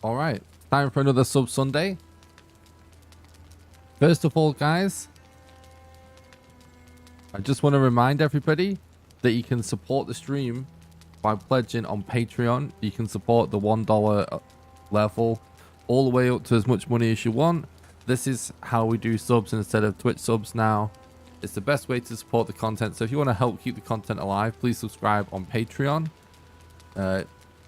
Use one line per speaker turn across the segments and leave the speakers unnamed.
All right, time for another Sub Sunday. First of all, guys, I just want to remind everybody that you can support the stream by pledging on Patreon. You can support the $1 level all the way up to as much money as you want. This is how we do subs instead of Twitch subs now. It's the best way to support the content. So if you want to help keep the content alive, please subscribe on Patreon.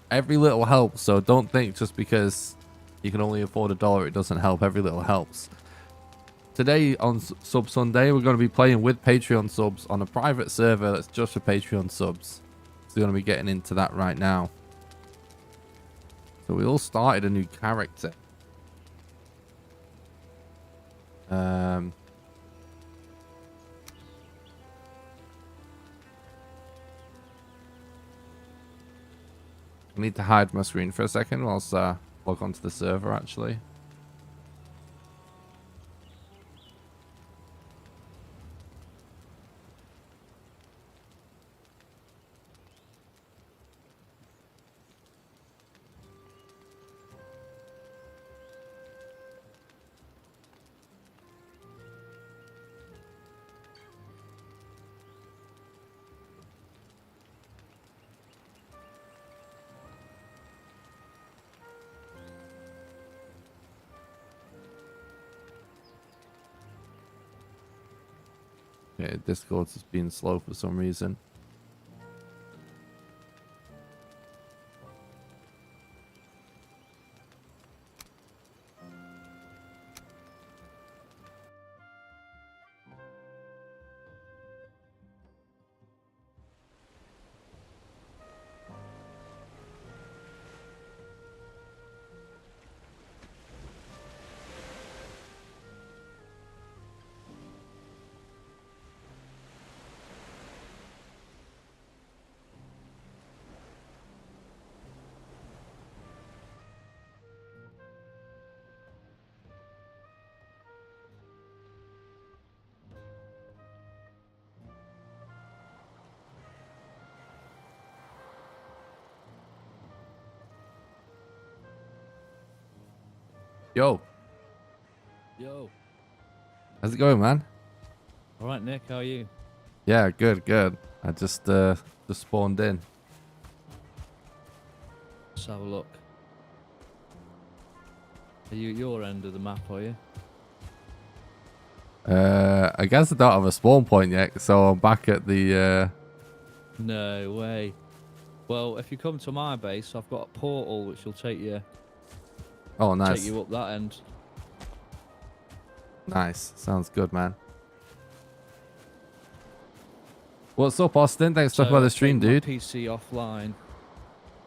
Every little helps, so don't think just because you can only afford $1 it doesn't help. Every little helps. Today on Sub Sunday, we're going to be playing with Patreon subs on a private server that's just for Patreon subs. So we're going to be getting into that right now. So we all started a new character. I need to hide my screen for a second whilst I log onto the server actually. Okay, Discord's just being slow for some reason. Yo.
Yo.
How's it going, man?
All right, Nick. How are you?
Yeah, good, good. I just spawned in.
Let's have a look. Are you at your end of the map, are you?
I guess I don't have a spawn point yet, so I'm back at the
No way. Well, if you come to my base, I've got a portal which will take you
Oh, nice.
take you up that end.
Nice. Sounds good, man. What's up, Austin? Thanks for stopping by the stream, dude.
PC offline.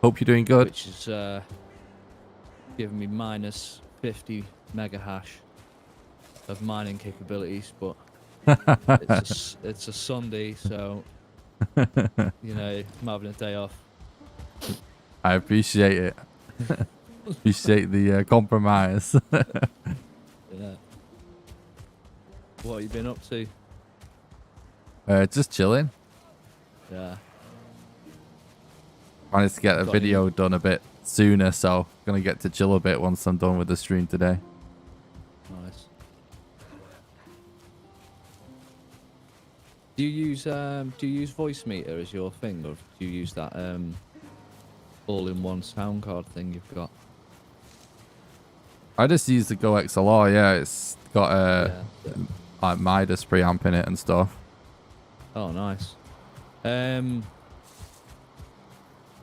Hope you're doing good.
Which is giving me minus 50 mega hash of mining capabilities, but it's a Sunday, so you know I'm having a day off.
I appreciate it. Appreciate the compromise.
Yeah. What have you been up to?
Just chilling.
Yeah.
Managed to get a video done a bit sooner, so gonna get to chill a bit once I'm done with the stream today.
Nice. Do you use voice meter as your thing, or do you use that all-in-one sound card thing you've got?
I just use the Go XLR. Yeah, it's got like Midas preamp in it and stuff.
Oh, nice.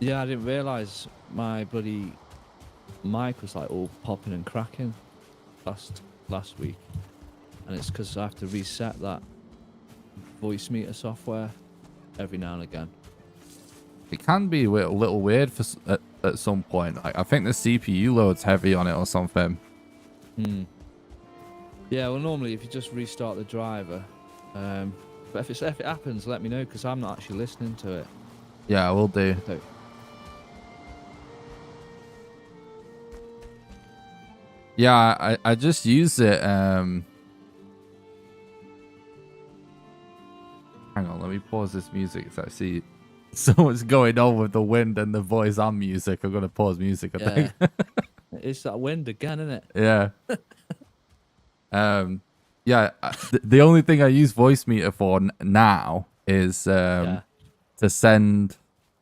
Yeah, I didn't realise my bloody mic was like all popping and cracking last week, and it's because I have to reset that voice meter software every now and again.
It can be a little weird at some point. Like, I think the CPU load's heavy on it or something.
Yeah, well, normally if you just restart the driver, but if it happens, let me know, because I'm not actually listening to it.
Yeah, I will do.
So,
Yeah, I just use it. Hang on, let me pause this music. It's actually so much going on with the wind and the voice and music. I'm gonna pause music, I think.
It's that wind again, isn't it?
Yeah. Yeah. The only thing I use voice meter for now is
Yeah.
to send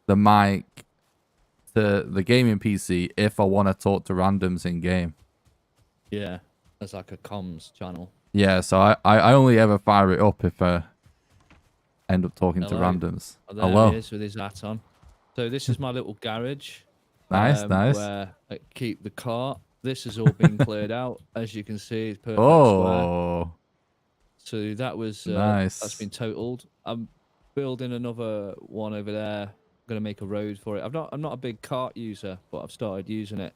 the mic to the gaming PC if I want to talk to randoms in game.
Yeah. As like a comms channel.
Yeah, so I only ever fire it up if I end up talking to
Hello.
randoms.
Oh, there he
Hello.
is with his hat on. So this is my little garage.
Nice, nice.
Where I keep the cart. This has all been cleared out. As you can see, it's perfect square.
Oh,
So that was that's
nice.
been totaled. I'm building another one over there. I'm gonna make a road for it. I'm not a big cart user, but I've started using it.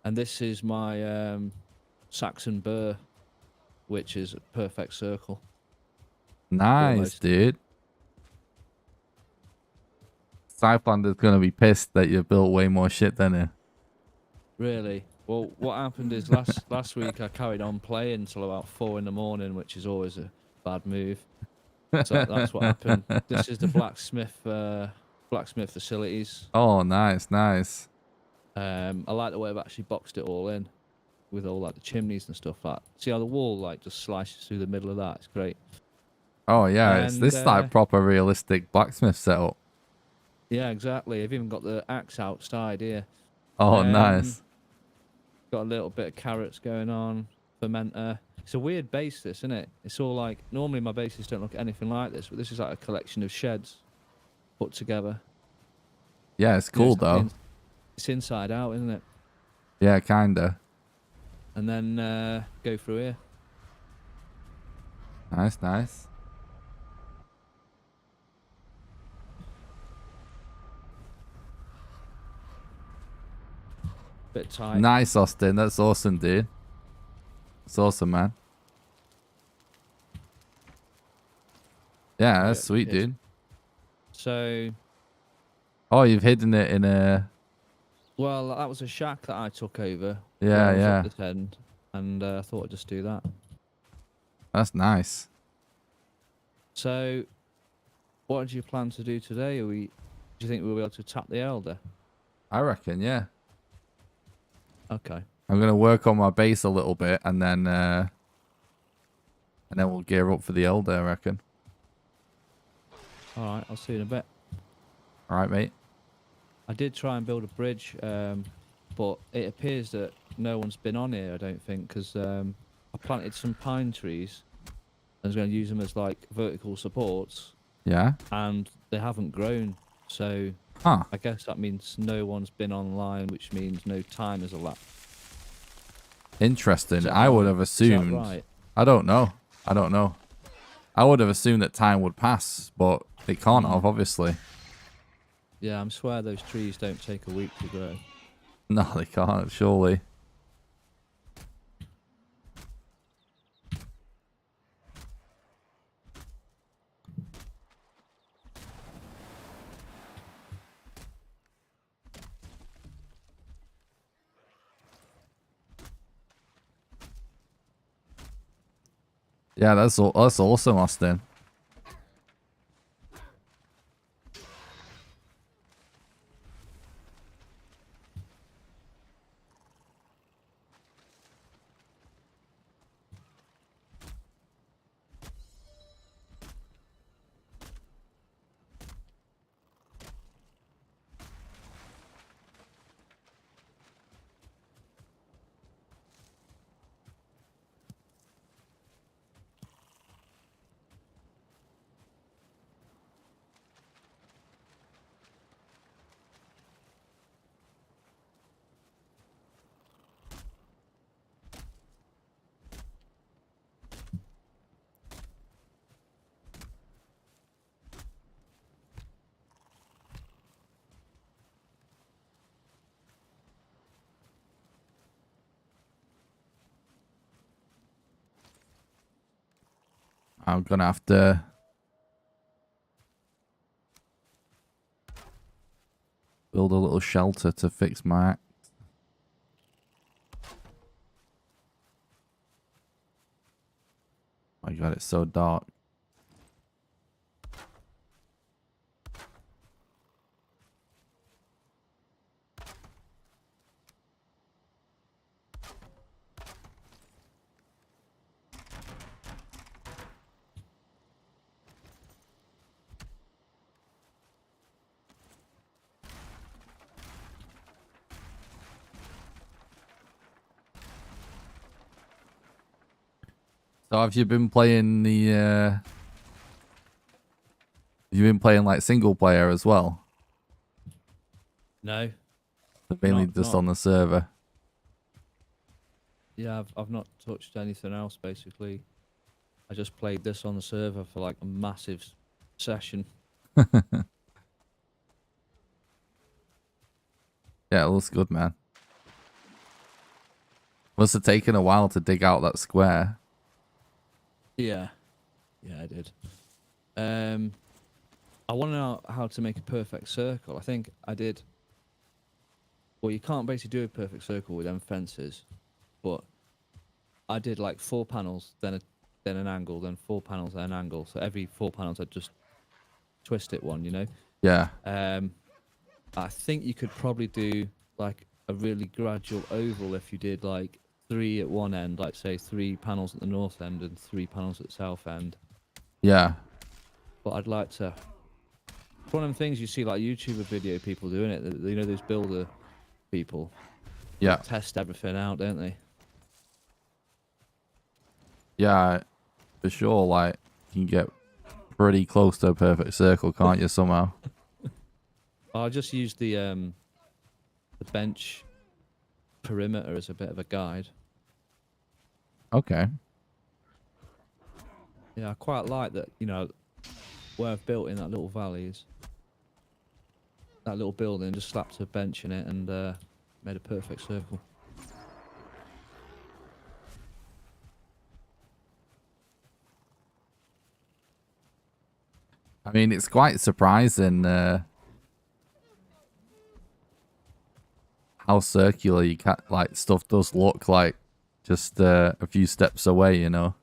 And this is my Saxon burr, which is a perfect circle.
Nice,
Almost.
dude. Scythander's gonna be pissed that you built way more shit than him.
Really? Well, what happened is last week I carried on playing until about 4 in the morning, which is always a bad move. So that's what happened. This is the blacksmith facilities.
Oh, nice, nice.
I like the way I've actually boxed it all in with all like the chimneys and stuff like that. See how the wall like just slices through the middle of that? It's great.
Oh yeah, it's
And
this like proper realistic blacksmith setup.
yeah, exactly. I've even got the axe outside here.
Oh, nice.
Got a little bit of carrots going on, fermenter. It's a weird base, this, isn't it? It's all like, normally my bases don't look anything like this, but this is like a collection of sheds put together.
Yeah, it's
You know,
cool though.
It's inside out, isn't it?
Yeah, kinda.
And then go through here.
Nice, nice.
Bit tight.
Nice, Austin. That's awesome, dude. That's awesome, man. Yeah, that's sweet, dude.
So,
oh, you've hidden it in a...
well, that was a shack that I took over.
Yeah,
I was
yeah.
Up this end, and I thought I'd just do that.
That's nice.
So, what do you plan to do today? Do you think we'll be able to tap the elder?
I reckon, yeah.
Okay.
I'm gonna work on my base a little bit, and then we'll gear up for the elder, I reckon.
All right, I'll see you in a bit.
All right, mate.
I did try and build a bridge, but it appears that no one's been on here, I don't think, because I planted some pine trees. I was going to use them as like vertical supports,
Yeah.
and they haven't grown. So
Huh.
I guess that means no one's been online, which means no time has elapsed.
Interesting. I would have assumed.
Is that right?
I don't know. I don't know. I would have assumed that time would pass, but it can't have, obviously.
Yeah, I swear those trees don't take a week to grow.
No, they can't, surely. Yeah, that's awesome, Austin. I'm gonna have to build a little shelter to fix my axe. My God, it's so dark. So have you been playing the you've been playing like single player as well?
No,
Mainly
not
just
not.
on the server.
Yeah, I've not touched anything else basically. I just played this on the server for like a massive session.
Yeah, it looks good, man. Must have taken a while to dig out that square.
Yeah, yeah, I did. I want to know how to make a perfect circle. I think I did. Well, you can't basically do a perfect circle with them fences, but I did like 4 panels, then an angle, then 4 panels, then an angle. So every 4 panels, I'd just twist it one, you know.
Yeah.
I think you could probably do like a really gradual oval if you did like 3 at one end, like say 3 panels at the north end and 3 panels at the south end.
Yeah.
But I'd like to. It's one of them things you see like YouTuber video people doing it. You know those builder people. They
Yeah.
test everything out, don't they?
Yeah. For sure, like you can get pretty close to a perfect circle, can't you, somehow?
I just used the bench perimeter as a bit of a guide.
Okay.
Yeah, I quite like that, you know, where I've built in that little valley is that little building, just slapped a bench in it and made a perfect circle.
I mean, it's quite surprising how circular you can like stuff does look like just a few steps away, you know.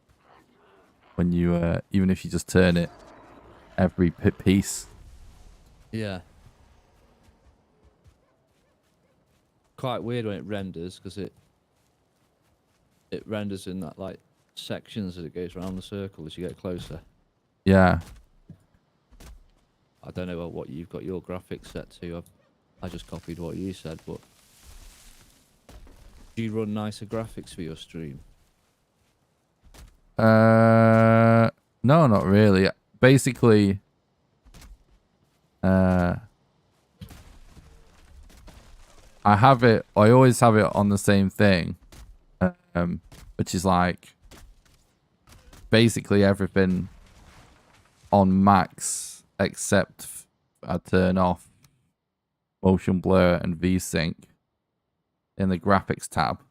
When you even if you just turn it every piece.
Yeah. Quite weird when it renders because it renders in that like sections as it goes around the circle as you get closer.
Yeah.
I don't know what you've got your graphics set to. I just copied what you said, but do you run nicer graphics for your stream?
No, not really. Basically, I always have it on the same thing, which is like basically everything on max except I turn off motion blur and VSync in the graphics tab.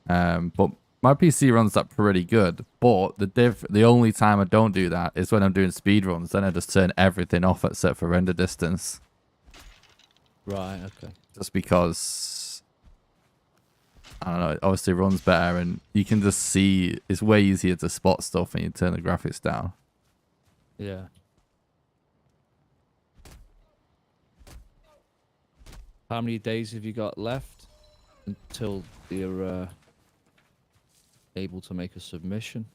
But my PC runs that pretty good. But the only time I don't do that is when I'm doing speedruns. Then I just turn everything off except for render distance.
Right, okay.
Just because, I don't know, it obviously runs better and you can just see, it's way easier to spot stuff when you turn the graphics down.
Yeah. How many days have you got left until you're able to make a submission?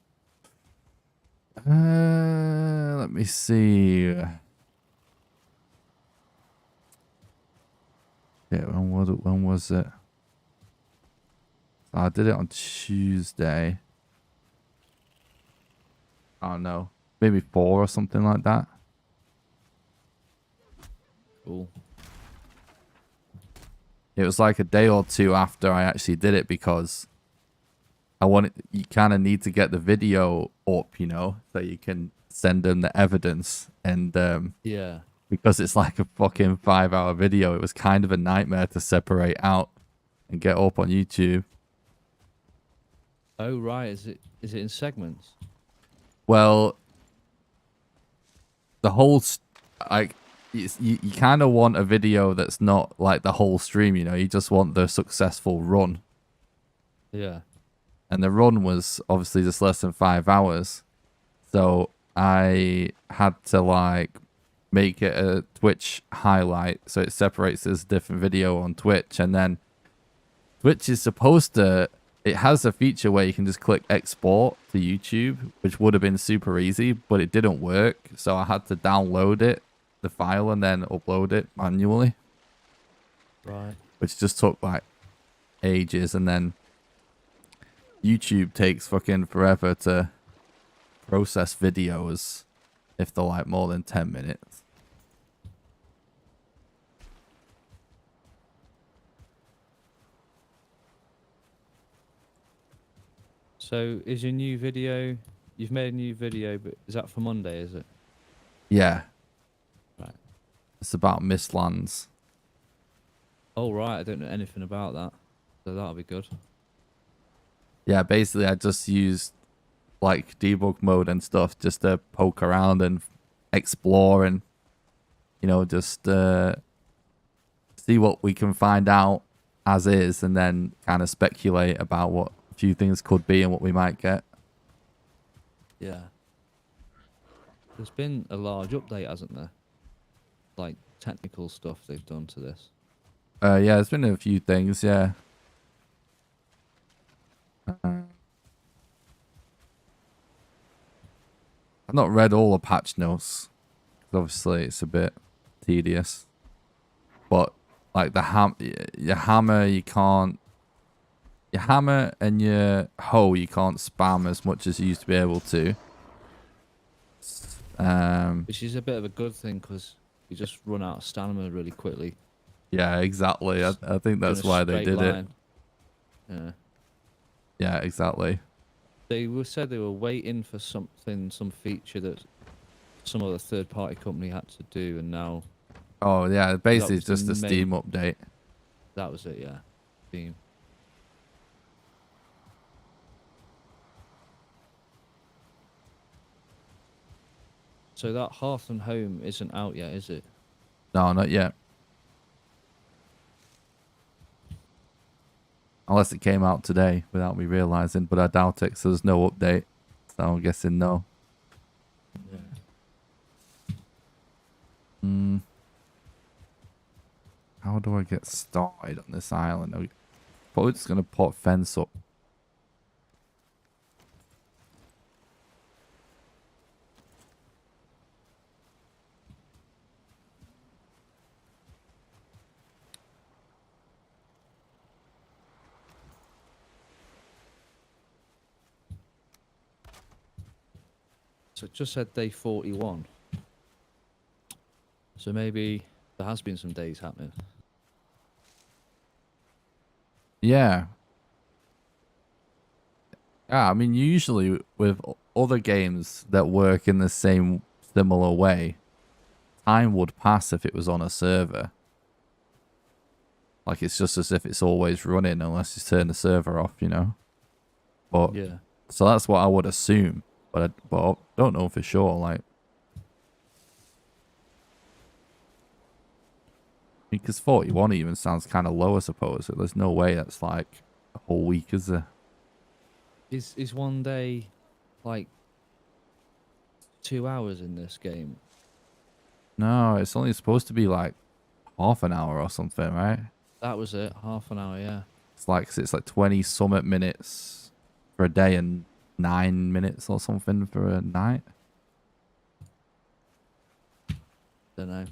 Let me see. Yeah, when was it? I did it on Tuesday. I don't know. Maybe 4 or something like that.
Cool.
It was like a day or two after I actually did it because you kind of need to get the video up, you know, so you can send them the evidence. And
Yeah.
because it's like a fucking 5-hour video, it was kind of a nightmare to separate out and get up on YouTube.
Oh right, is it in segments?
Well, the whole like you kind of want a video that's not like the whole stream, you know. You just want the successful run.
Yeah.
And the run was obviously just less than 5 hours, so I had to like make it a Twitch highlight so it separates as a different video on Twitch. And then Twitch is supposed to, it has a feature where you can just click export to YouTube, which would have been super easy, but it didn't work. So I had to download it, the file, and then upload it manually.
Right.
Which just took like ages. And then YouTube takes fucking forever to process videos if they're like more than 10 minutes.
So is your new video? You've made a new video, but is that for Monday? Is it?
Yeah,
Right.
it's about Mistlands.
Oh right, I don't know anything about that, so that'll be good.
Yeah, basically I just used like debug mode and stuff just to poke around and explore and, you know, just see what we can find out as is, and then kind of speculate about what a few things could be and what we might get.
Yeah. There's been a large update, hasn't there? Like technical stuff they've done to this.
Yeah, there's been a few things, yeah. I've not read all the patch notes, 'cause obviously it's a bit tedious. But like your hammer, your hammer and your hoe, you can't spam as much as you used to be able to.
Which is a bit of a good thing because you just run out of stamina really quickly.
Yeah, exactly. I think that's
In a
why they
straight
did it.
line. Yeah.
Yeah, exactly.
Said they were waiting for something, some feature that some other third-party company had to do, and now
Oh yeah, basically
was
it's just
the
a Steam update.
that was it. Yeah, Steam. So that Hearth and Home isn't out yet, is it?
No, not yet. Unless it came out today without me realizing, but I doubt it, so there's no update. So I'm guessing no.
Yeah.
How do I get started on this island? I'm probably just gonna put fence up.
So it just said day 41. So maybe there has been some days happening.
Yeah. Yeah, I mean, usually with other games that work in the same similar way, time would pass if it was on a server. Like, it's just as if it's always running unless you turn the server off, you know? But,
Yeah.
so that's what I would assume. But I don't know for sure, like. Because 41 even sounds kind of low, I suppose. There's no way that's like a whole week, is there?
Is one day like 2 hours in this game?
No, it's only supposed to be like half an hour or something, right?
That was it, half an hour, yeah.
It's like 20 summit minutes for a day and 9 minutes or something for a night.
Don't know.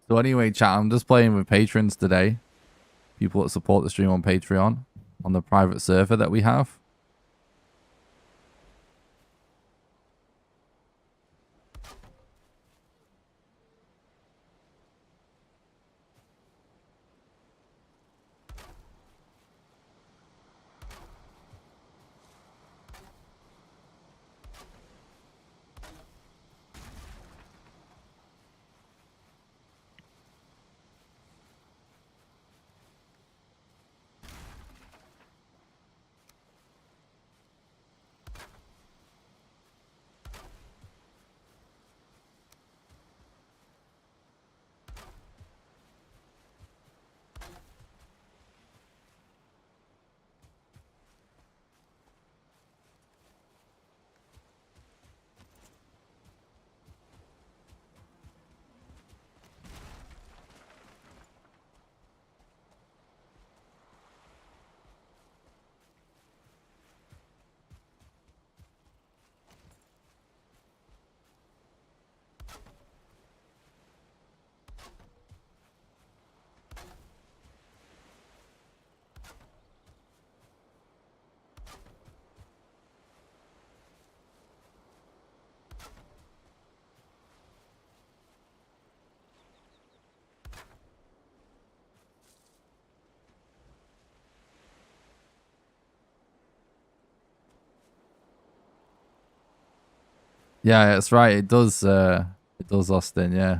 So anyway, chat, I'm just playing with patrons today. People that support the stream on Patreon on the private server that we have. Yeah, that's right. It does. It does, Austin. Yeah.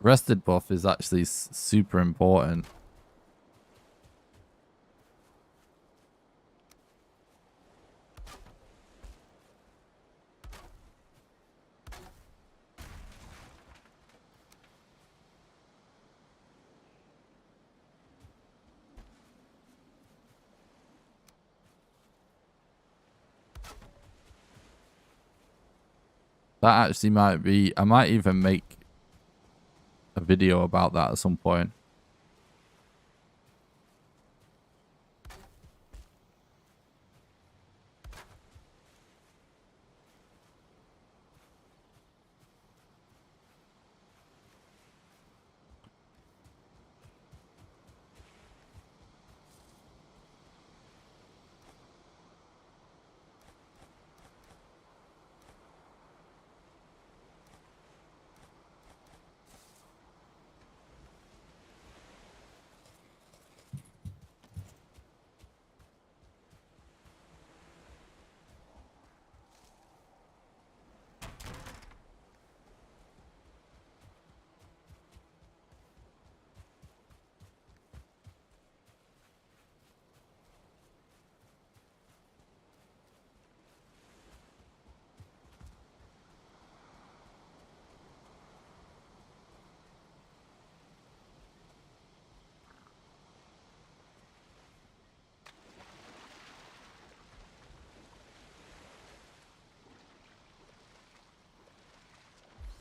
Rested buff is actually super important. That actually might be. I might even make a video about that at some point.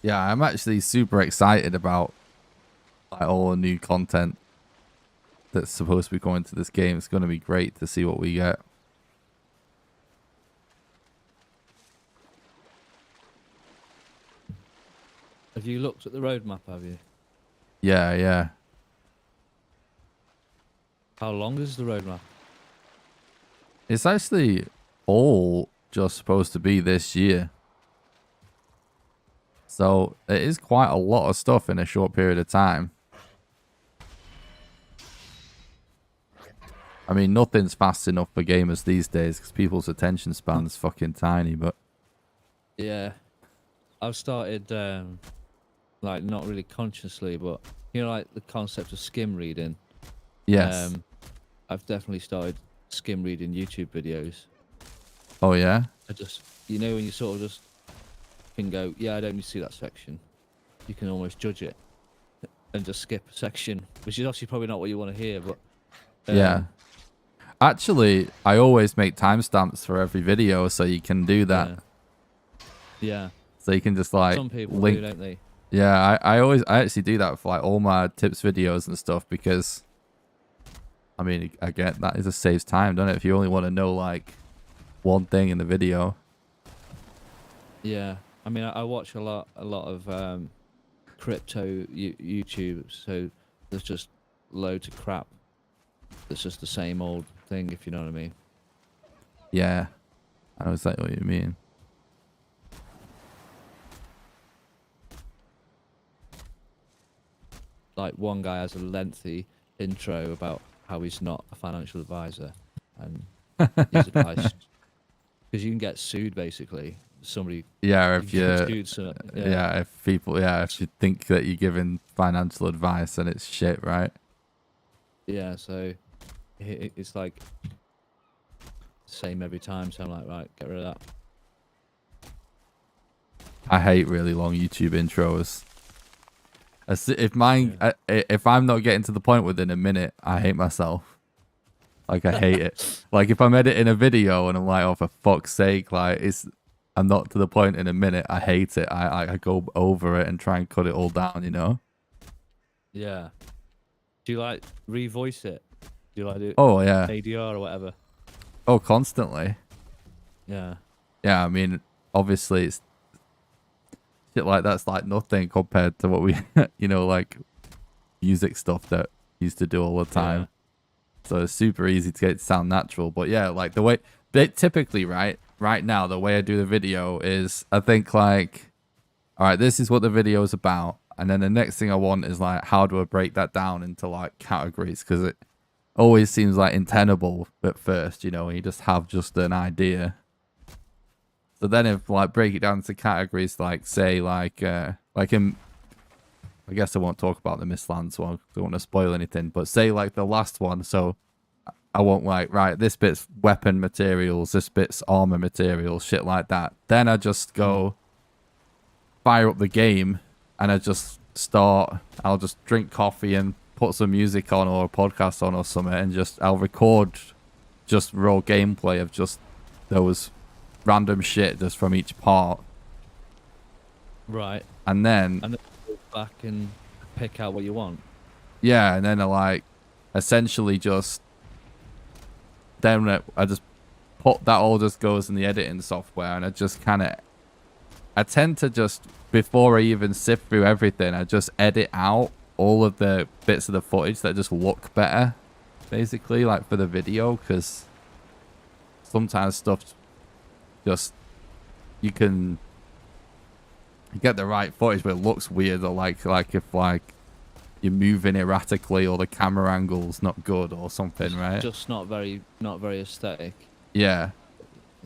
Yeah, I'm actually super excited about like all the new content that's supposed to be going to this game. It's going to be great to see what we get.
Have you looked at the roadmap? Have you?
Yeah, yeah.
How long is the roadmap?
It's actually all just supposed to be this year. So it is quite a lot of stuff in a short period of time. I mean, nothing's fast enough for gamers these days because people's attention span's fucking tiny, but
Yeah, I've started like not really consciously, but you know, like the concept of skim reading.
yes.
I've definitely started skim reading YouTube videos.
Oh, yeah?
I just, you know, when you sort of just can go, yeah, I don't need to see that section. You can almost judge it and just skip a section, which is obviously probably not what you want to hear, but
Yeah. Actually, I always make timestamps for every video so you can do that.
yeah. Yeah.
So you can just like
Some people
link.
do, don't they?
Yeah, I actually do that for like all my tips videos and stuff because I mean, again, that is a saves time, doesn't it? If you only want to know like one thing in the video.
Yeah. I mean, I watch a lot of crypto YouTube, so there's just loads of crap. It's just the same old thing, if you know what I mean.
Yeah. I know exactly what you mean.
Like one guy has a lengthy intro about how he's not a financial advisor and his advice, because you can get sued basically. Somebody,
Yeah,
you
if
can get
you
sued, so,
yeah, if people if you think that you're giving financial advice and it's shit, right?
yeah. So it's like same every time. So I'm like, right, get rid of that.
I hate really long YouTube intros. If mine, if I'm not getting to the point within a minute, I hate myself. Like I hate it. Like if I'm editing a video and I'm like, oh for fuck's sake, like I'm not to the point in a minute. I hate it. I go over it and try and cut it all down. You know.
Yeah. Do you like revoice it? Do you like do
Oh yeah.
ADR or whatever?
Oh, constantly.
Yeah.
Yeah. I mean, obviously it's shit like that's like nothing compared to what we, you know, like music stuff that used to do all the time.
Yeah.
So it's super easy to get it to sound natural. But yeah, like the way they typically, right now, the way I do the video is I think like, all right, this is what the video is about. And then the next thing I want is like, how do I break that down into like categories? Because always seems like untenable at first, you know, and you just have just an idea. So then if like break it down to categories, like say like in, I guess I won't talk about the Mistlands one, don't want to spoil anything, but say like the last one, so I won't like, right, this bit's weapon materials, this bit's armor materials, shit like that. Then I just go fire up the game and I just start, I'll just drink coffee and put some music on or a podcast on or something, and just I'll record just raw gameplay of just those random shit just from each part.
Right.
And then
Go back and pick out what you want.
yeah, and then I like essentially just then I just put that all just goes in the editing software, and I just kind of I tend to just before I even sift through everything, I just edit out all of the bits of the footage that just look better, basically, like for the video, because sometimes stuff just you get the right footage but it looks weird, or like if like you're moving erratically or the camera angle's not good or something, right?
Just not very aesthetic.
Yeah.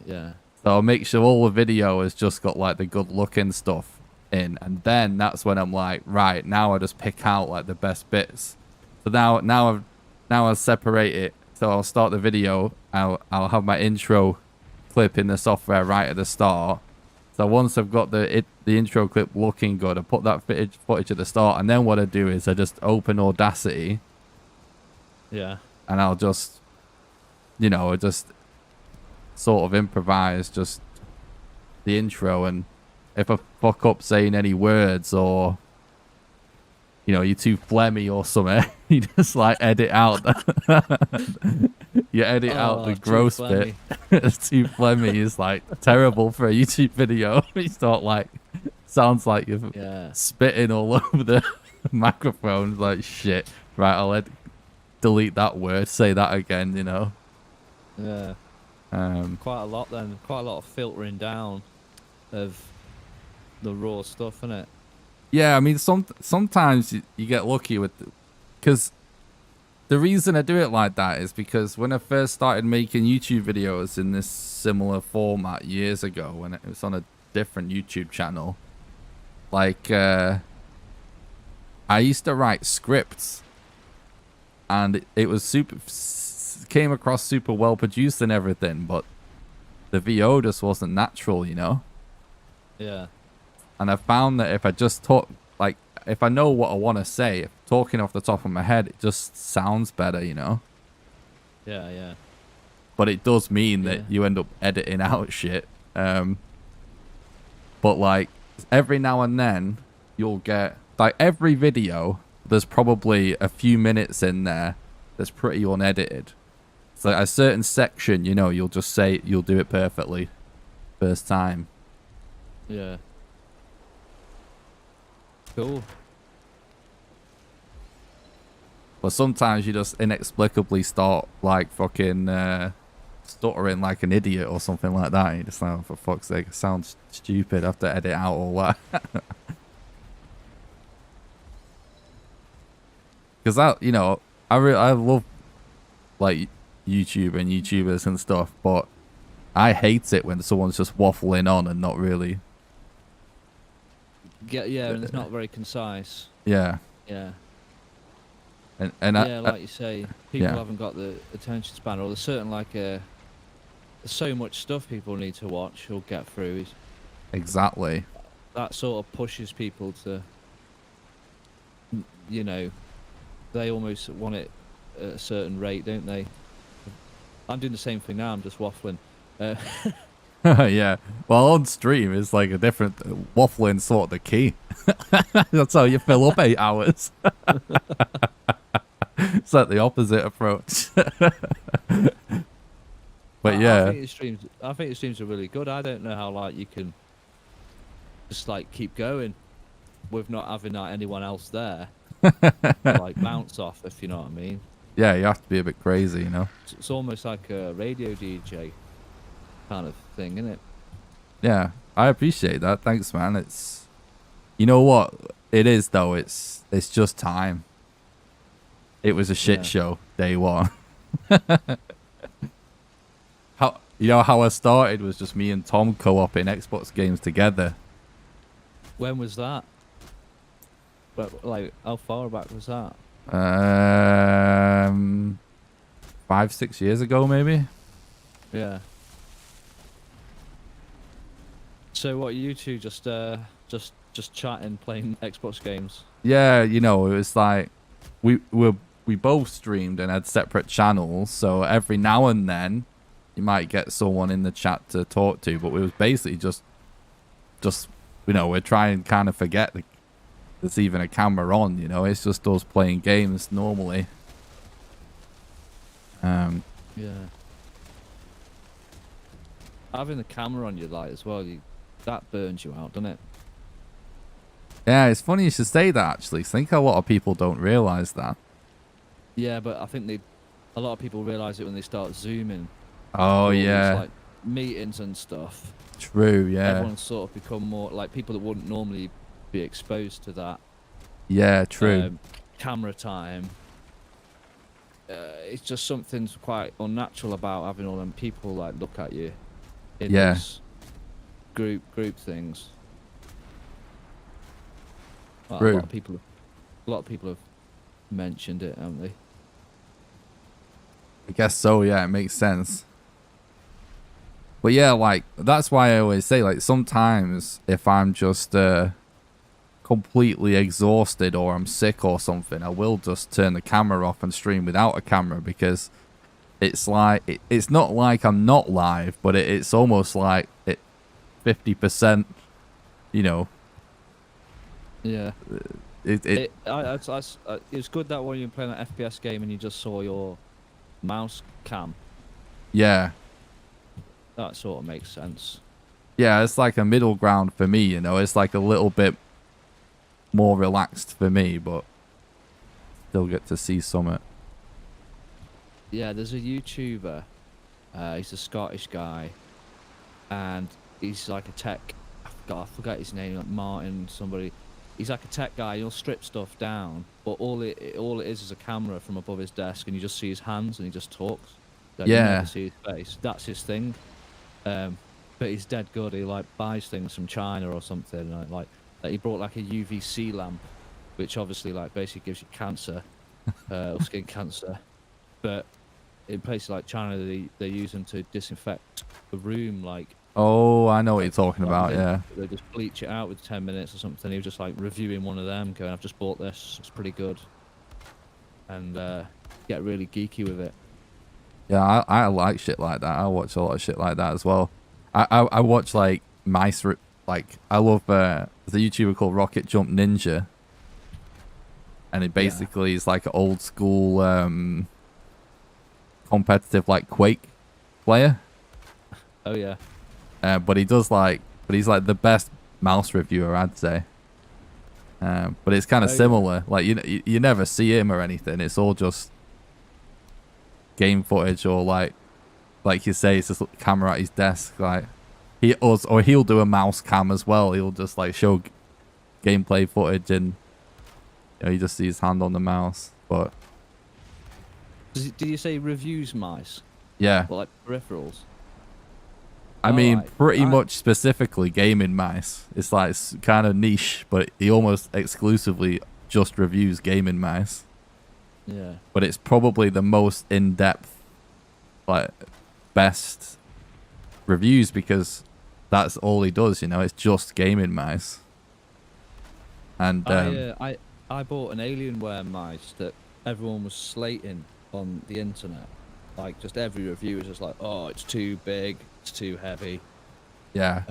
Yeah.
So I'll make sure all the video has just got like the good looking stuff in, and then that's when I'm like, right, now I just pick out like the best bits. So now I'll separate it. So I'll start the video. I'll have my intro clip in the software right at the start. So once I've got the intro clip looking good, I put that footage at the start, and then what I do is I just open Audacity.
Yeah.
And I'll just, you know, just sort of improvise just the intro, and if I fuck up saying any words or, you know, you're too phlegmy or something, you just like edit out you edit out the gross bit. It's too phlegmy is like terrible for a YouTube video. You start like sounds like you're spitting all over the microphone. Like shit. Right, I'll delete that word, say that again, you know.
Yeah. Quite a lot then. Quite a lot of filtering down of the raw stuff, innit?
Yeah, I mean, sometimes you get lucky with, because the reason I do it like that is because when I first started making YouTube videos in this similar format years ago, when it was on a different YouTube channel, like I used to write scripts, and it was came across super well produced and everything, but the VO just wasn't natural, you know?
Yeah.
And I found that if I just talk, like, if I know what I want to say, if talking off the top of my head, it just sounds better, you know?
Yeah, yeah.
But it does mean that you end up editing out shit. But, like, every now and then, you'll get, like, every video, there's probably a few minutes in there that's pretty unedited. So a certain section, you know, you'll just say, you'll do it perfectly first time.
Yeah. Cool.
But sometimes you just inexplicably start like fucking stuttering like an idiot or something like that. And you just like, oh, for fuck's sake, it sounds stupid. I have to edit out all that. Because that, you know, I love like YouTube and YouTubers and stuff, but I hate it when someone's just waffling on and not really.
Yeah, and it's not very concise.
Yeah.
Yeah.
And
yeah, like you say, people haven't got the attention span, or there's certain like there's so much stuff people need to watch or get through.
Exactly.
That sort of pushes people to, you know, they almost want it at a certain rate, don't they? I'm doing the same thing now. I'm just waffling.
Yeah. Well, on stream it's like a different waffling sort of the key. That's how you fill up 8 hours. It's like the opposite approach. But yeah,
I think the streams are really good. I don't know how like you can just like keep going with not having like anyone else there, like bounce off, if you know what I mean.
Yeah, you have to be a bit crazy, you know.
It's almost like a radio DJ kind of thing, isn't it?
Yeah, I appreciate that. Thanks, man. It's, you know what it is though. It's just time. It was a shit show day one. How you know how I started was just me and Tom co-oping Xbox games together.
When was that? But like, how far back was that?
5-6 years ago maybe.
Yeah. So what, you two just chatting, playing Xbox games?
Yeah, you know, it was like we both streamed and had separate channels, so every now and then you might get someone in the chat to talk to, but it was basically just you know, we're trying to kind of forget there's even a camera on, you know, it's just us playing games normally.
Yeah. Having the camera on your light as well, that burns you out, doesn't it?
Yeah, it's funny you should say that actually. I think a lot of people don't realize that.
Yeah, but I think a lot of people realise it when they start zooming.
Oh
For all these,
yeah,
like meetings and stuff.
true, yeah.
Everyone's sort of become more like people that wouldn't normally be exposed to that.
Yeah, true.
Camera time. It's just something quite unnatural about having all them people like look at you in
Yeah.
these group things. Well,
True.
a lot of people have mentioned it, haven't they?
I guess so, yeah, it makes sense. But yeah, like, that's why I always say, like, sometimes if I'm just completely exhausted or I'm sick or something, I will just turn the camera off and stream without a camera, because it's like, it's not like I'm not live, but it's almost like 50%, you know.
Yeah.
It
It's good that when you're playing an FPS game and you just saw your mouse cam.
yeah.
That sort of makes sense.
Yeah, it's like a middle ground for me, you know. It's like a little bit more relaxed for me, but still get to see something.
Yeah, there's a YouTuber. He's a Scottish guy, and he's like a tech. I forgot his name, like Martin somebody. He's like a tech guy. He'll strip stuff down, but all it is a camera from above his desk, and you just see his hands, and he just talks. Like, you
Yeah.
never see his face. That's his thing. But he's dead good. He like buys things from China or something. Like he brought like a UVC lamp, which obviously like basically gives you cancer, or skin cancer. But in places like China, they use them to disinfect the room. Like,
Oh, I know what you're talking about,
they,
yeah.
they just bleach it out with 10 minutes or something. He was just like reviewing one of them, going, "I've just bought this. It's pretty good," and get really geeky with it.
Yeah, I like shit like that. I watch a lot of shit like that as well. I watch like mice, like, I love, there's a YouTuber called Rocket Jump Ninja. And it basically is like an old school competitive like Quake player.
Oh yeah.
But he's like the best mouse reviewer, I'd say. But it's kind of similar. Like, you never see him or anything. It's all just game footage, or like you say, it's just camera at his desk. Like he'll do a mouse cam as well. He'll just like show gameplay footage, and you know, you just see his hand on the mouse. But
Did you say reviews mice?
yeah,
Or like peripherals?
I mean,
Alright.
pretty much specifically gaming mice. It's like kind of niche, but he almost exclusively just reviews gaming mice.
Yeah.
But it's probably the most in-depth, like, best reviews, because that's all he does, you know. It's just gaming mice. And
I bought an Alienware mice that everyone was slating on the internet. Like, just every review was just like, "Oh, it's too big, it's too heavy."
yeah,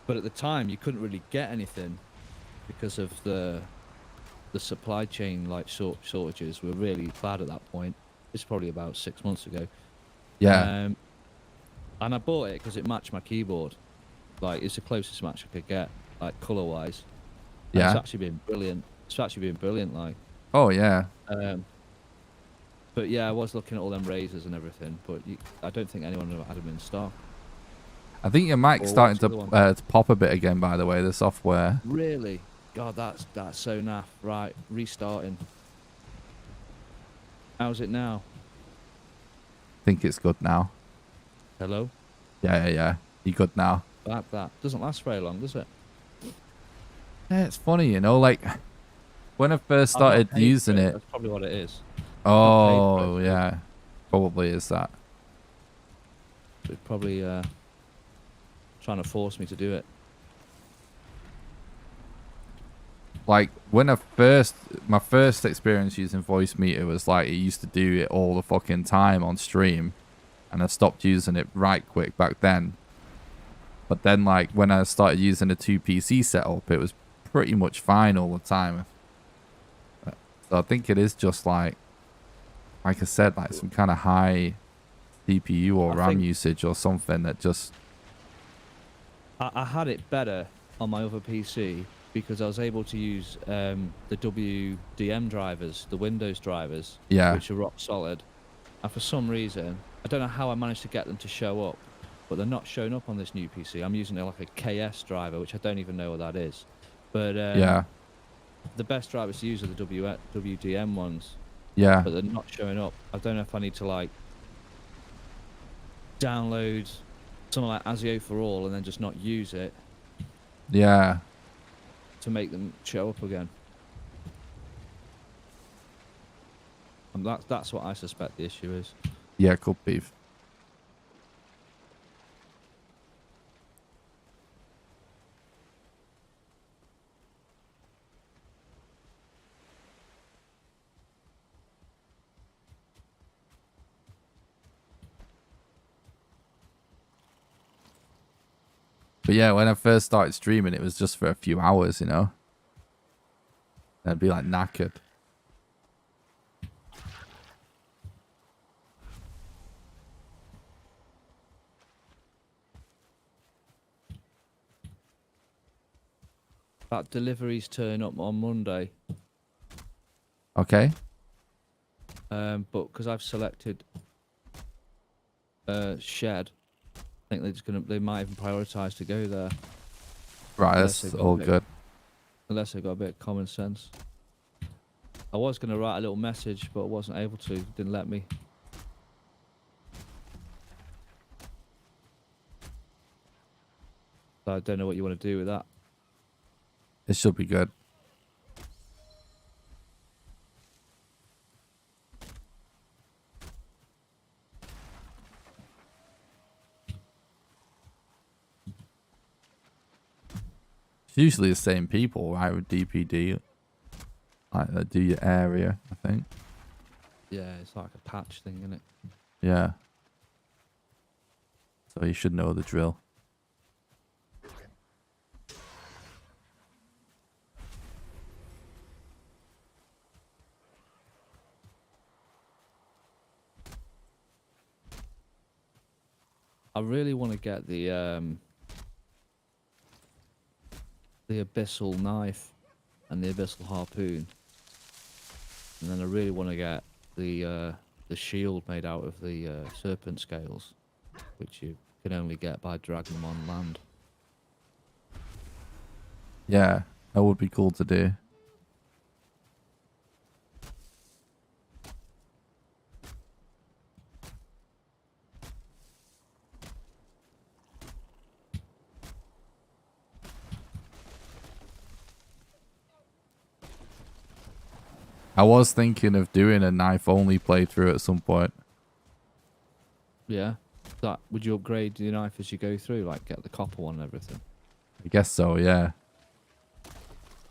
But at the time, you couldn't really get anything because of the supply chain, like, shortages were really bad at that point. It's probably about 6 months ago.
yeah,
And I bought it because it matched my keyboard. Like, it's the closest match I could get, like, colour-wise. And
yeah.
it's actually been brilliant. It's actually been brilliant, like.
Oh yeah.
But yeah, I was looking at all them razors and everything, but I don't think anyone had them in stock.
I think your mic's
Or
starting
what's the other
to pop a bit again. By the way, the software.
Really? God, that's so naff. Right, restarting. How's it now?
think it's good now.
Hello?
Yeah. You good now?
That doesn't last very long, does it?
Yeah, it's funny, you know, like when I first
I've not
started
paid for
using
it.
it.
That's probably what it is. I've not paid for it.
Oh, yeah. Probably is that.
It's probably trying to force me to do it.
Like when my first experience using voice meter was like it used to do it all the fucking time on stream, and I stopped using it right quick back then. But then like when I started using a 2 PC setup, it was pretty much fine all the time. So I think it is just like I said, like some kind of high CPU or
I
RAM
think
usage or something that just
I had it better on my other PC because I was able to use the WDM drivers, the Windows drivers,
yeah
which are rock solid. And for some reason, I don't know how I managed to get them to show up, but they're not showing up on this new PC. I'm using like a KS driver, which I don't even know what that is. But
yeah
the best drivers to use are the WDM ones,
yeah
but they're not showing up. I don't know if I need to like download something like ASIO for all and then just not use it
yeah.
to make them show up again. And that's what I suspect the issue is.
Yeah, could be. But yeah, when I first started streaming, it was just for a few hours, you know. I'd be like knackered.
That deliveries turn up on Monday,
Okay.
but because I've selected shed, I think they might even prioritise to go there.
Right, that's all good.
Unless they got a bit of common sense. I was going to write a little message, but I wasn't able to. Didn't let me. So I don't know what you want to do with that.
It should be good. It's usually the same people, right, with DPD. Like, they do your area, I think.
Yeah, it's like a patch thing, isn't it?
Yeah. So you should know the drill.
I really want to get the abyssal knife and the abyssal harpoon, and then I really want to get the shield made out of the serpent scales, which you can only get by dragging them on land.
Yeah, that would be cool to do. I was thinking of doing a knife-only playthrough at some point.
Yeah. That would you upgrade the knife as you go through, like get the copper one and everything?
I guess so, yeah.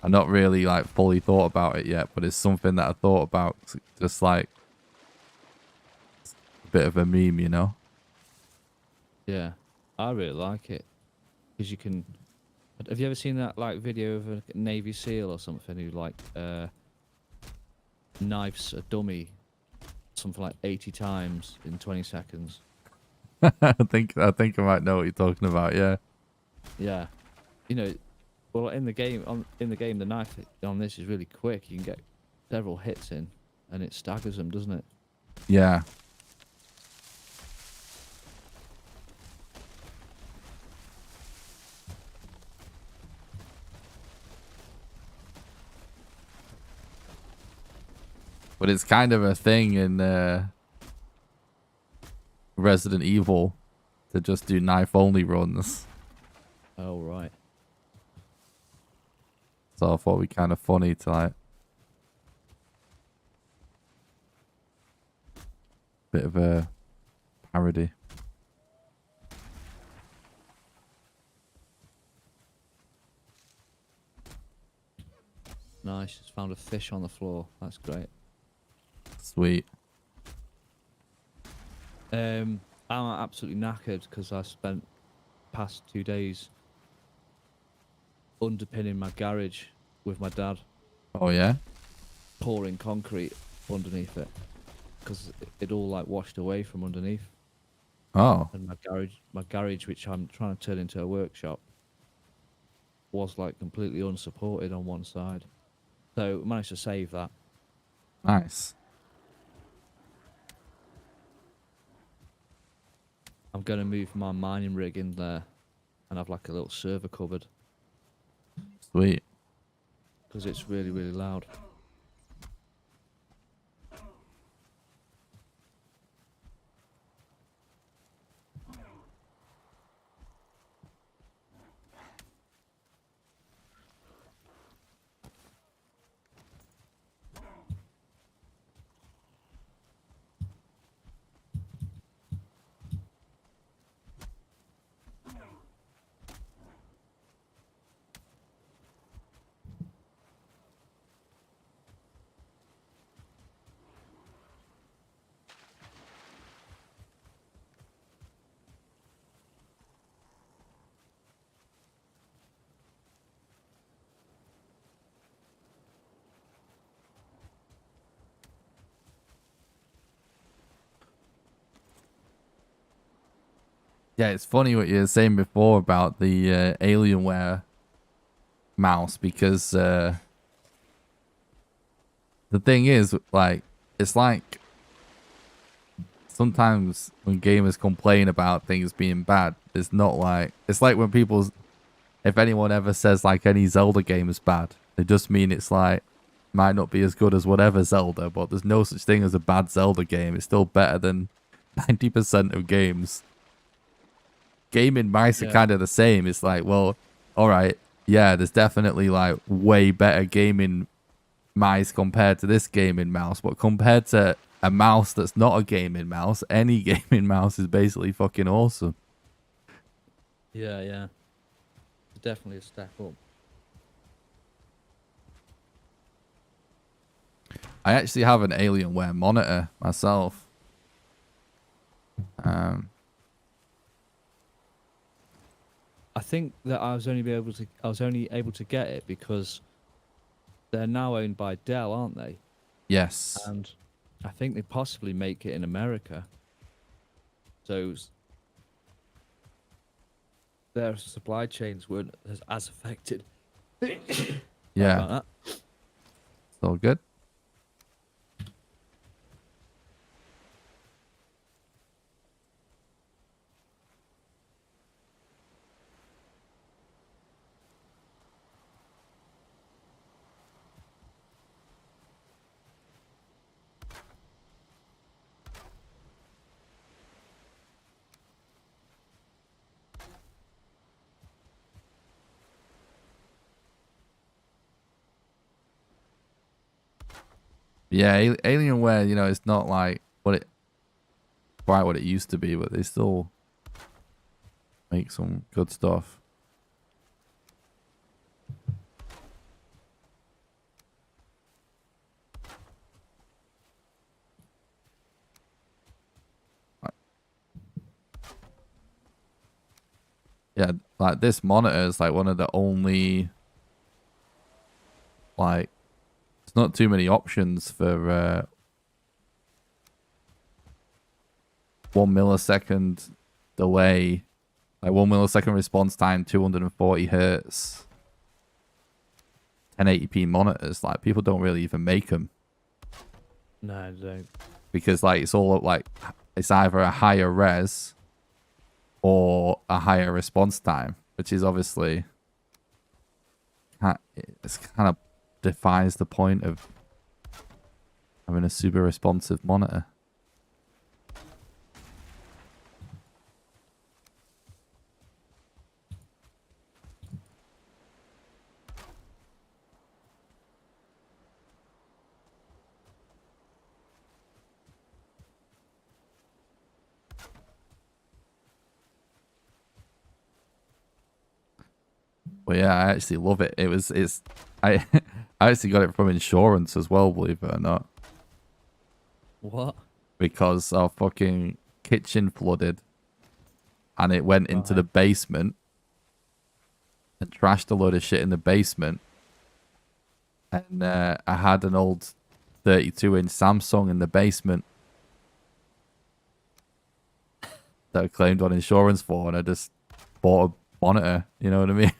I've not really like fully thought about it yet, but it's something that I thought about, just like a bit of a meme, you know?
Yeah, I really like it because you can. Have you ever seen that like video of a Navy SEAL or something who like knifes a dummy something like 80 times in 20 seconds?
I think I might know what you're talking about, yeah.
Yeah, you know, well in the game the knife on this is really quick. You can get several hits in, and it staggers them, doesn't it?
Yeah. But it's kind of a thing in Resident Evil to just do knife only runs.
Oh, right.
So I thought it'd be kind of funny to like bit of a parody.
Nice. Just found a fish on the floor. That's great.
Sweet.
I'm absolutely knackered because I spent past 2 days underpinning my garage with my dad,
Oh yeah.
pouring concrete underneath it because it all like washed away from underneath.
Oh.
And my garage, which I'm trying to turn into a workshop, was like completely unsupported on one side. So I managed to save that.
Nice.
I'm going to move my mining rig in there and have like a little server cupboard
Sweet.
because it's really, really loud.
Yeah, it's funny what you were saying before about the Alienware mouse because the thing is, like, it's like sometimes when gamers complain about things being bad, it's not like it's like when people, if anyone ever says like any Zelda game is bad, they just mean it's like might not be as good as whatever Zelda, but there's no such thing as a bad Zelda game. It's still better than 90% of games. Gaming mice are
Yeah.
kind of the same. It's like, well, all right, yeah, there's definitely like way better gaming mice compared to this gaming mouse, but compared to a mouse that's not a gaming mouse, any gaming mouse is basically fucking awesome.
Yeah, yeah. It's definitely a step up.
I actually have an Alienware monitor myself.
I think that I was only able to get it because they're now owned by Dell, aren't they?
Yes.
And I think they possibly make it in America. So their supply chains weren't as affected. Sorry
Yeah.
about that.
It's all good. Yeah, Alienware, you know, it's not like quite what it used to be, but they still make some good stuff. Yeah, like this monitor is like one of the only, like, there's not too many options for 1 millisecond delay, like 1 millisecond response time, 240 hertz, 1080p monitors. Like, people don't really even make them
No, they don't.
because like it's all like it's either a higher res or a higher response time, which is obviously it's kind of defies the point of having a super responsive monitor. But yeah, I actually love it. It's I I actually got it from insurance as well, believe it or not,
What?
because our fucking kitchen flooded and it went into the
Right.
basement and trashed a load of shit in the basement. And I had an old 32-inch Samsung in the basement that I claimed on insurance for, and I just bought a monitor. You know what I mean?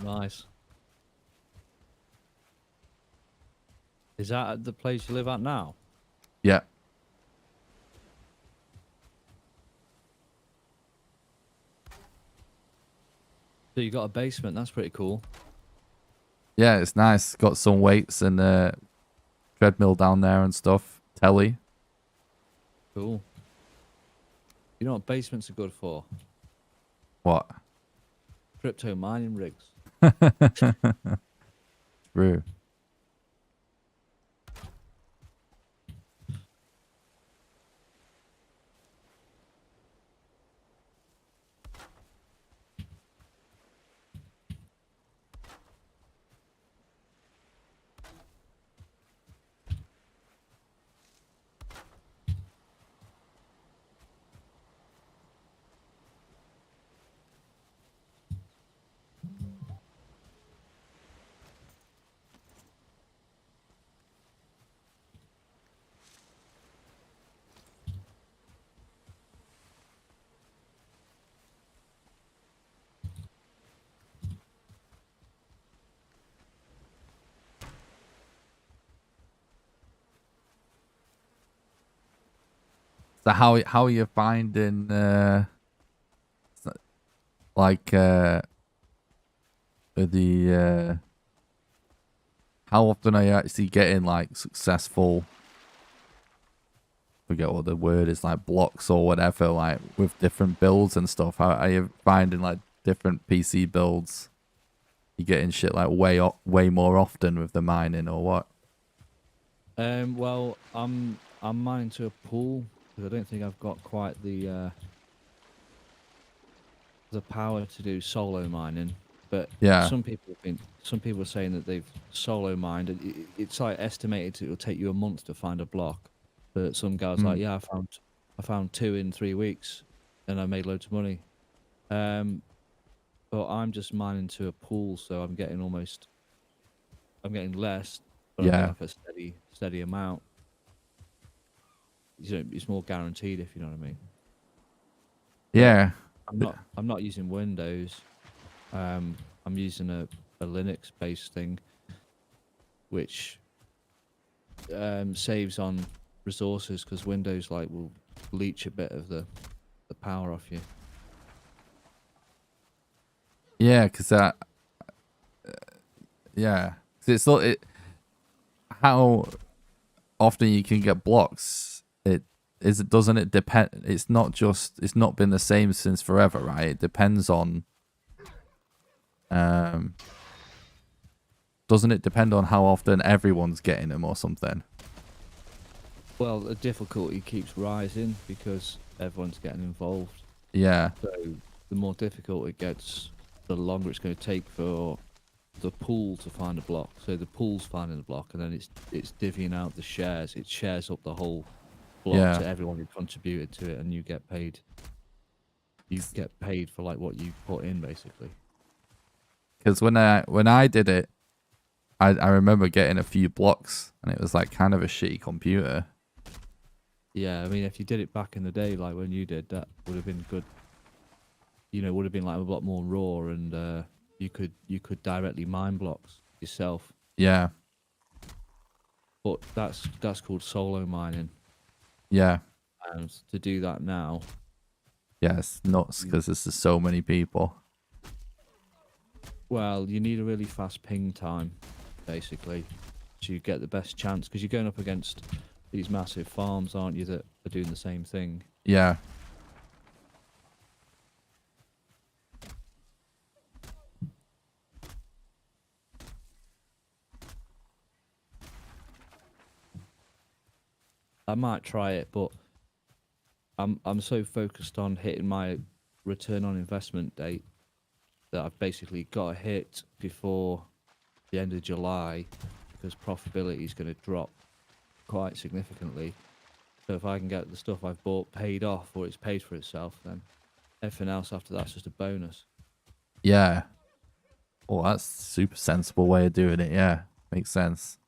Nice. Is that at the place you live at now?
Yeah.
So you got a basement. That's pretty cool.
Yeah, it's nice. Got some weights and treadmill down there and stuff. Telly.
Cool. You know what basements are good for?
What?
Crypto mining rigs.
True. So how are you finding like the how often are you actually getting like successful, forget what the word is, like blocks or whatever, like with different builds and stuff? How are you finding like different PC builds? You getting shit like way more often with the mining or what?
Well, I'm mining to a pool because I don't think I've got quite the power to do solo mining. But
Yeah.
some people are saying that they've solo mined. And it's like estimated it'll take you a month to find a block. But some guys like,
Mm.
yeah, I found 2 in 3 weeks, and I made loads of money. But I'm just mining to a pool, so I'm getting less, but I'm getting
Yeah.
like a steady amount. You know, it's more guaranteed, if you know what I mean. But
Yeah.
I'm not using Windows. I'm using a Linux based thing, which saves on resources because Windows like will leech a bit of the power off you.
Yeah, because that yeah. 'Cause it's not it how often you can get blocks. It doesn't it depend, it's not been the same since forever, right? It depends on um doesn't it depend on how often everyone's getting them or something?
Well, the difficulty keeps rising because everyone's getting involved.
Yeah.
So the more difficult it gets, the longer it's going to take for the pool to find a block. So the pool's finding the block, and then it's divvying out the shares. It shares up the whole block
Yeah.
to everyone who contributed to it, and you get paid. You get paid for like what you put in, basically.
Because when I did it, I remember getting a few blocks and it was like kind of a shitty computer.
Yeah, I mean, if you did it back in the day, like when you did, that would have been good. You know, would have been like a lot more raw, and you could directly mine blocks yourself.
Yeah.
But that's called solo mining,
Yeah.
and to do that now,
Yeah, it's nuts because there's just so many people.
well, you need a really fast ping time, basically, to get the best chance because you're going up against these massive farms, aren't you, that are doing the same thing.
Yeah.
I might try it, but I'm so focused on hitting my return on investment date that I've basically got a hit before the end of July because profitability is going to drop quite significantly. So if I can get the stuff I've bought paid off or it's paid for itself, then everything else after that's just a bonus.
Yeah. Oh, that's a super sensible way of doing it. Yeah, makes sense.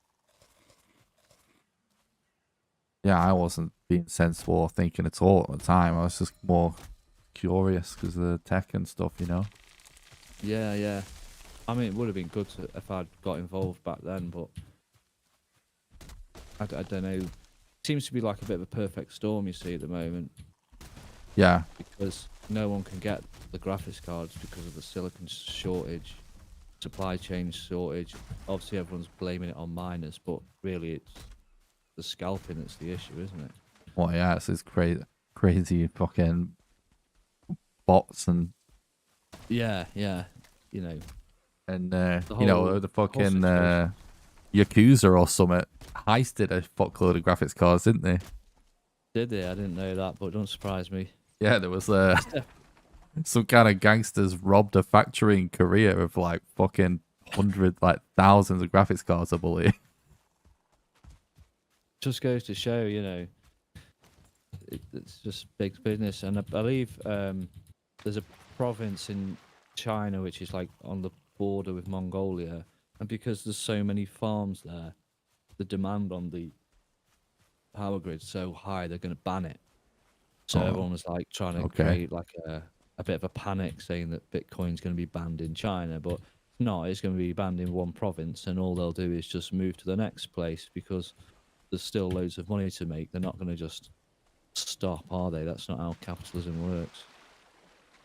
Yeah, I wasn't being sensible or thinking at all at the time. I was just more curious because of the tech and stuff, you know?
Yeah, yeah. I mean, it would have been good if I'd got involved back then, but I don't know. Seems to be like a bit of a perfect storm, you see, at the moment,
Yeah.
because no one can get the graphics cards because of the silicon shortage, supply chain shortage. Obviously, everyone's blaming it on miners, but really, it's the scalping that's the issue, isn't it?
Well, yeah, it's crazy fucking bots and
Yeah, yeah. You know, the
you know,
whole
the
whole
fucking
situation.
Yakuza or something heisted a fuckload of graphics cards, didn't they?
Did they? I didn't know that, but don't surprise me.
Yeah, there was some kind of gangsters robbed a factory in Korea of like fucking like thousands of graphics cards, I believe.
Just goes to show, you know, it's just big business. And I believe there's a province in China which is like on the border with Mongolia, and because there's so many farms there, the demand on the power grid's so high they're going to ban it. So
Oh,
everyone was like trying to
okay.
create like a bit of a panic, saying that Bitcoin's going to be banned in China, but it's not. It's going to be banned in one province, and all they'll do is just move to the next place because there's still loads of money to make. They're not going to just stop, are they? That's not how capitalism works.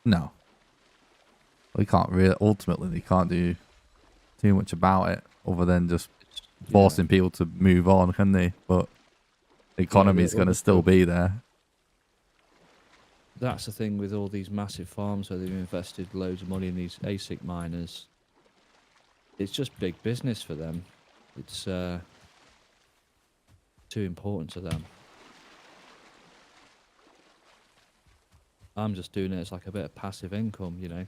No, they can't really. Ultimately, they can't do too much about it other than just
Yeah,
forcing people to move on, can they? But the
yeah.
economy's
Well,
going to still be there.
that's the thing with all these massive farms where they've invested loads of money in these ASIC miners. It's just big business for them. It's too important to them. I'm just doing it as like a bit of passive income, you know.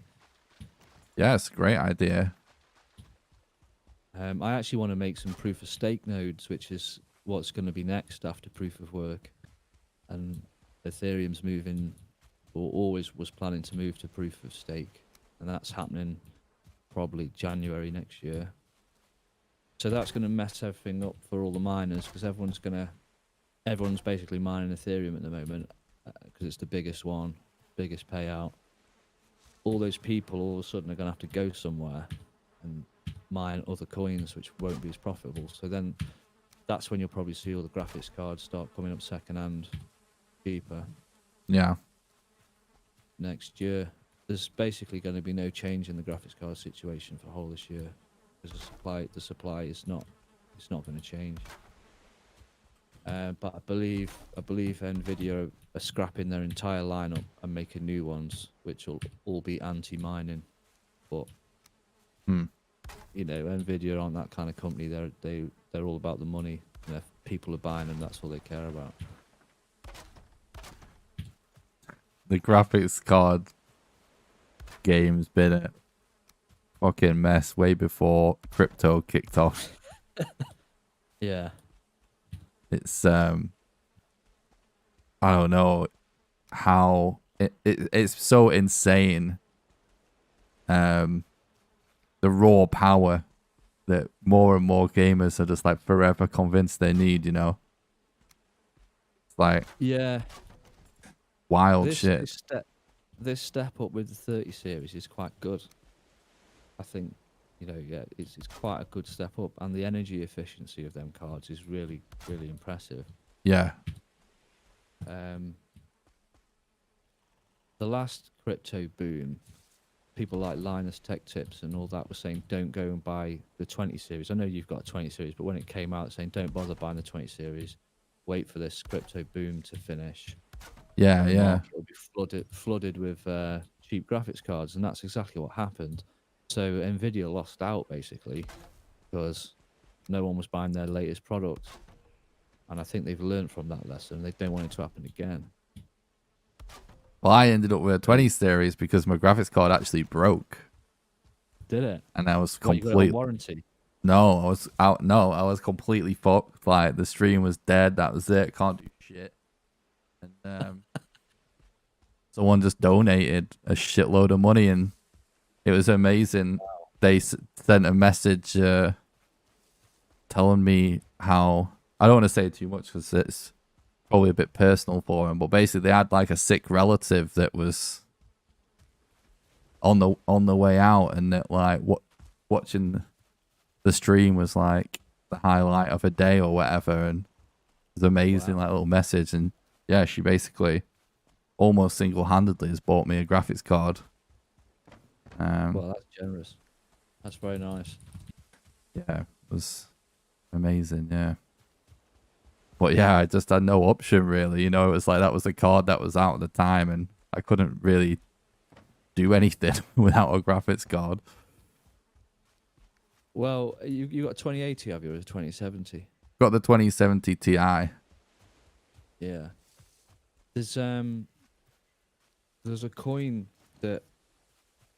Yeah, it's a great idea.
I actually want to make some proof of stake nodes, which is what's going to be next after proof of work. And Ethereum's moving, or always was planning to move to proof of stake, and that's happening probably January next year. So that's going to mess everything up for all the miners because everyone's basically mining Ethereum at the moment because it's the biggest one, biggest payout. All those people all of a sudden are going to have to go somewhere and mine other coins, which won't be as profitable. So then that's when you'll probably see all the graphics cards start coming up second hand, cheaper
Yeah.
next year. There's basically going to be no change in the graphics card situation for the whole this year because the supply is not, it's not going to change. But I believe Nvidia are scrapping their entire lineup and making new ones, which will all be anti-mining. But
Hmm.
you know, Nvidia aren't that kind of company. They're all about the money. And if people are buying them, that's all they care about.
The graphics card game's been a fucking mess way before crypto kicked off.
Yeah.
It's I don't know how it's so insane. The raw power that more and more gamers are just like forever convinced they need, you know? It's like
Yeah.
wild
This
shit.
this step this step up with the 30 series is quite good. I think, you know, yeah, it's quite a good step up, and the energy efficiency of them cards is really, really impressive.
Yeah.
Um, the last crypto boom, people like Linus Tech Tips and all that were saying don't go and buy the 20 series. I know you've got a 20 series, but when it came out saying don't bother buying the 20 series, wait for this crypto boom to finish,
Yeah,
and the
yeah.
market will be flooded with cheap graphics cards, and that's exactly what happened. So Nvidia lost out basically because no one was buying their latest product, and I think they've learned from that lesson. They don't want it to happen again.
Well, I ended up with a 20 series because my graphics card actually broke.
Did it?
and I was
What, you got it on
complete.
warranty?
No, I was out. No, I was completely fucked. Like the stream was dead. That was it. Can't do shit. And someone just donated a shitload of money, and it was amazing. They sent a message telling me how, I don't want to say too much because it's probably a bit personal for them, but basically they had like a sick relative that was on the way out, and that like watching the stream was like the highlight of a day or whatever, and it was amazing.
Wow.
Like little message. And yeah, she basically almost single-handedly has bought me a graphics card.
Well, that's generous. That's very nice.
Yeah, it was amazing. Yeah, but yeah, I just had no option really. You know, it was like that was the card that was out at the time, and I couldn't really do anything without a graphics card.
Well, you got 2080, have you, or 2070?
Got the 2070 Ti.
Yeah. There's a coin that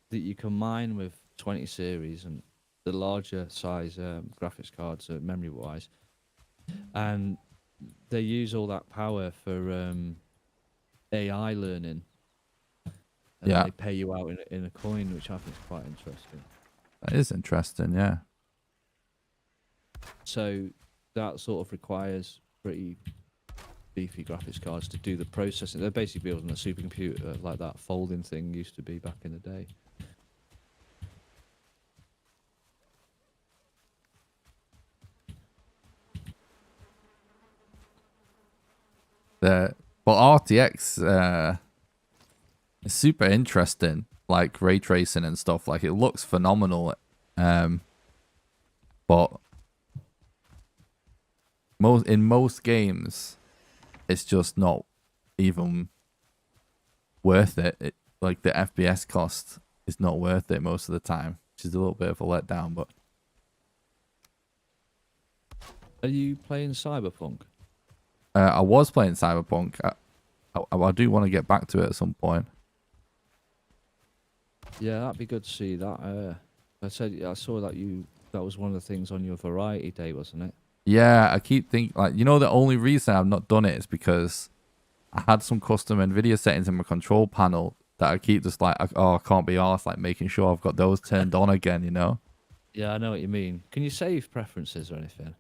you can mine with 20 series and the larger size graphics cards, memory wise, and they use all that power for AI learning, and
Yeah,
they pay you out in a coin, which I think is quite interesting.
that is interesting. Yeah.
So that sort of requires pretty beefy graphics cards to do the processing. They're basically building a supercomputer like that folding thing used to be back in the day.
But RTX is super interesting, like ray tracing and stuff. Like it looks phenomenal, but in most games, it's just not even worth it. Like the FPS cost is not worth it most of the time, which is a little bit of a letdown. But
Are you playing Cyberpunk?
I was playing Cyberpunk. I do want to get back to it at some point.
Yeah, that'd be good to see that. I saw that was one of the things on your variety day, wasn't it?
Yeah, I keep thinking, like, you know, the only reason I've not done it is because I had some custom NVIDIA settings in my control panel that I keep just like, oh, I can't be arsed, like making sure I've got those turned on again, you know?
Yeah, I know what you mean. Can you save preferences or anything?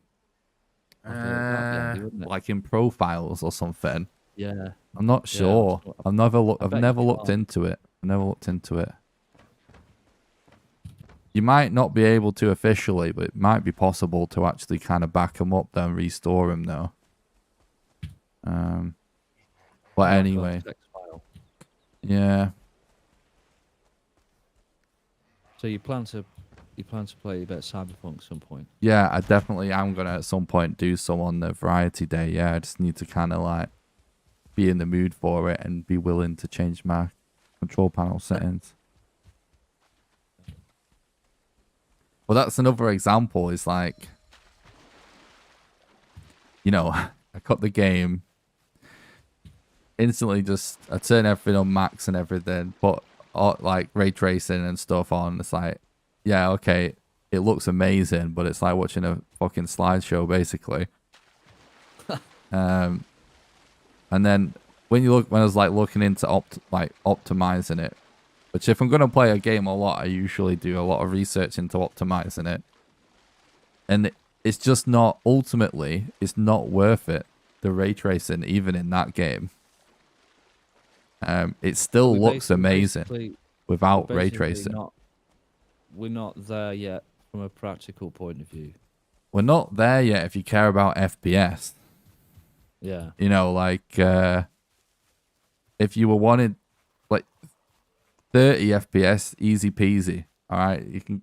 That'd be handy, wouldn't it?
Like in profiles or something.
Yeah.
I'm not
Yeah,
sure. I've never
I bet you
looked
can't.
into it. I've never looked into it. You might not be able to officially, but it might be possible to actually kind of back them up, then restore them though. But anyway,
Text file.
yeah.
So you plan to play a bit of Cyberpunk at some point?
Yeah, I definitely am gonna at some point do some on the variety day. Yeah, I just need to kind of like be in the mood for it and be willing to change my control panel settings. Well, that's another example. Is like, you know, I cut the game instantly. Just I turn everything on max and everything, but like ray tracing and stuff on. It's like, yeah, okay, it looks amazing, but it's like watching a fucking slideshow basically. And then when I was like looking into optimizing it, which if I'm gonna play a game a lot, I usually do a lot of research into optimizing it, and it's just not, ultimately it's not worth it, the ray tracing even in that game. It still looks amazing without ray tracing.
We're not there yet from a practical point of view.
We're not there yet if you care about FPS.
Yeah.
You know, like if you were wanted like 30 FPS, easy peasy. All right, you can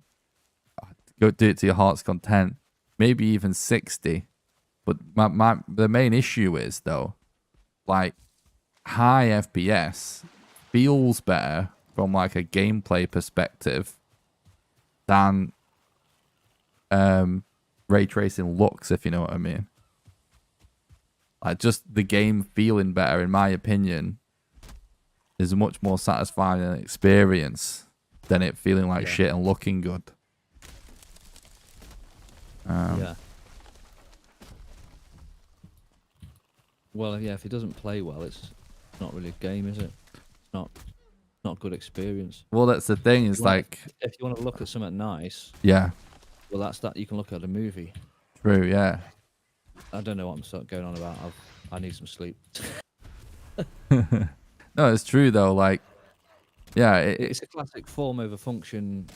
go do it to your heart's content. Maybe even 60. But the main issue is though, like high FPS feels better from like a gameplay perspective than ray tracing looks, if you know what I mean. Like just the game feeling better, in my opinion, is a much more satisfying experience than it feeling like
Yeah.
shit and looking good.
Yeah. Well, yeah, if it doesn't play well, it's not really a game, is it? It's not a good experience.
Well, that's the thing. Is like,
If you want to look at something nice,
yeah,
well, that's that. You can look at a movie.
true, yeah.
I don't know what I'm going on about. I need some sleep.
No, it's true though. Like, yeah,
It's a classic form over function,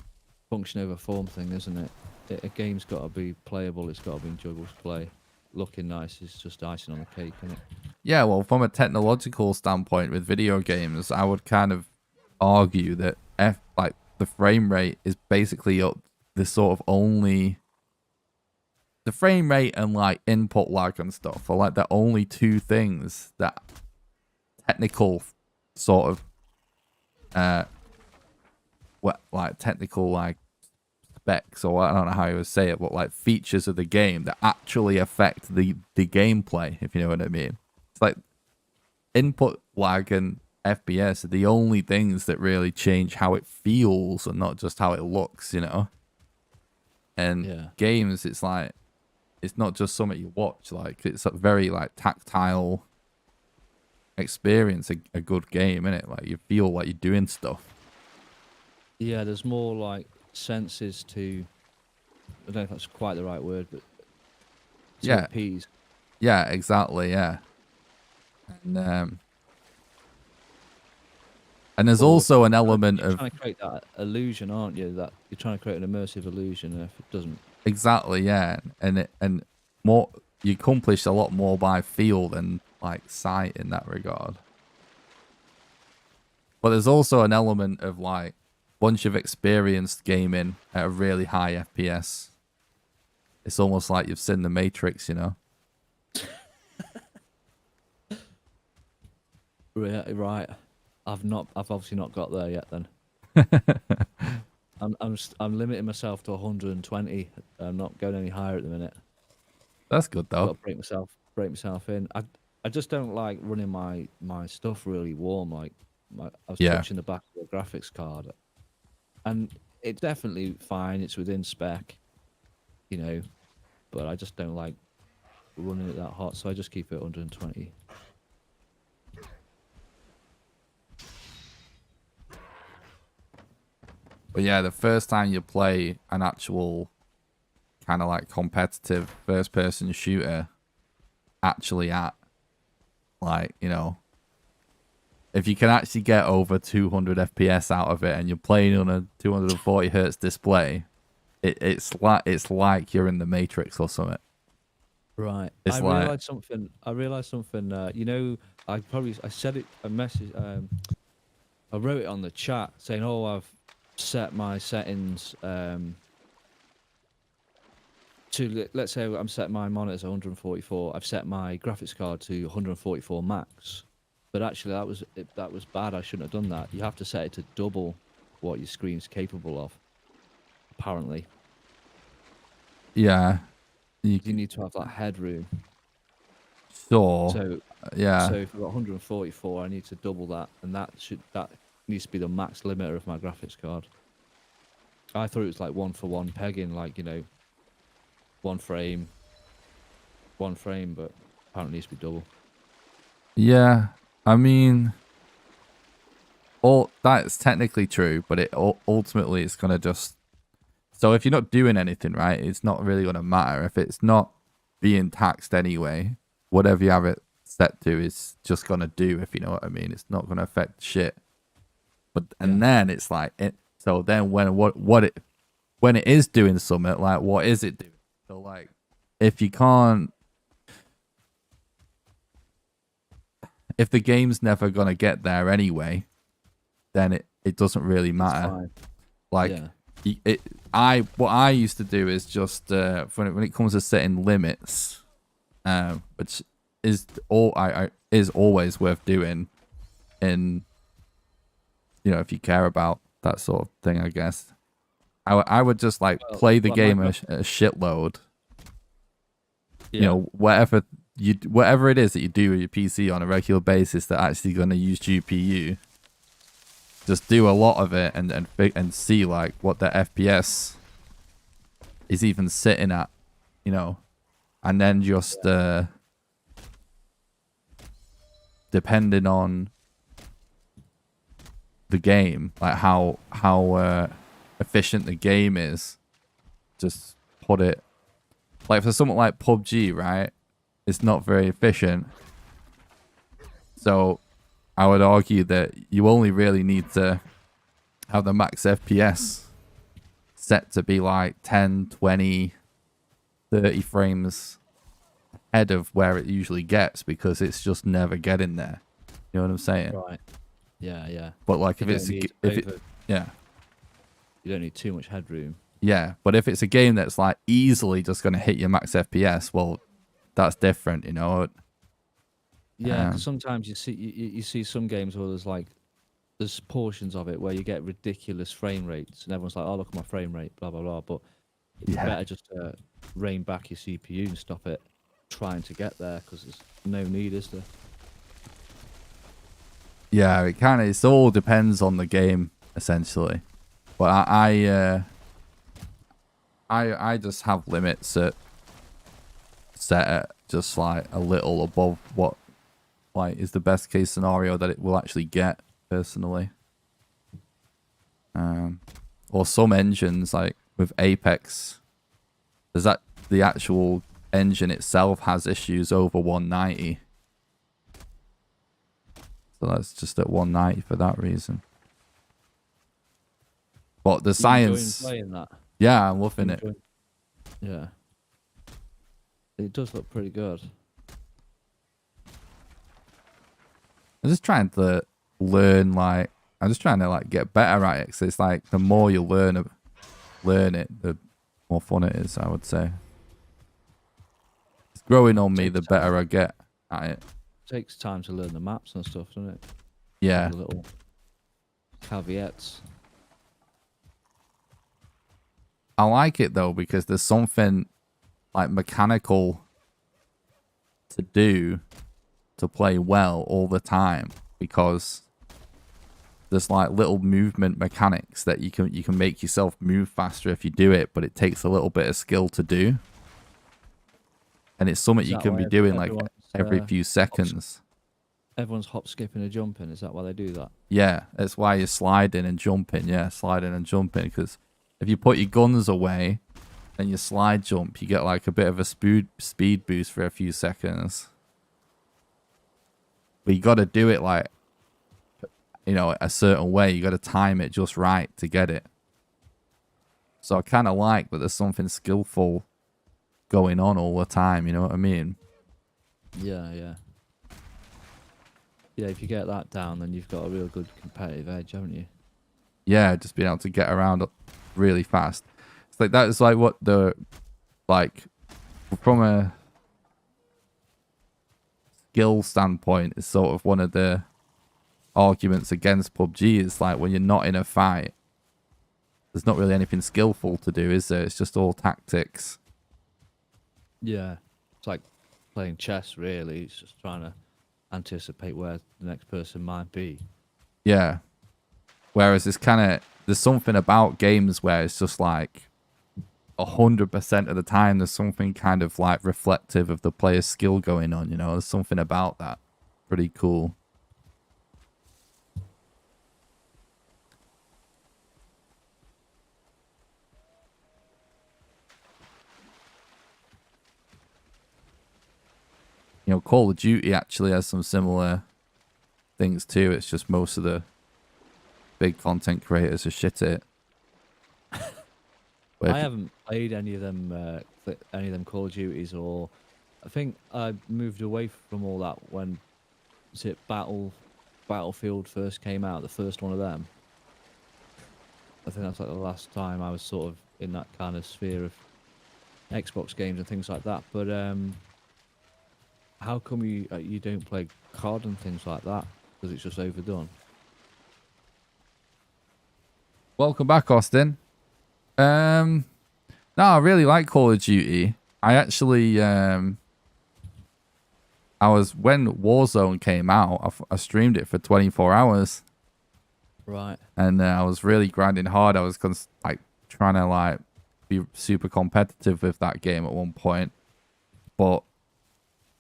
function over form thing, isn't it? A game's got to be playable. It's got to be enjoyable to play. Looking nice is just icing on the cake, isn't it?
yeah. Well, from a technological standpoint with video games, I would kind of argue that like the frame rate is basically the sort of only the frame rate and like input lag and stuff are like the only two things that technical sort of what like technical like specs, or I don't know how you would say it, but like features of the game that actually affect the gameplay, if you know what I mean. It's like input lag and FPS are the only things that really change how it feels and not just how it looks, you know. And
Yeah.
games, it's like it's not just something you watch, like it's a very like tactile experience, a good game, innit? Like you feel like you're doing stuff.
Yeah, there's more like senses to. I don't know if that's quite the right word, but to
Yeah.
appease.
Yeah, exactly, yeah. And there's
Or
also an element
you're
of
trying to create that illusion, aren't you? That you're trying to create an immersive illusion, and if it doesn't,
exactly, yeah, and more you accomplish a lot more by feel than like sight in that regard. But there's also an element of like once you've experienced gaming at a really high FPS, it's almost like you've seen the Matrix, you know.
right. I've obviously not got there yet. Then I'm limiting myself to 120. I'm not going any higher at the minute.
That's good
I've got
though.
to break myself in. I just don't like running my stuff really warm. Like I was
Yeah.
touching the back of the graphics card, and it's definitely fine. It's within spec, you know, but I just don't like running it that hot, so I just keep it 120.
But yeah, the first time you play an actual kind of like competitive first person shooter actually at like, you know, if you can actually get over 200 FPS out of it and you're playing on a 240 hertz display, it's like you're in the Matrix or something.
Right.
It's
I
like-
realized something. You know, I said it. I wrote it on the chat saying, "Oh, I've set my settings to let's say I'm set my monitor to 144. I've set my graphics card to 144 max, but actually that was bad. I shouldn't have done that. You have to set it to double what your screen's capable of. Apparently,
Yeah.
you need to have that headroom.
Sure.
So
yeah.
So if I've got 144, I need to double that, and that needs to be the max limiter of my graphics card. I thought it was like 1-for-1 pegging, like, you know, one frame, but apparently it needs to be double.
Yeah. I mean, all that's technically true, but it ultimately it's gonna just. So if you're not doing anything right, it's not really gonna matter. If it's not being taxed anyway, whatever you have it set to is just gonna do. If you know what I mean, it's not gonna affect shit. But then it's like it. So then when it is doing something, like what is it doing? So like if you can't. If the game's never gonna get there anyway, then it doesn't really matter. Like what I used to do is just when it comes to setting limits, which is is always worth doing, in you know, if you care about that sort of thing, I guess. I would just like play the game a shitload. You know, whatever it is that you do with your PC on a regular basis that actually going to use GPU, just do a lot of it and see like what the FPS is even sitting at, you know, and then just depending on the game, like how efficient the game is, just put it like for something like PUBG, right? It's not very efficient, so I would argue that you only really need to have the max FPS set to be like 10, 20, 30 frames ahead of where it usually gets, because it's just never getting there. You know what I'm saying?
Right. Yeah, yeah.
But like
You
if it's
don't need
yeah.
You don't need too much headroom.
Yeah, but if it's a game that's like easily just going to hit your max FPS, well, that's different, you know.
Yeah, because sometimes you see some games where there's portions of it where you get ridiculous frame rates, and everyone's like, "Oh, look at my frame rate," blah blah blah. But it's
Yeah.
better just rein back your CPU and stop it trying to get there, because there's no need, is there?
Yeah, it all depends on the game essentially. But I just have limits set at just like a little above what like is the best case scenario that it will actually get personally. Or some engines like with Apex, there's that the actual engine itself has issues over 190. So that's just at 190 for that reason. But the science,
playing that?
yeah, I'm loving it.
Yeah, it does look pretty good.
I'm just trying to learn, like, I'm just trying to like get better at it. Cause it's like the more you learn it, the more fun it is, I would say. It's growing on me, the better I get at it.
Takes time to learn the maps and stuff, doesn't it?
Yeah.
The little caveats.
I like it though, because there's something like mechanical to do to play well all the time, because there's like little movement mechanics that you can make yourself move faster if you do it, but it takes a little bit of skill to do. And it's something you can be doing like every few seconds.
Everyone's hop, skipping, and jumping. Is that why they do that?
Yeah, that's why you're sliding and jumping. Yeah, sliding and jumping. Because if you put your guns away and you slide jump, you get like a bit of a speed boost for a few seconds. But you got to do it like, you know, a certain way. You got to time it just right to get it. So I kind of like that there's something skillful going on all the time. You know what I mean?
Yeah, yeah. Yeah, if you get that down, then you've got a real good competitive edge, haven't you?
Yeah, just being able to get around really fast. It's like that is like what the, like, from a skill standpoint, is sort of one of the arguments against PUBG. Is like when you're not in a fight, there's not really anything skillful to do, is there? It's just all tactics.
Yeah, it's like playing chess, really. It's just trying to anticipate where the next person might be.
Yeah. Whereas it's kind of, there's something about games where it's just like 100% of the time there's something kind of like reflective of the player's skill going on, you know? There's something about that. Pretty cool. You know, Call of Duty actually has some similar things too. It's just most of the big content creators are shit at it.
I haven't played any of them Call of Duties, or I think I moved away from all that when Battlefield first came out, the first one of them. I think that's like the last time I was sort of in that kind of sphere of Xbox games and things like that. But how come you don't play COD and things like that? Because it's just overdone.
Welcome back, Austin. No, I really like Call of Duty. I actually, when Warzone came out, I streamed it for 24 hours.
Right.
And I was really grinding hard. I was like trying to like be super competitive with that game at one point, but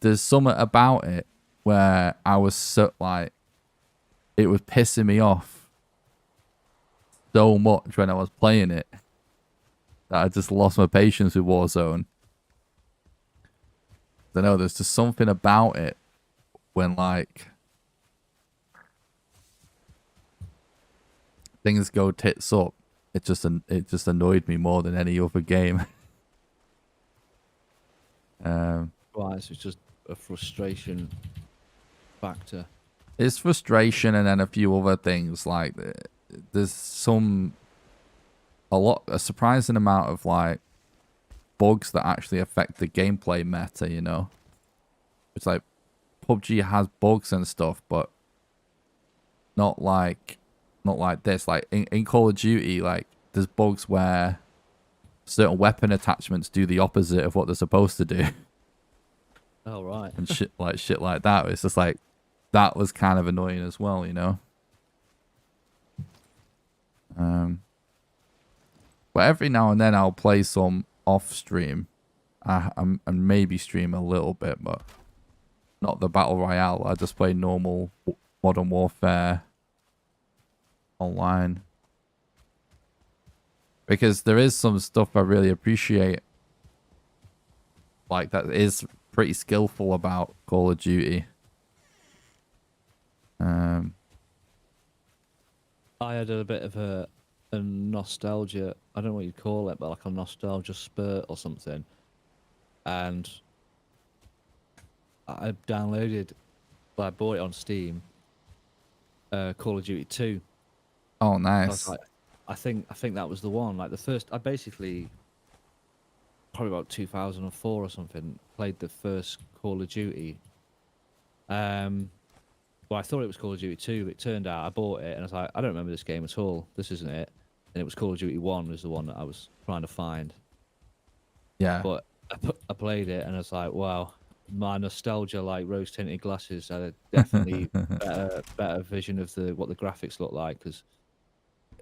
there's something about it where I was so like it was pissing me off so much when I was playing it that I just lost my patience with Warzone. I don't know, there's just something about it when like things go tits up. It just annoyed me more than any other game. um,
Right. So it's just a frustration factor.
it's frustration and then a few other things like there's a surprising amount of like bugs that actually affect the gameplay meta. You know, it's like PUBG has bugs and stuff, but not like this. Like in Call of Duty, like there's bugs where certain weapon attachments do the opposite of what they're supposed to do.
Oh, right.
And shit like that. It's just like that was kind of annoying as well, you know. But every now and then I'll play some off stream, and maybe stream a little bit, but not the battle royale. I just play normal Modern Warfare online because there is some stuff I really appreciate, like that is pretty skillful about Call of Duty.
I had a bit of a nostalgia. I don't know what you'd call it, but like a nostalgia spurt or something. And I downloaded, well, I bought it on Steam. Call of Duty 2.
Oh,
I was
nice.
like, I think that was the one. Like the first, I basically probably about 2004 or something played the first Call of Duty. Well, I thought it was Call of Duty 2, but it turned out I bought it and I was like, I don't remember this game at all. This isn't it. And it was Call of Duty 1 was the one that I was trying to find.
Yeah.
But I played it and I was like, wow, my nostalgia, like rose tinted glasses, had a definitely better vision of what the graphics look like because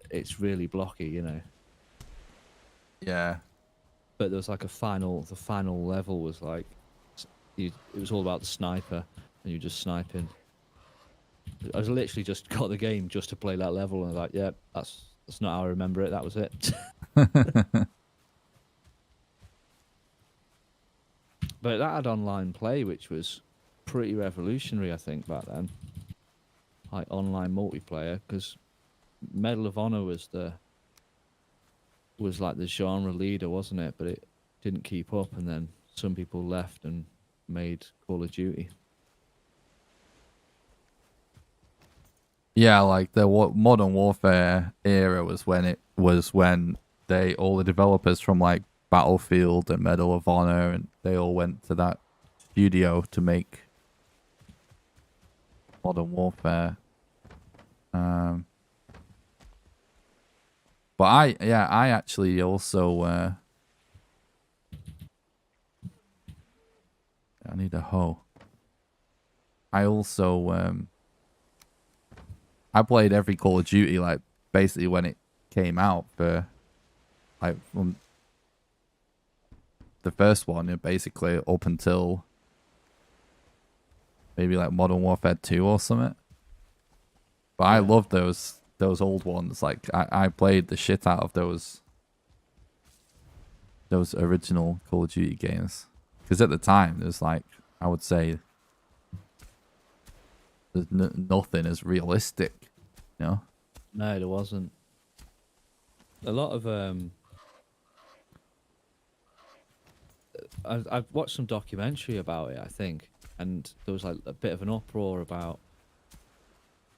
it's really blocky, you know.
Yeah.
But there was like the final level was like, it was all about the sniper and you just sniping. I was literally just got the game just to play that level and I was like, yeah, that's not how I remember it. That was it. But that had online play, which was pretty revolutionary, I think, back then. Like online multiplayer, because Medal of Honor was like the genre leader, wasn't it? But it didn't keep up, and then some people left and made Call of Duty.
Yeah, like the Modern Warfare era was when all the developers from like Battlefield and Medal of Honor and they all went to that studio to make Modern Warfare. But I actually also I need a hoe. I also I played every Call of Duty like basically when it came out for like from the first one, basically up until maybe like Modern Warfare 2 or something. But I love those old ones. Like I played the shit out of those original Call of Duty games because at the time there's like I would say there's nothing as realistic, you know.
No, there wasn't. A lot of I've watched some documentary about it, I think, and there was like a bit of an uproar about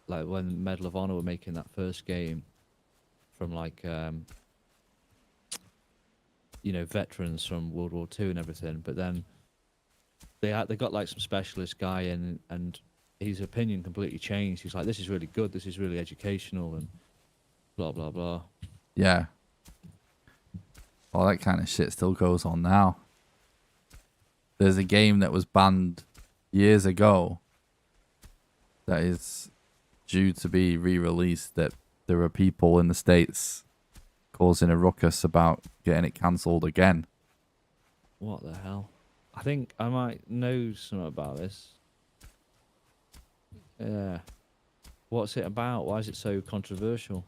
like when Medal of Honor were making that first game from like you know, veterans from World War II and everything, but then they got like some specialist guy in and his opinion completely changed. He's like, this is really good, this is really educational and blah blah blah.
Yeah. Well, that kind of shit still goes on now. There's a game that was banned years ago that is due to be re-released that there are people in the States causing a ruckus about getting it cancelled again.
What the hell? I think I might know something about this. Yeah. What's it about? Why is it so controversial?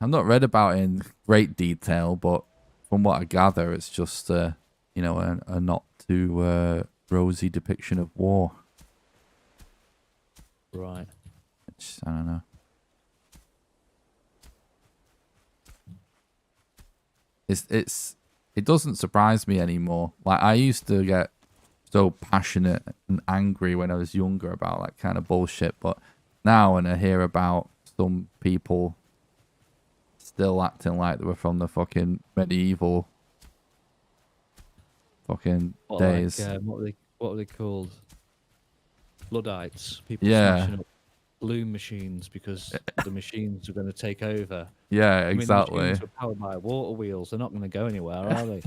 I've not read about it in great detail, but from what I gather, it's just, you know, a not too rosy depiction of war.
Right.
Which, I don't know. It doesn't surprise me anymore. Like, I used to get so passionate and angry when I was younger about that kind of bullshit, but now when I hear about some people still acting like they were from the fucking medieval fucking days.
Like, what are they called? Luddites. People
Yeah.
smashing up loom machines because the machines are going to take over.
Yeah,
I mean, the
exactly.
machines are powered by water wheels. They're not going to go anywhere, are they?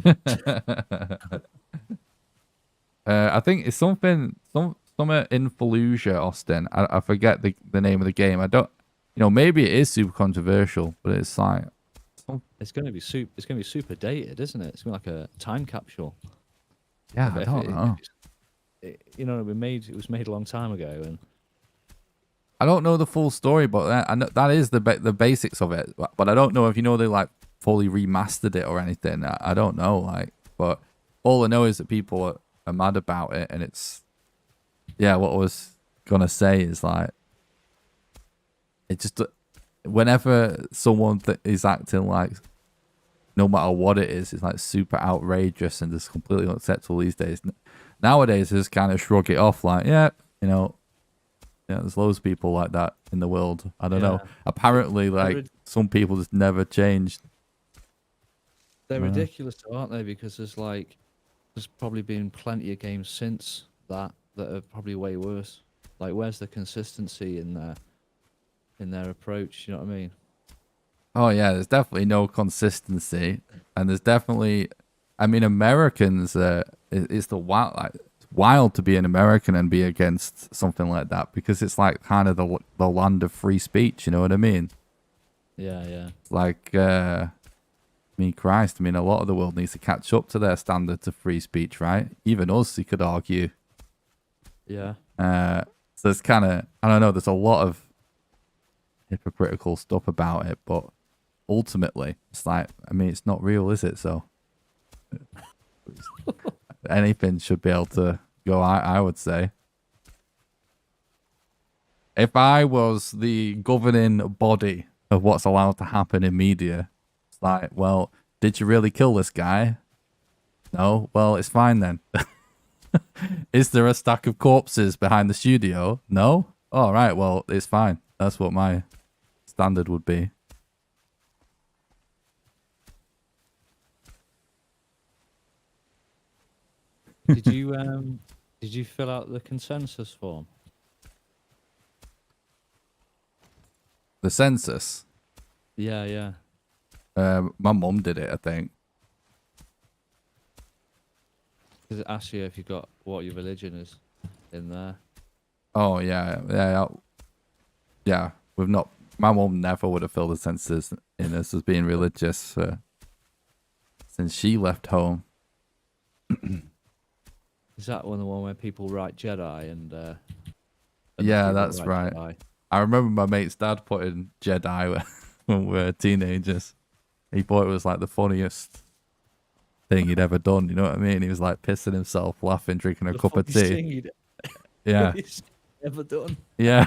I think it's something in Fallujah, Austin. I forget the name of the game. I don't, you know, maybe it is super controversial, but it's like
It's going to be super dated, isn't it? It's going to be like a time capsule.
yeah, I don't know.
You know, it was made a long time ago, and
I don't know the full story, but I know that is the basics of it. But I don't know if you know they like fully remastered it or anything. I don't know, like, but all I know is that people are mad about it, and it's yeah. What I was gonna say is like, it just whenever someone is acting like, no matter what it is, it's like super outrageous and just completely unacceptable these days. Nowadays, I just kind of shrug it off, like, yeah, you know. Yeah, there's loads of people like that in the world. I don't know. Apparently, like, some people just never changed.
They're ridiculous, aren't they? Because there's probably been plenty of games since that are probably way worse. Like, where's the consistency in their approach? You know what I mean?
Oh yeah, there's definitely no consistency, and there's definitely, I mean, Americans. It's the wild to be an American and be against something like that because it's like kind of the land of free speech. You know what I mean?
Yeah, yeah.
Like, I mean, Christ, I mean, a lot of the world needs to catch up to their standards of free speech, right? Even us, you could argue.
Yeah.
So it's kind of, I don't know, there's a lot of hypocritical stuff about it, but ultimately, it's like, I mean, it's not real, is it? So anything should be able to go, I would say. If I was the governing body of what's allowed to happen in media, it's like, well, did you really kill this guy? No? Well, it's fine then. Is there a stack of corpses behind the studio? No? All right, well, it's fine. That's what my standard would be.
Did you fill out the consensus form?
The census?
Yeah, yeah.
My mum did it, I think.
Does it ask you if you got what your religion is in there?
Oh, yeah. Yeah, we've not... My mum never would have filled the census in us as being religious since she left home.
Is that the one where people write Jedi and
yeah, that's right. Jedi? I remember my mate's dad putting Jedi when we were teenagers. He thought it was like the funniest thing he'd ever done. You know what I mean? He was like pissing himself, laughing, drinking a cup of tea. Yeah.
Ever done?
Yeah.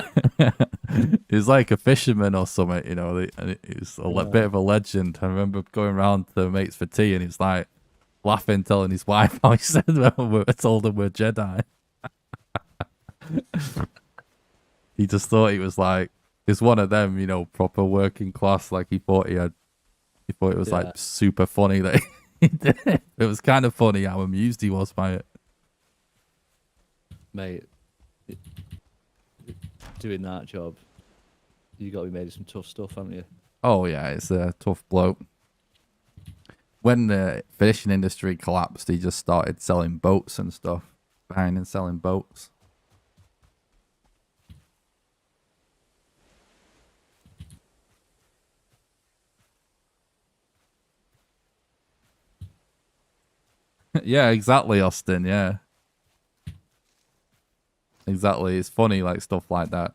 He was like a fisherman or something, you know. And he was a bit of a legend. I remember going around to mates for tea, and he was like laughing, telling his wife how he said, well, I told him we're Jedi. He just thought he was like, he's one of them, you know, proper working class. Like he thought it was like super funny that he did it. It was kind of funny how amused he was by it.
Mate, doing that job, you got to be made of some tough stuff, haven't you?
Oh yeah, it's a tough bloke. When the fishing industry collapsed, he just started selling boats and stuff, buying and selling boats. Yeah, exactly, Austin. Yeah, exactly. It's funny, like stuff like that.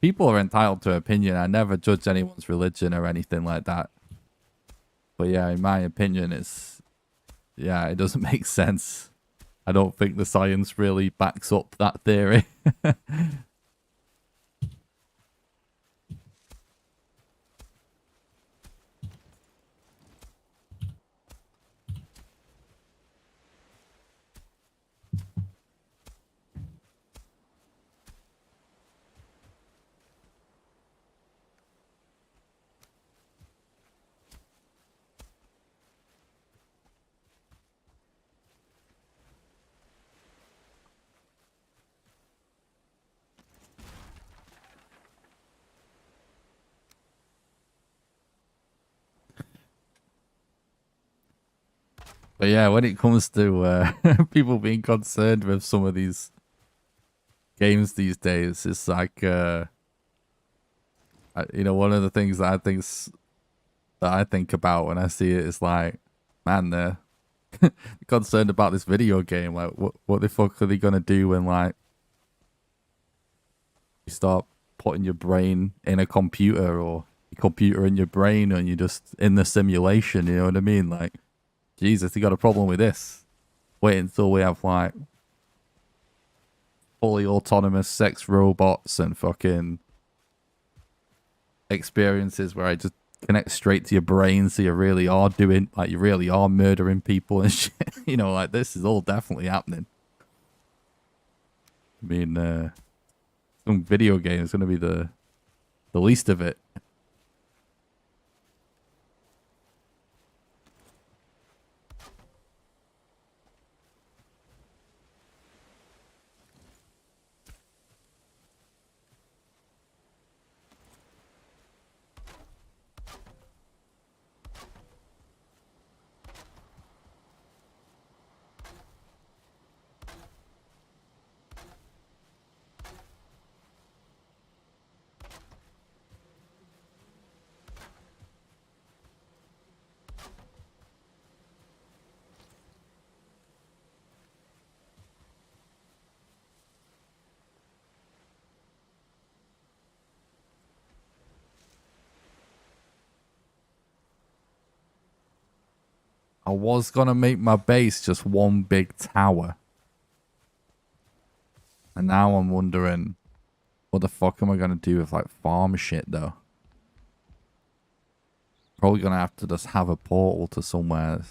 People are entitled to opinion. I never judge anyone's religion or anything like that. But yeah, in my opinion, it doesn't make sense. I don't think the science really backs up that theory. But yeah, when it comes to people being concerned with some of these games these days, it's like, one of the things that I think about when I see it is like, man, they're concerned about this video game. Like, what the fuck are they gonna do when like you start putting your brain in a computer or your computer in your brain and you're just in the simulation? You know what I mean? Like, Jesus, you got a problem with this? Wait until we have like fully autonomous sex robots and fucking experiences where I just connect straight to your brain, so you really are doing, like, you really are murdering people and shit. Like, this is all definitely happening. I mean, some video game is going to be the least of it. I was going to make my base just one big tower. And now I'm wondering, what the fuck am I going to do with, like, farm shit, though? Probably going to have to just have a portal to somewhere.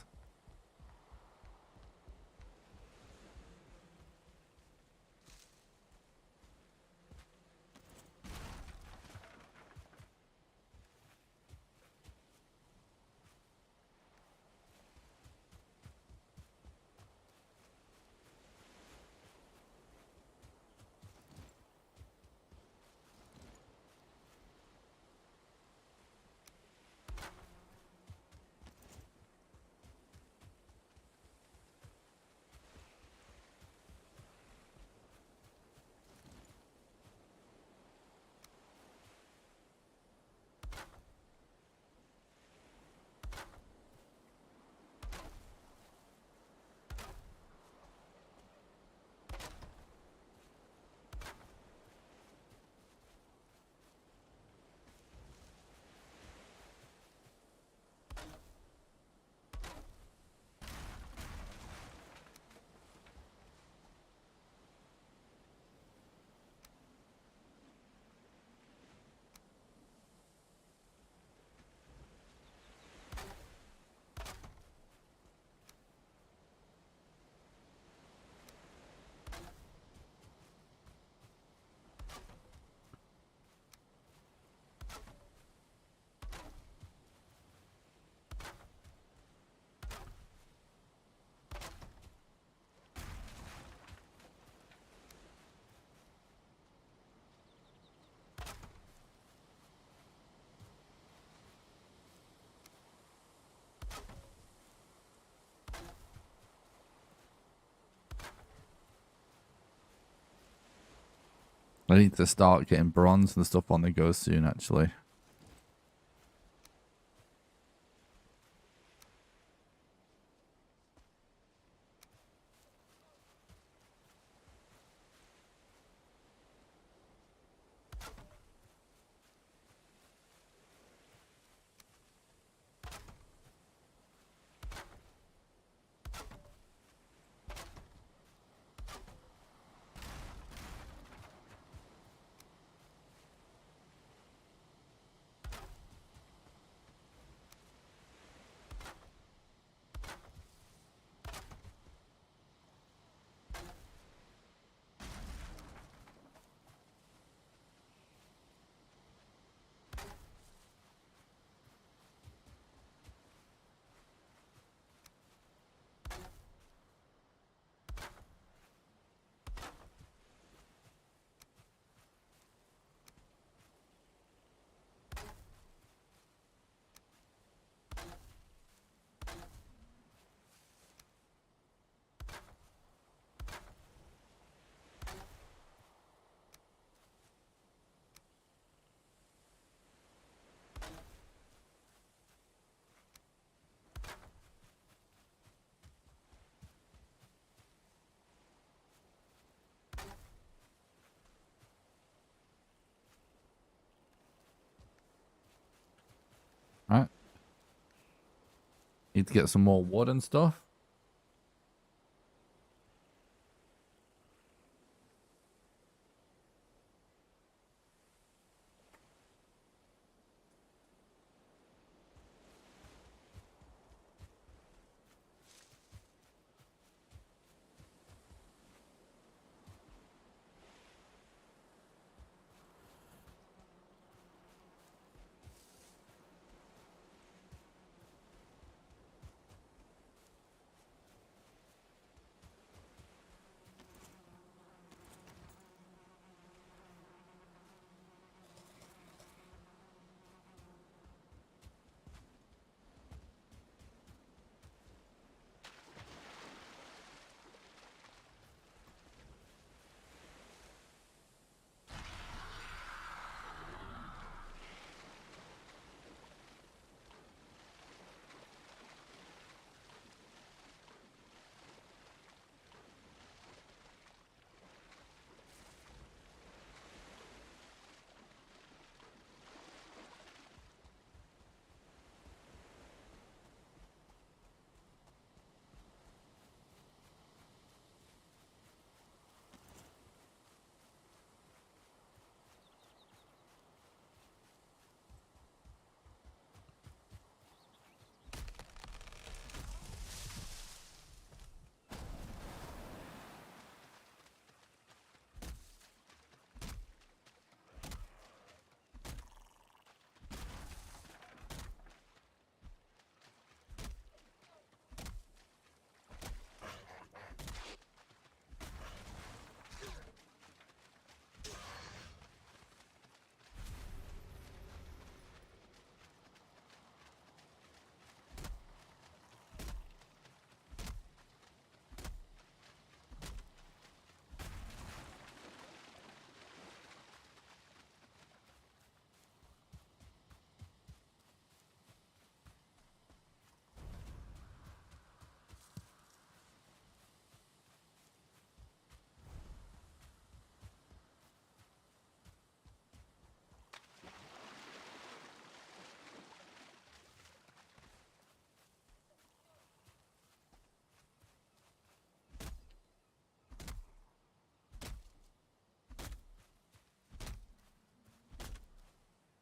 I need to start getting bronze and stuff on the go soon, actually. Need to get some more wood and stuff.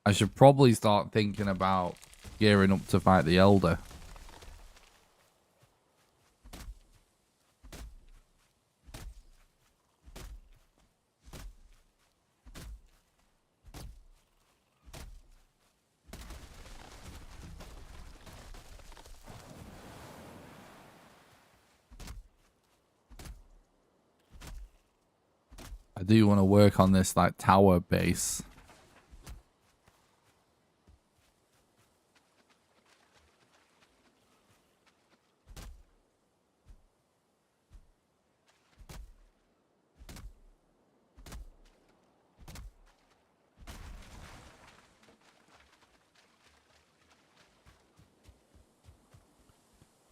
I should probably start thinking about gearing up to fight the Elder. I do want to work on this like tower base.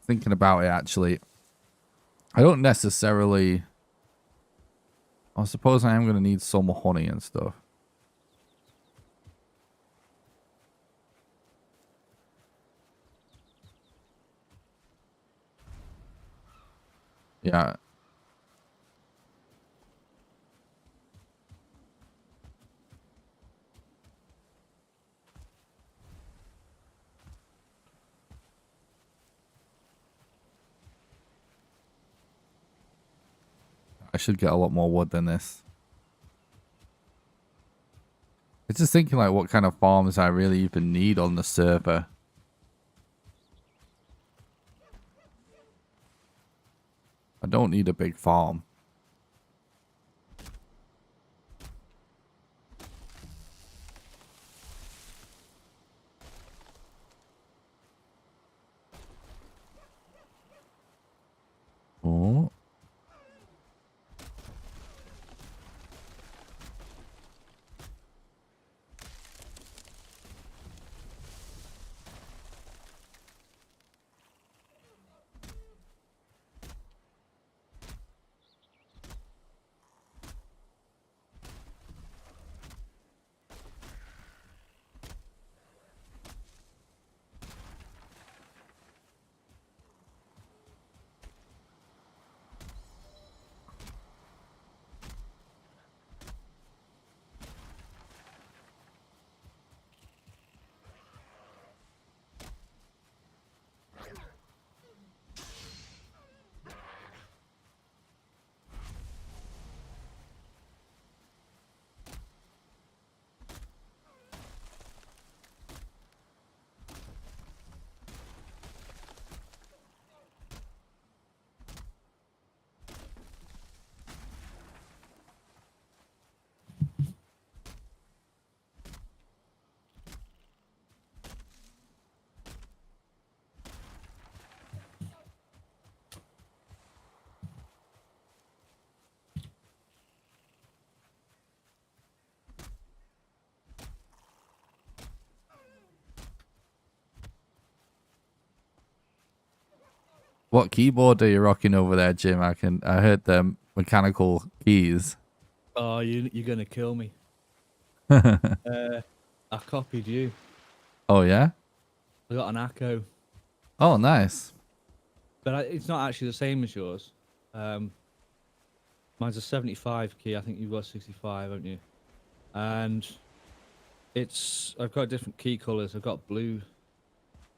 Thinking about it, actually, I don't necessarily. I suppose I am going to need some honey and stuff. Yeah. I should get a lot more wood than this. It's just thinking like what kind of farms I really even need on the server. I don't need a big farm. Oh. What keyboard are you rocking over there, Jim? I heard the mechanical keys.
Oh, you're gonna kill me. I copied you.
Oh yeah.
I got an Echo,
Oh nice.
but it's not actually the same as yours. Mine's a 75 key. I think you've got 65, haven't you? And I've got different key colors. I've got blue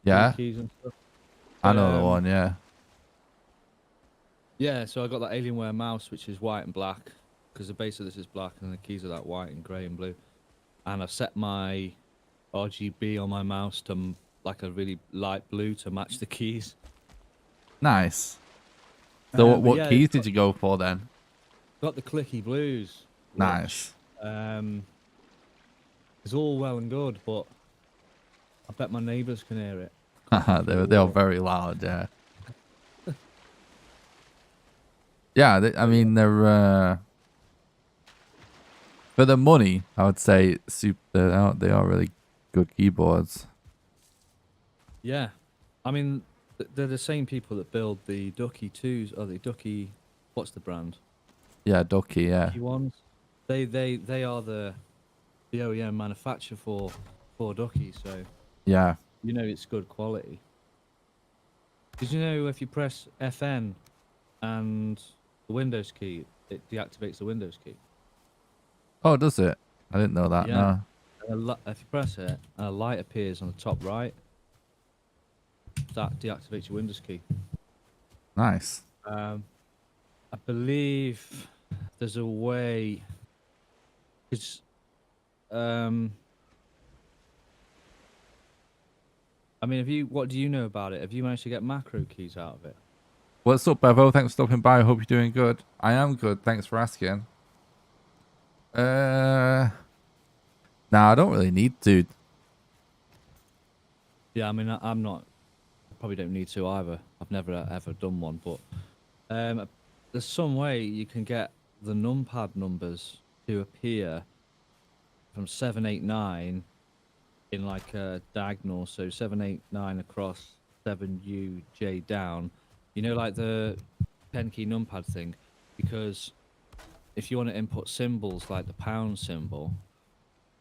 Yeah,
keys and stuff.
I
But,
know the one. Yeah.
yeah, so I got that Alienware mouse, which is white and black, because the base of this is black, and the keys are that white and grey and blue. And I've set my RGB on my mouse to like a really light blue to match the keys.
Nice. So what
Yeah,
keys did you go for then?
got the clicky blues.
Nice.
It's all well and good, but I bet my neighbours can hear it.
They're very loud. Yeah. Yeah, I mean they're for the money. I would say they are really good keyboards.
Yeah, I mean they're the same people that build the Ducky 2s or the Ducky. What's the brand?
Yeah, Ducky. Yeah.
Ducky ones. They are the OEM manufacturer for Ducky, so
Yeah.
you know it's good quality. Did you know if you press FN and the Windows key, it deactivates the Windows key?
Oh, does it? I didn't know that.
Yeah.
No.
If you press it, a light appears on the top right. That deactivates your Windows key.
Nice.
I believe there's a way. It's I mean, what do you know about it? Have you managed to get macro keys out of it?
What's up, Bevo? Thanks for stopping by. I hope you're doing good. I am good. Thanks for asking. Nah, I don't really need to.
Yeah, I mean, I'm not. I probably don't need to either. I've never ever done one, but there's some way you can get the numpad numbers to appear from 789 in like a diagonal, so 789 across 7UJ down. You know, like the 10 key numpad thing, because if you want to input symbols like the pound symbol,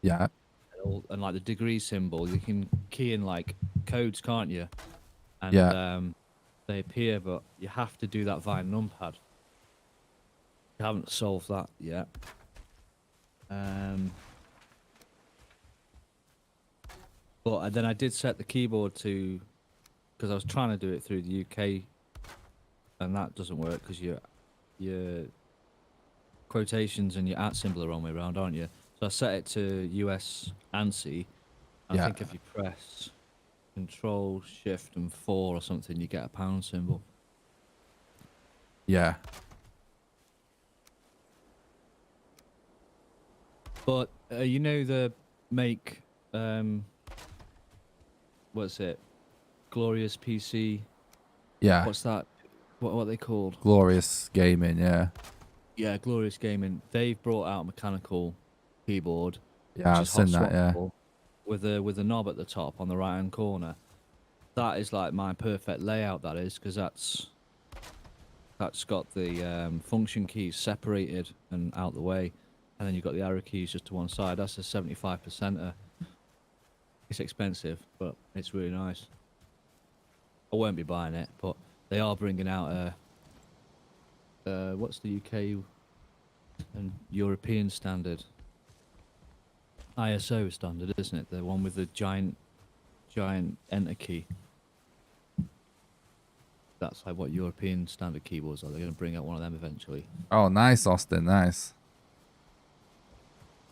Yeah.
and like the degree symbol, you can key in like codes, can't you? And
Yeah.
they appear, but you have to do that via numpad. I haven't solved that yet. But then I did set the keyboard to, because I was trying to do it through the UK, and that doesn't work because your quotations and your @ symbol are the wrong way around, aren't you? So I set it to US ANSI. I
Yeah.
think if you press Control, Shift, and 4 or something, you get a pound symbol.
Yeah.
But you know the make, what's it? Glorious PC.
Yeah.
What's that? What are they called?
Glorious Gaming. Yeah.
Yeah, Glorious Gaming. They've brought out a mechanical keyboard.
Yeah,
which
I've
is hot
seen that. Yeah.
swappable, with a knob at the top on the right hand corner. That is like my perfect layout. That is, because that's got the function keys separated and out the way, and then you've got the arrow keys just to one side. That's a 75%er. It's expensive, but it's really nice. I won't be buying it, but they are bringing out a what's the UK and European standard? ISO standard, isn't it? The one with the giant enter key. That's like what European standard keyboards are. They're going to bring out one of them eventually.
Oh, nice, Austin. Nice.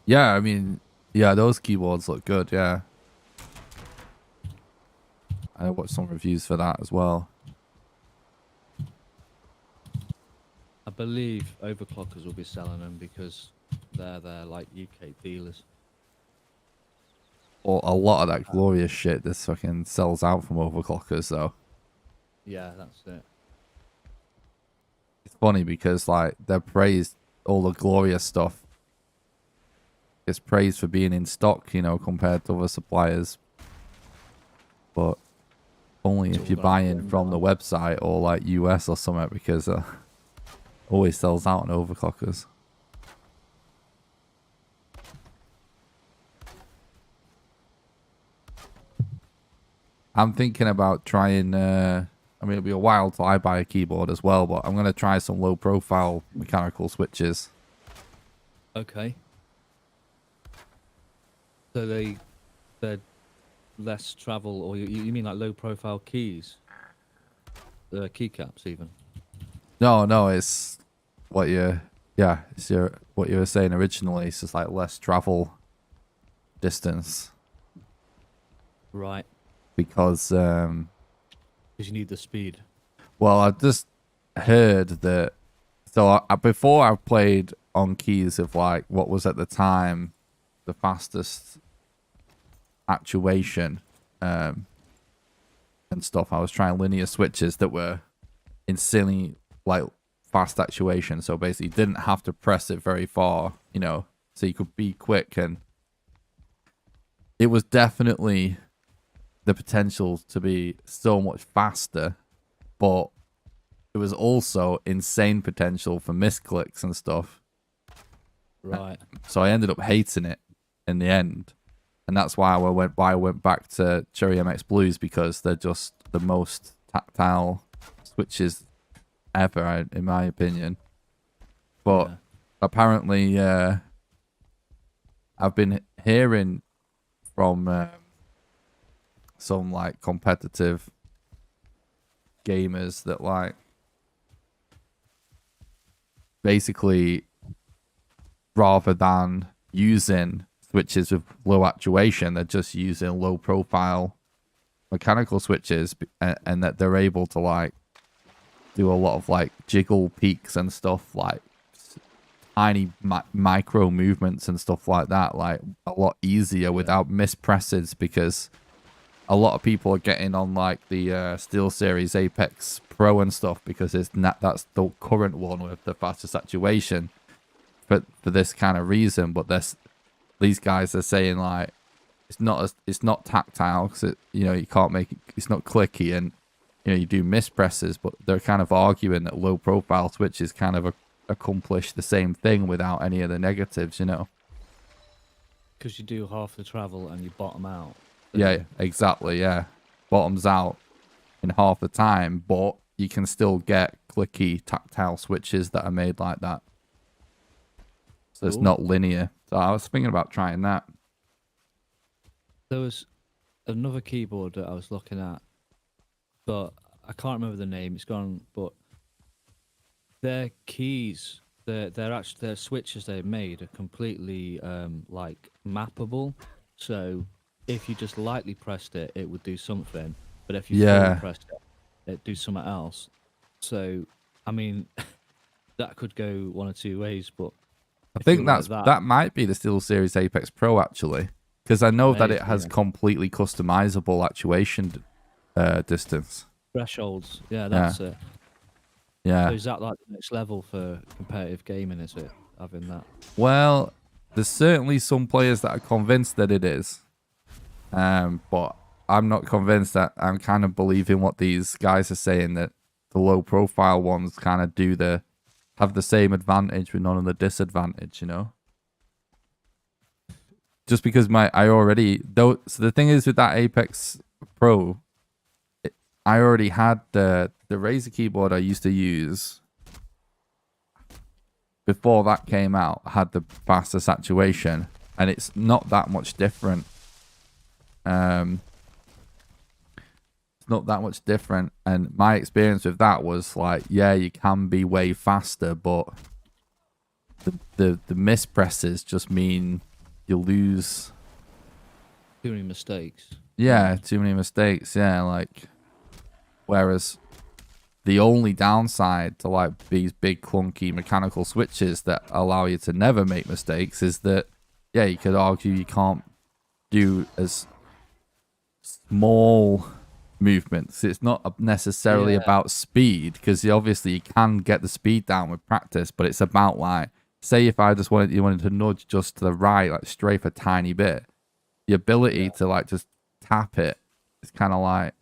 Yeah, I mean, yeah, those keyboards look good. Yeah. I watched some reviews for that as well.
I believe overclockers will be selling them because they're like UK dealers.
Or a lot of that glorious shit this fucking sells out from overclockers, though.
Yeah, that's it.
It's funny because like they're praised, all the glorious stuff is praised for being in stock, you know, compared to other suppliers. But Only
It's
if
all
you're
about
buying
going
from the
down.
website or like US or something, because always sells out on overclockers. I'm thinking about trying. I mean, it'll be a while till I buy a keyboard as well, but I'm gonna try some low profile mechanical switches.
Okay. So they're less travel, or you mean like low profile keys, the keycaps even.
No, it's what you, yeah, it's what you were saying originally. It's just like less travel distance
Right.
because,
Because you need the speed.
well, I just heard that. So before I played on keys of like what was at the time the fastest actuation, and stuff. I was trying linear switches that were insanely like fast actuation. So basically, you didn't have to press it very far, so you could be quick, and it was definitely the potential to be so much faster, but it was also insane potential for misclicks and stuff.
Right.
So I ended up hating it in the end. And that's why I went back to Cherry MX Blues, because they're just the most tactile switches ever, in my opinion. But
Yeah.
apparently, I've been hearing from some like competitive gamers that like basically, rather than using switches with low actuation, they're just using low profile mechanical switches, and that they're able to like do a lot of like jiggle peaks and stuff, like tiny micro movements and stuff like that, like a lot easier without mispresses, because a lot of people are getting on like the SteelSeries Apex Pro and stuff, because that's the current one with the fastest actuation for this kind of reason. But these guys are saying like it's not tactile, because you can't make it, it's not clicky, and you do mispresses. But they're kind of arguing that low profile switches kind of accomplish the same thing without any of the negatives.
Because you do half the travel and you bottom out.
Yeah, exactly. Yeah, bottoms out in half the time, but you can still get clicky tactile switches that are made like that. So it's
Cool.
not linear. So I was thinking about trying that.
There was another keyboard that I was looking at, but I can't remember the name. It's gone. But their keys, their switches they've made are completely like mappable. So if you just lightly pressed it, it would do something. But if you fully
Yeah,
pressed it, it'd do something else. So I mean, that could go one or two ways. But
I
if you're
think
like that,
that might be the SteelSeries Apex Pro actually, because I know that
maybe
it has
yeah.
completely customizable actuation distance.
Thresholds. Yeah,
Yeah,
that's it. So
yeah.
is that like the next level for competitive gaming? Is it having that?
Well, there's certainly some players that are convinced that it is, but I'm not convinced. That I'm kind of believing what these guys are saying, that the low profile ones kind of have the same advantage with none of the disadvantage. Just because I already though. So the thing is with that Apex Pro, I already had the Razer keyboard I used to use before that came out, had the faster saturation, and it's not that much different. It's not that much different, and my experience with that was like, yeah, you can be way faster, but the mispresses just mean you lose.
Too many mistakes.
Yeah, too many mistakes. Yeah, like whereas the only downside to like these big clunky mechanical switches that allow you to never make mistakes is that, yeah, you could argue you can't do as small movements. It's not necessarily
Yeah.
about speed, because obviously you can get the speed down with practice, but it's about like, say if I just you wanted to nudge just to the right, like strafe a tiny bit, the ability to like just tap it is kind of like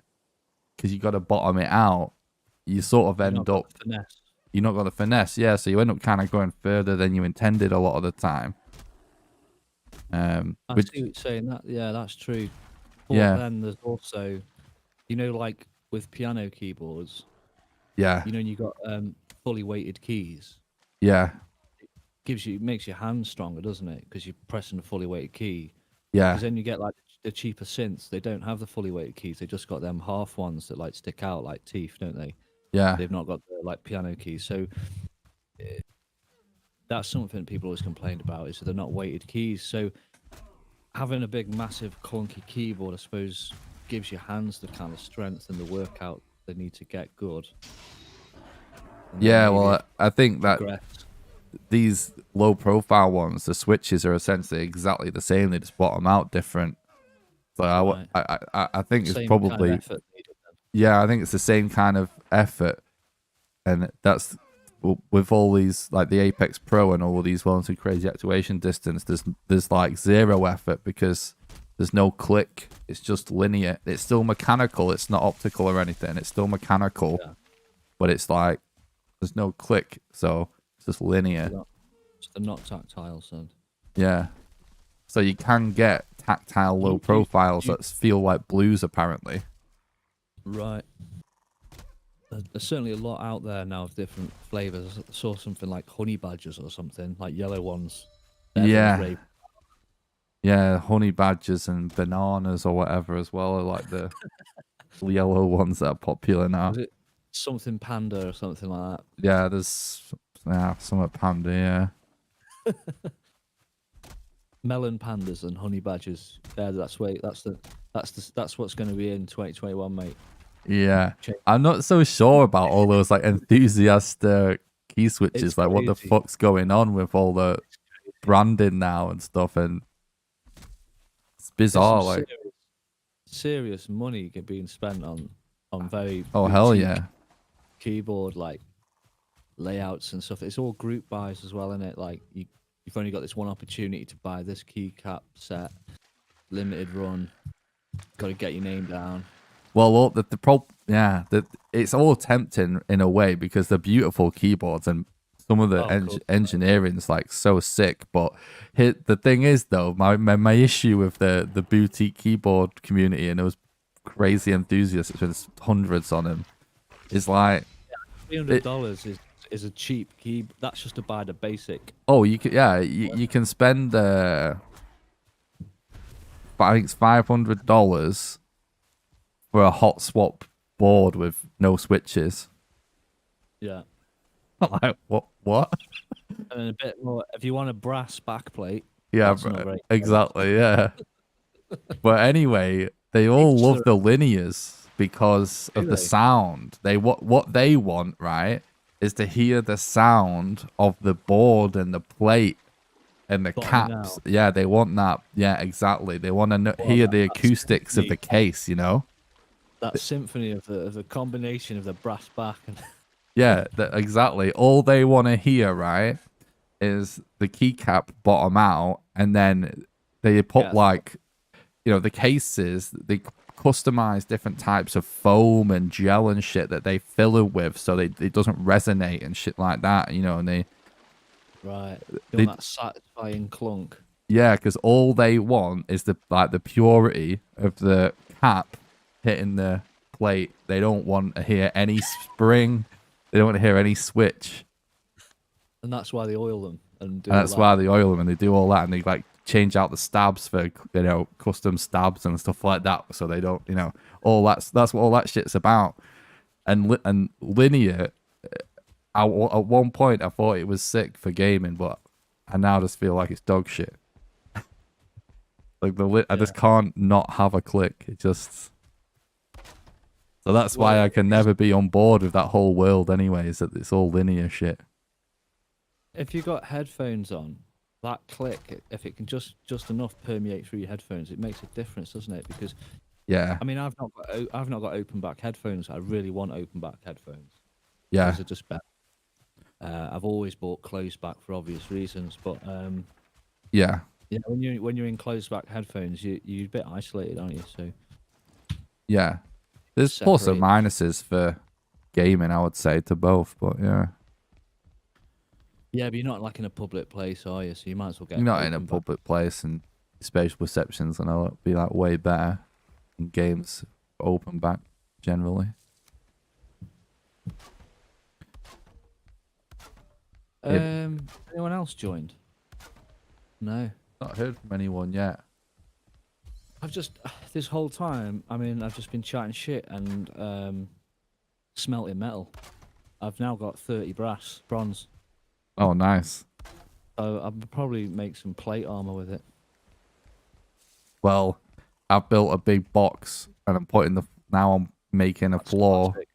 because you got to bottom it out, you sort of
You've not
end
got
up
the finesse.
you're not got the finesse, yeah. So you end up kind of going further than you intended a lot of the time.
I
Which
see what you're saying. That yeah, that's true. But
yeah,
then there's also, like with piano keyboards,
yeah,
you got fully weighted keys.
yeah,
Makes your hands stronger, doesn't it? Because you're pressing a fully weighted key.
yeah,
Because then you get like the cheaper synths. They don't have the fully weighted keys. They just got them half ones that like stick out like teeth, don't they?
yeah,
They've not got the like piano keys. So that's something people always complained about is they're not weighted keys. So having a big, massive, clunky keyboard, I suppose, gives your hands the kind of strength and the workout they need to get good. And then
yeah.
maybe
Well,
if
I think
you
that
progress.
these low profile ones, the switches are essentially exactly the same. They just bottom out different. So
Right.
I think it's
Same kind of
probably
effort needed then.
yeah. I think it's the same kind of effort, and that's with all these like the Apex Pro and all of these ones with crazy actuation distance. There's like zero effort because there's no click. It's just linear. It's still mechanical. It's not optical or anything. It's still mechanical,
Yeah.
but it's like there's no click, so it's just linear.
They're not tactile, so.
Yeah. So you can get tactile low
You,
profiles
you,
that feel like blues, apparently.
right. There's certainly a lot out there now of different flavors. I saw something like honey badgers or something, like yellow ones. Everyone's
Yeah.
raving.
Yeah, honey badgers and bananas or whatever as well are like the yellow ones that are popular now.
Was it something panda or something like that?
Yeah, there's some at Panda, yeah.
Melon pandas and honey badgers. Yeah, that's what's going to be in 2021, mate.
Yeah.
Check.
I'm not so sure about all those like enthusiast key switches.
It's
Like what the
crazy.
fuck's going on with all the branding now and stuff, and it's
There's
bizarre,
some
like
serious money being spent on very
oh hell
boutique
yeah.
keyboard like layouts and stuff. It's all group buys as well, isn't it? Like you've only got this one opportunity to buy this keycap set, limited run. Got to get your name down.
Well, it's all tempting in a way because they're beautiful keyboards and some of the
Cool.
engineering's like so sick. But here, the thing is though, my issue with the boutique keyboard community, and it was crazy enthusiasts, there's hundreds on them, is like
$300 is a cheap key. That's just to buy the basic.
oh you can spend I think it's $500 for a hot swap board with no switches.
Yeah.
Like what?
And then a bit more. If you want a brass backplate,
Yeah,
that's not very
exactly. Yeah. But anyway, they all love the linears because of the
they?
sound. What they want, right, is to hear the sound of the board and the plate and the
Bottoming
caps.
out.
Yeah, they want that. Yeah, exactly. They want to hear the acoustics of the case. You know.
That symphony of the combination of the brass back and
Yeah, exactly. All they want to hear, right, is the keycap bottom out, and then they put like, the cases. They customize different types of foam and gel and shit that they fill it with, so it doesn't resonate and shit like that. And they
doing that satisfying clunk.
yeah, because all they want is the purity of the cap hitting the plate. They don't want to hear any spring. They don't want to hear any switch.
And that's why they oil them and do
That's
all
why
that.
they oil them and they do all that, and they like change out the stabs for custom stabs and stuff like that. So they don't all that's what all that shit's about. And linear. At one point, I thought it was sick for gaming, but I now just feel like it's dog shit. Like I just can't not have a click. It just. So that's why I can never be on board with that whole world anyway, is that it's all linear shit.
If you got headphones on, that click, if it can just enough permeate through your headphones, it makes a difference, doesn't it? Because
yeah,
I mean, I've not got open back headphones. I really want open back headphones.
Yeah,
Those are just better. I've always bought closed back for obvious reasons, but
yeah,
when you're in closed back headphones, you're a bit isolated, aren't you? So
yeah. There's plus and
separate.
minuses for gaming, I would say, to both. But yeah,
Yeah, but you're not like in a public place, are you? So you might as well
you're
get
not in a
open back.
public place, and spatial perception's gonna be like way better in games open back generally. Yeah,
Anyone else joined? No.
not heard from anyone yet.
I've just this whole time. I mean, I've just been chatting shit and smelting metal. I've now got 30 bronze.
Oh, nice.
So I'll probably make some plate armor with it.
Well, I've built a big box, and now I'm making a
That's
floor
classic.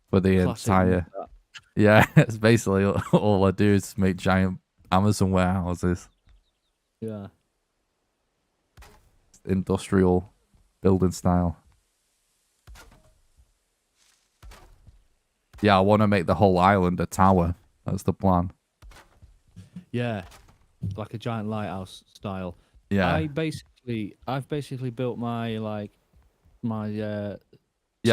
for the
Classic
entire.
that.
Yeah, it's basically all I do is make giant Amazon warehouses,
Yeah.
industrial building style. Yeah, I want to make the whole island a tower. That's the plan.
Yeah. Like a giant lighthouse style.
Yeah.
I've basically built my
Yeah,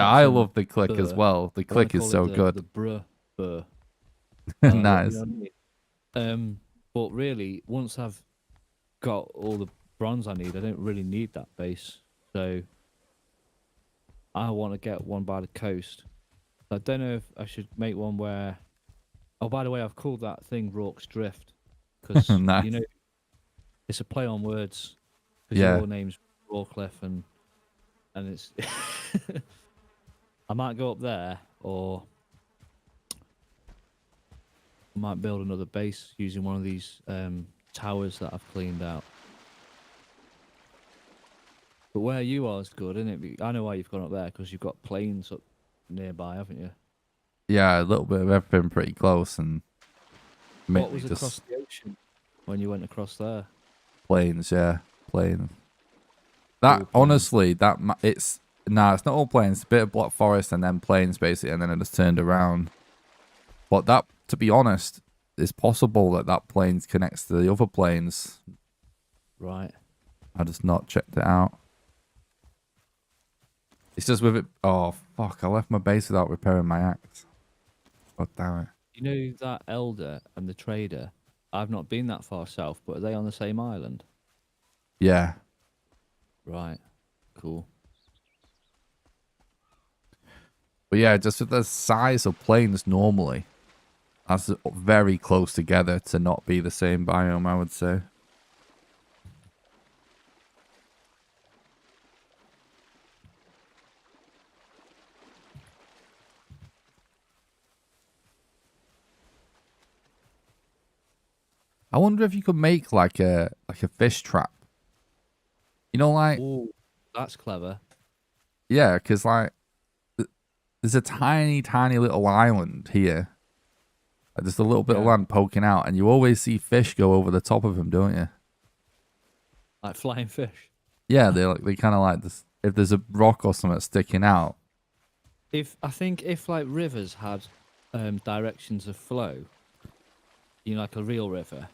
I
section
love the click as
burr.
well. The
I wanna
click is
call it
so
the
good.
burr.
Nice.
You know what I mean? But really, once I've got all the bronze I need, I don't really need that base. So I want to get one by the coast. I don't know if I should make one where. Oh, by the way, I've called that thing Rourke's Drift because
Nice.
you know it's a play on words. Because
Yeah.
your name's Rawcliffe and it's. I might go up there, or I might build another base using one of these towers that I've cleaned out. But where you are is good, isn't it? I know why you've gone up there, because you've got plains up nearby, haven't you?
Yeah, a little bit of everything pretty close, and
What
mainly
was
just
across the ocean when you went across there?
plains. Yeah, plains. That
All plains.
honestly, it's it's not all plains. It's a bit of block forest and then plains basically, and then it just turned around. But that, to be honest, it's possible that plains connects to the other plains.
Right.
I just not checked it out. It's just with it. Oh fuck! I left my base without repairing my axe. God damn it!
You know that elder and the trader? I've not been that far south, but are they on the same island?
Yeah.
Right. Cool.
But yeah, just with the size of plains normally, that's very close together to not be the same biome, I would say. I wonder if you could make like a fish trap. You know, like
Oh, that's clever.
yeah, because like there's a tiny little island here. Like, just a little bit of
Yeah.
land poking out, and you always see fish go over the top of them, don't you?
Like flying fish.
Yeah, they kind of like this. If there's a rock or something sticking out.
I think if like rivers had directions of flow, you know, like a real river,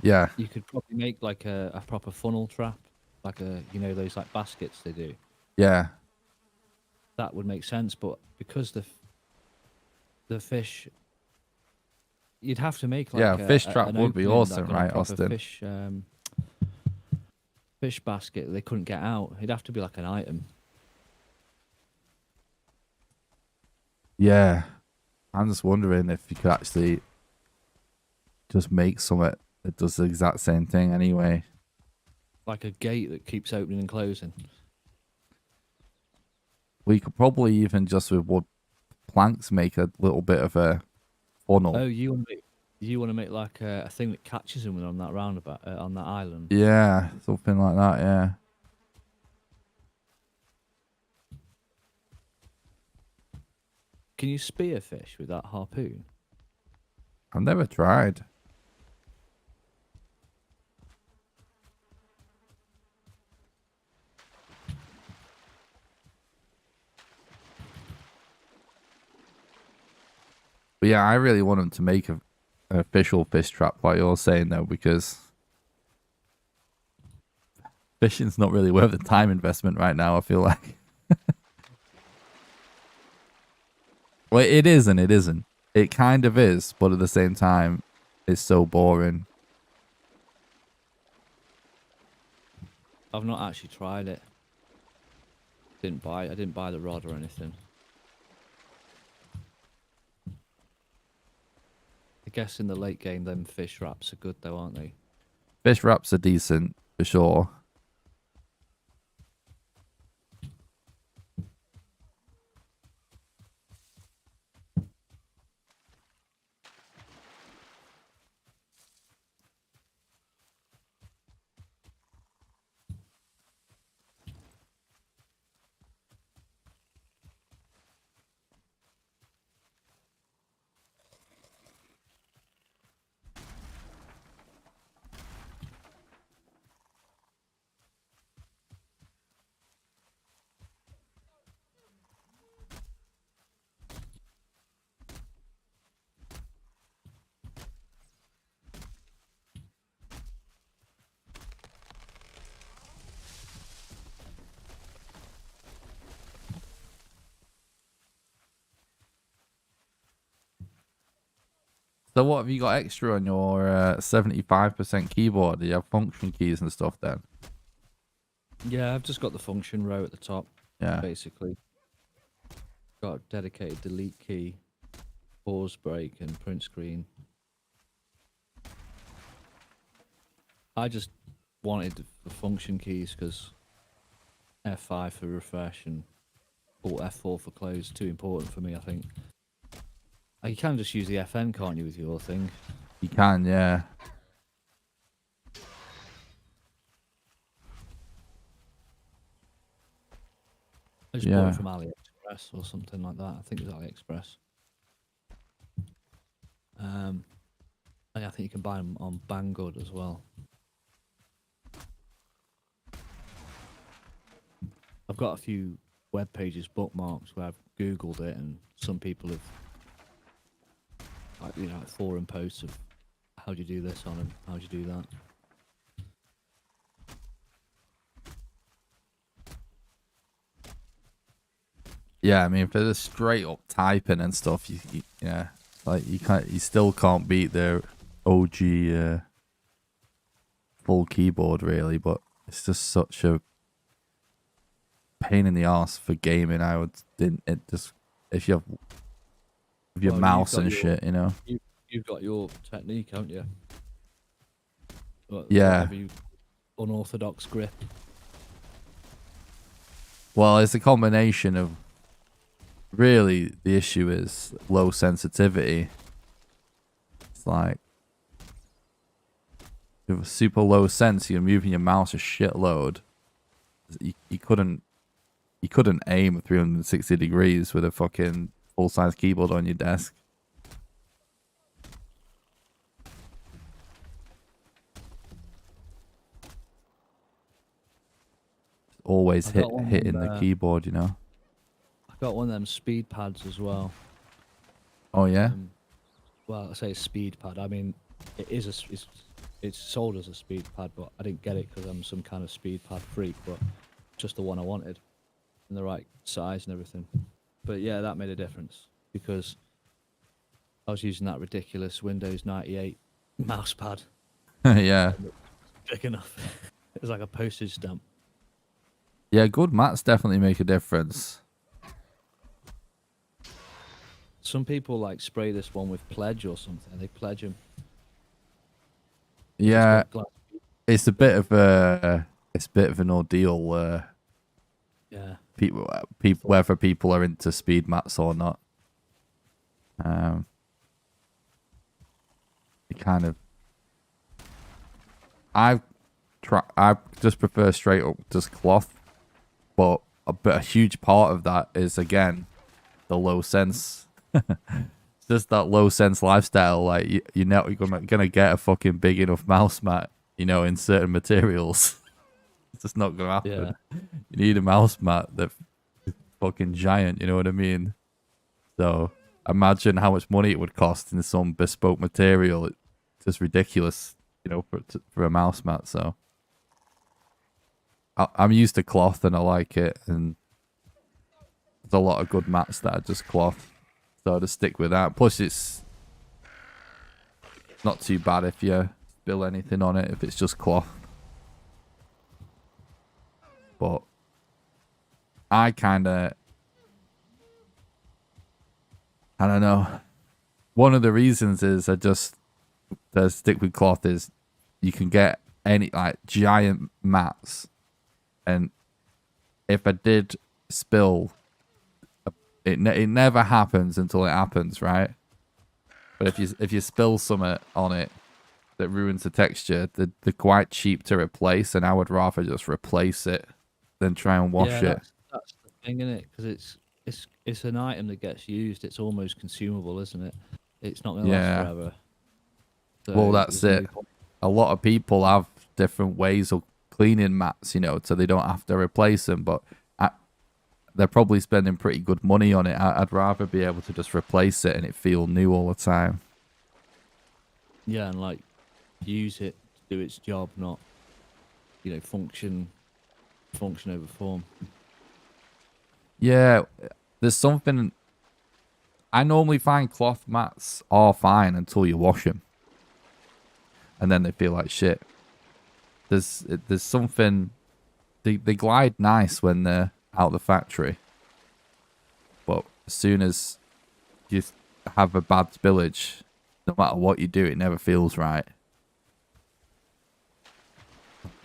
Yeah,
you could probably make like a proper funnel trap, like those like baskets they do.
yeah,
That would make sense, but because the fish, you'd have to make like
yeah. Fish trap
an
would be
opening,
awesome,
like, on a
right,
proper
Austin?
fish basket. They couldn't get out. It'd have to be like an item.
Yeah, I'm just wondering if you could actually just make something that does the exact same thing anyway.
Like a gate that keeps opening and closing.
We could probably even just with wood planks make a little bit of a funnel.
Oh, you want to make like a thing that catches them on that roundabout on that island.
Yeah, something like that, yeah.
Can you spear fish with that harpoon?
I've never tried. But yeah, I really want them to make an official fish trap like you're saying though, because fishing's not really worth the time investment right now, I feel like. Well, it is and it isn't. It kind of is, but at the same time, it's so boring.
I've not actually tried it. I didn't buy the rod or anything. I guess in the late game, them fish wraps are good though, aren't they?
Fish wraps are decent for sure. So what have you got extra on your 75% keyboard? Do you have function keys and stuff then?
Yeah, I've just got the function row at the top,
Yeah.
basically. Got a dedicated delete key, pause break, and print screen. I just wanted the function keys because F5 for refresh and F4 for close too important for me, I think. You can just use the FN, can't you, with your thing?
You can, yeah.
I just bought it from AliExpress or something like that. I think it was AliExpress. And I think you can buy them on Banggood as well. I've got a few web pages bookmarked where I've Googled it, and some people have, like forum posts of how do you do this on and how do you do that.
Yeah, I mean, for the straight up typing and stuff, yeah, like you still can't beat the OG full keyboard really, but it's just such a pain in the ass for gaming. If you have your mouse and shit, you know.
You've got your technique, haven't you?
Yeah.
Whatever unorthodox grip.
Well, it's a combination of. Really, the issue is low sensitivity. It's like with super low sense, you're moving your mouse a shitload. You couldn't aim 360 degrees with a fucking full size keyboard on your desk. Always hitting the keyboard, you know.
Got one of them speed pads as well.
Oh yeah.
Well, I say speed pad. I mean, it's sold as a speed pad, but I didn't get it because I'm some kind of speed pad freak. But just the one I wanted, and the right size and everything. But yeah, that made a difference because I was using that ridiculous Windows 98 mouse pad.
Yeah.
Big enough. It was like a postage stamp.
Yeah, good mats definitely make a difference.
Some people like spray this one with pledge or something. They pledge them.
Yeah, it's a bit of an ordeal.
Yeah.
People, whether people are into speed mats or not. It kind of. I just prefer straight up just cloth, but a huge part of that is again the low sense. Just that low sense lifestyle. Like you're gonna get a fucking big enough mouse mat, you know, in certain materials. It's just not gonna happen. Yeah. You need a mouse mat that's fucking giant. You know what I mean? So imagine how much money it would cost in some bespoke material. It's just ridiculous, you know, for a mouse mat. So I'm used to cloth and I like it, and there's a lot of good mats that are just cloth. So just stick with that. Plus, it's not too bad if you spill anything on it, if it's just cloth. But I don't know. One of the reasons is the stick with cloth is you can get any like giant mats, and if I did spill, it never happens until it happens, right? But if you spill something on it that ruins the texture, they're quite cheap to replace, and I would rather just replace it than try and wash it.
That's the thing, isn't it? Because it's an item that gets used. It's almost consumable, isn't it? It's not going to last forever. So
well, that's it. A lot of people have different ways of cleaning mats, you know, so they don't have to replace them. But they're probably spending pretty good money on it. I'd rather be able to just replace it and it feel new all the time.
Yeah, and like use it to do its job, not function over form.
Yeah, there's something. I normally find cloth mats are fine until you wash them, and then they feel like shit. There's something. They glide nice when they're out the factory, but as soon as you have a bad spillage, no matter what you do, it never feels right.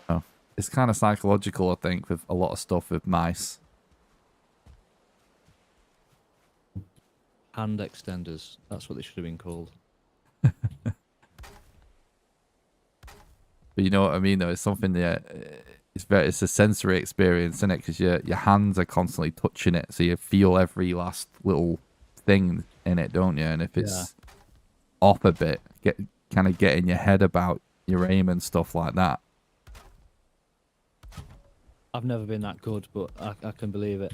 Oh, it's kind of psychological, I think, with a lot of stuff with mice.
Hand extenders. That's what they should have been called.
But you know what I mean, though. It's something that it's a sensory experience, isn't it? Because your hands are constantly touching it, so you feel every last little thing in it, don't you? And if it's off a bit, get in your head about your aim and stuff like that.
I've never been that good, but I can believe it.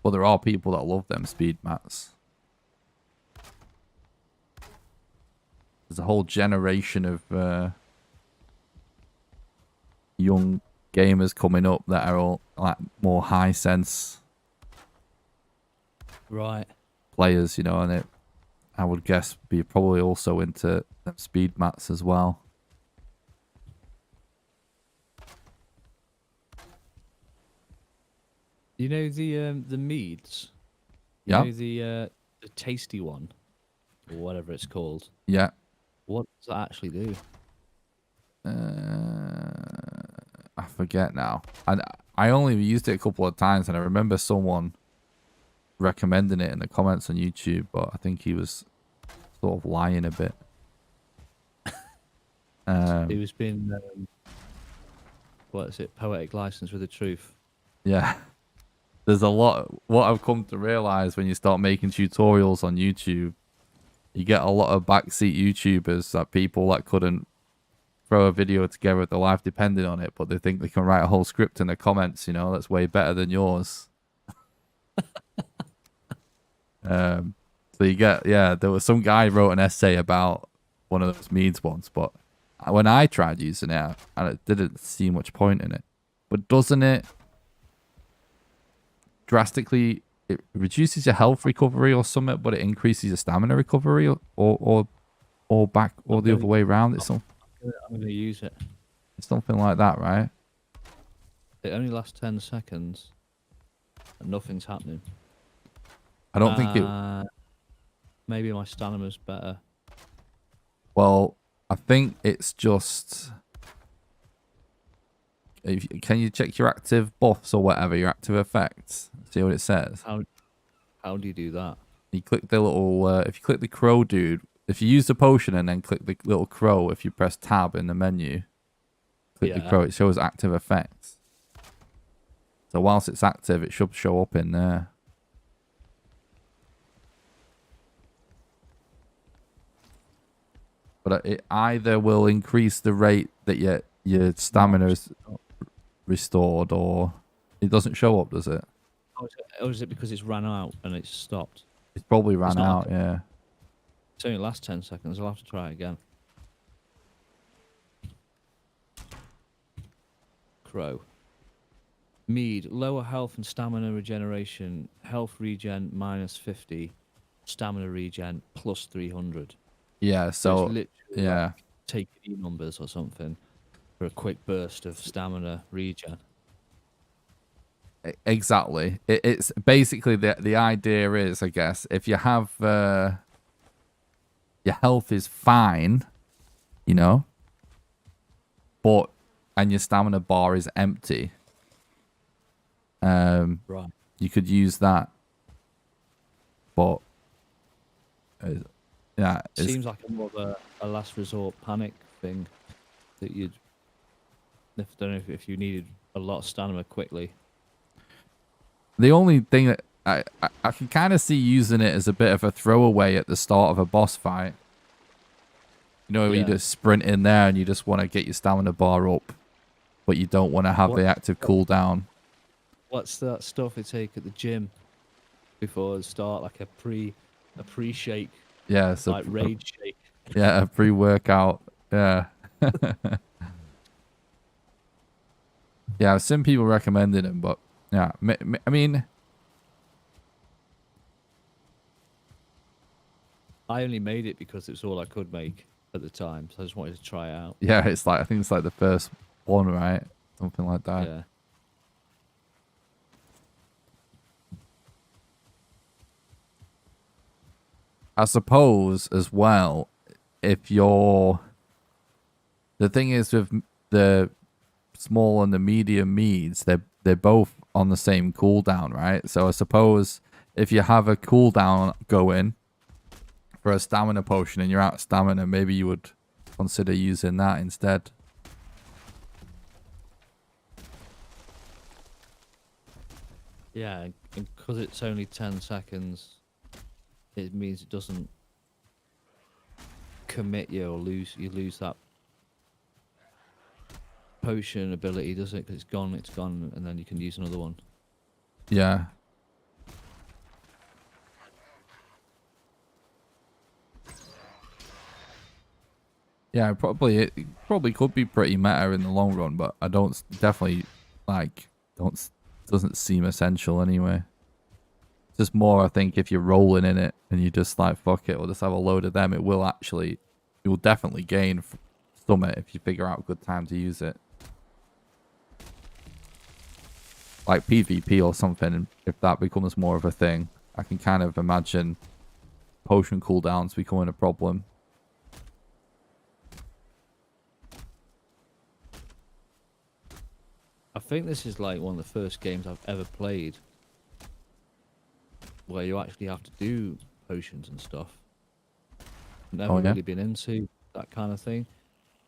Well, there are people that love them speed mats. There's a whole generation of young gamers coming up that are all like more high sense players, you know, and I would guess be probably also into them speed mats as well.
You know the meads?
Yeah.
You know the tasty one, or whatever it's called?
Yeah.
What does that actually do?
I forget now. And I only used it a couple of times, and I remember someone recommending it in the comments on YouTube, but I think he was sort of lying a bit.
He was being, what is it, poetic license with the truth.
Yeah. There's a lot. What I've come to realize when you start making tutorials on YouTube, you get a lot of backseat YouTubers, that people that couldn't throw a video together with their life depending on it, but they think they can write a whole script in the comments, you know, that's way better than yours. So you get, there was some guy who wrote an essay about one of those meads once, but when I tried using it, I didn't see much point in it. But doesn't it drastically, it reduces your health recovery or something, but it increases your stamina recovery, or back, or the other way around? I'm
going to use it.
It's something like that, right?
It only lasts 10 seconds and nothing's happening.
I don't think it...
Maybe my stamina's better.
Well, I think it's just... Can you check your active buffs or whatever, your active effects? See what it says?
How do you do that?
You click the little... if you click the crow dude, if you use the potion and then click the little crow, if you press tab in the menu, click the crow, it shows active effects. So whilst it's active, it should show up in there. But it either will increase the rate that your stamina is restored, or it doesn't show up, does it?
Or is it because it's ran out and it's stopped?
It's probably ran
not
out.
like
Yeah.
It's only last 10 seconds. I'll have to try it again. Crow. Mead. Lower health and stamina regeneration. Health regen minus 50. Stamina regen plus 300.
Yeah.
So it's
So
literally
yeah.
like take E numbers or something for a quick burst of stamina regen.
Exactly. It's basically the idea is, I guess, if you have your health is fine, you know, but and your stamina bar is empty,
Right.
you could use that. But yeah,
Seems like a more of a last resort panic thing that you'd. I don't know if you needed a lot of stamina quickly.
the only thing that I can kind of see using it as a bit of a throwaway at the start of a boss fight. You know, you
Yeah.
just sprint in there and you just want to get your stamina bar up, but you don't want to have the active cooldown.
What's that stuff they take at the gym before the start, like a pre-shake,
Yeah, so
like rage shake?
yeah, a pre-workout. Yeah. Yeah, I've seen people recommending them, but yeah, I mean,
I only made it because it was all I could make at the time, so I just wanted to try it out.
yeah, it's like I think it's like the first one, right? Something like that.
Yeah.
I suppose as well, if you're the thing is with the small and the medium meads, they're both on the same cooldown, right? So I suppose if you have a cooldown going for a stamina potion and you're out of stamina, maybe you would consider using that instead.
Yeah, and because it's only 10 seconds, it means it doesn't commit you or you lose that potion ability, does it? Because it's gone, and then you can use another one.
Yeah. Yeah, it probably could be pretty meta in the long run, but I don't definitely like doesn't seem essential anyway. Just more, I think, if you're rolling in it and you just like fuck it, or just have a load of them, you'll definitely gain summit if you figure out a good time to use it. Like PvP or something, if that becomes more of a thing, I can kind of imagine potion cooldowns becoming a problem.
I think this is like one of the first games I've ever played where you actually have to do potions and stuff. Never really been into that kind of thing.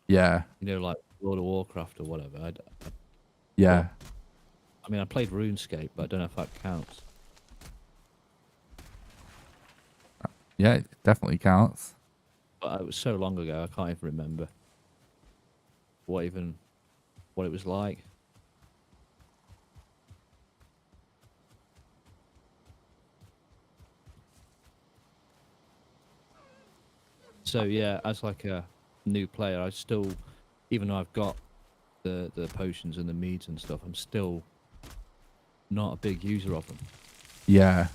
Yeah.
You know, like World of Warcraft or whatever.
Yeah.
I mean, I played RuneScape, but I don't know if that counts.
Yeah, it definitely counts.
But it was so long ago, I can't even remember what it was like. So yeah, as like a new player, I still, even though I've got the potions and the meads and stuff, I'm still not a big user of them.
Yeah.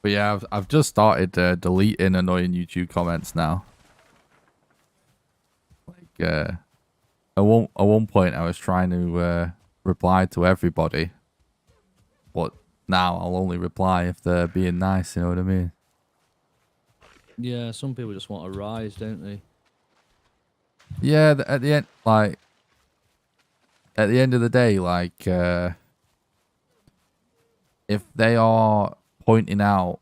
But yeah, I've just started deleting annoying YouTube comments now. Like, at one point I was trying to reply to everybody, but now I'll only reply if they're being nice. You know what I mean?
Yeah, some people just want a rise, don't they?
Yeah. At the end, like at the end of the day, like if they are pointing out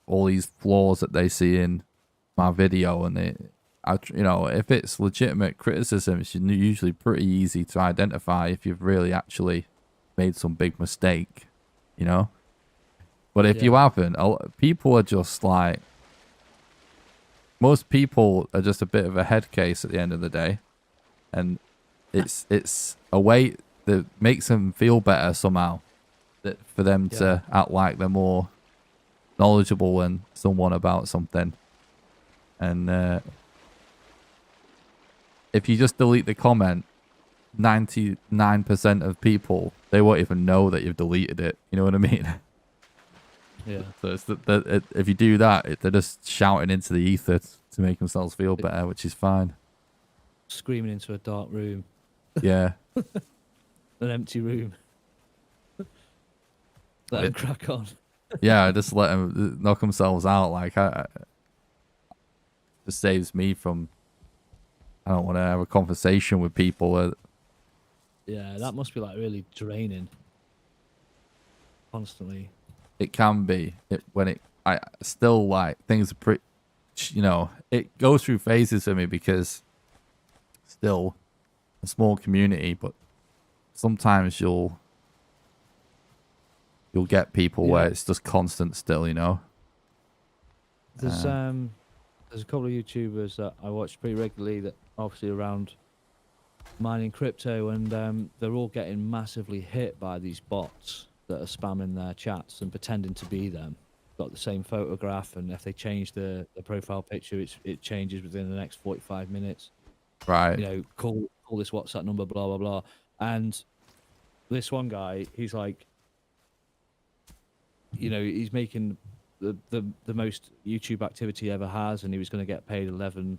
all these flaws that they see in my video, and if it's legitimate criticism, it's usually pretty easy to identify if you've really actually made some big mistake, you know. But if you
Yeah.
haven't, people are just like, most people are just a bit of a head case at the end of the day, and it's a way that makes them feel better somehow, that for them
Yeah.
to act like they're more knowledgeable than someone about something. And if you just delete the comment, 99% of people, they won't even know that you've deleted it. You know what I mean?
Yeah.
So it's if you do that, they're just shouting into the ether to make themselves feel better, which is fine.
Screaming into a dark room,
Yeah.
an empty room. Let them crack on.
Yeah, just let them knock themselves out. Like, just saves me from, I don't want to have a conversation with people.
Yeah, that must be like really draining. Constantly.
It can be I still, like, things are pretty, it goes through phases for me because still a small community, but sometimes you'll get people where it's just constant still, you know.
There's a couple of YouTubers that I watch pretty regularly that obviously around mining crypto, and they're all getting massively hit by these bots that are spamming their chats and pretending to be them. Got the same photograph, and if they change the profile picture, it changes within the next 45 minutes.
Right.
You know, call this WhatsApp number, blah blah blah. And this one guy, he's like, he's making the most YouTube activity he ever has, and he was going to get paid $11,000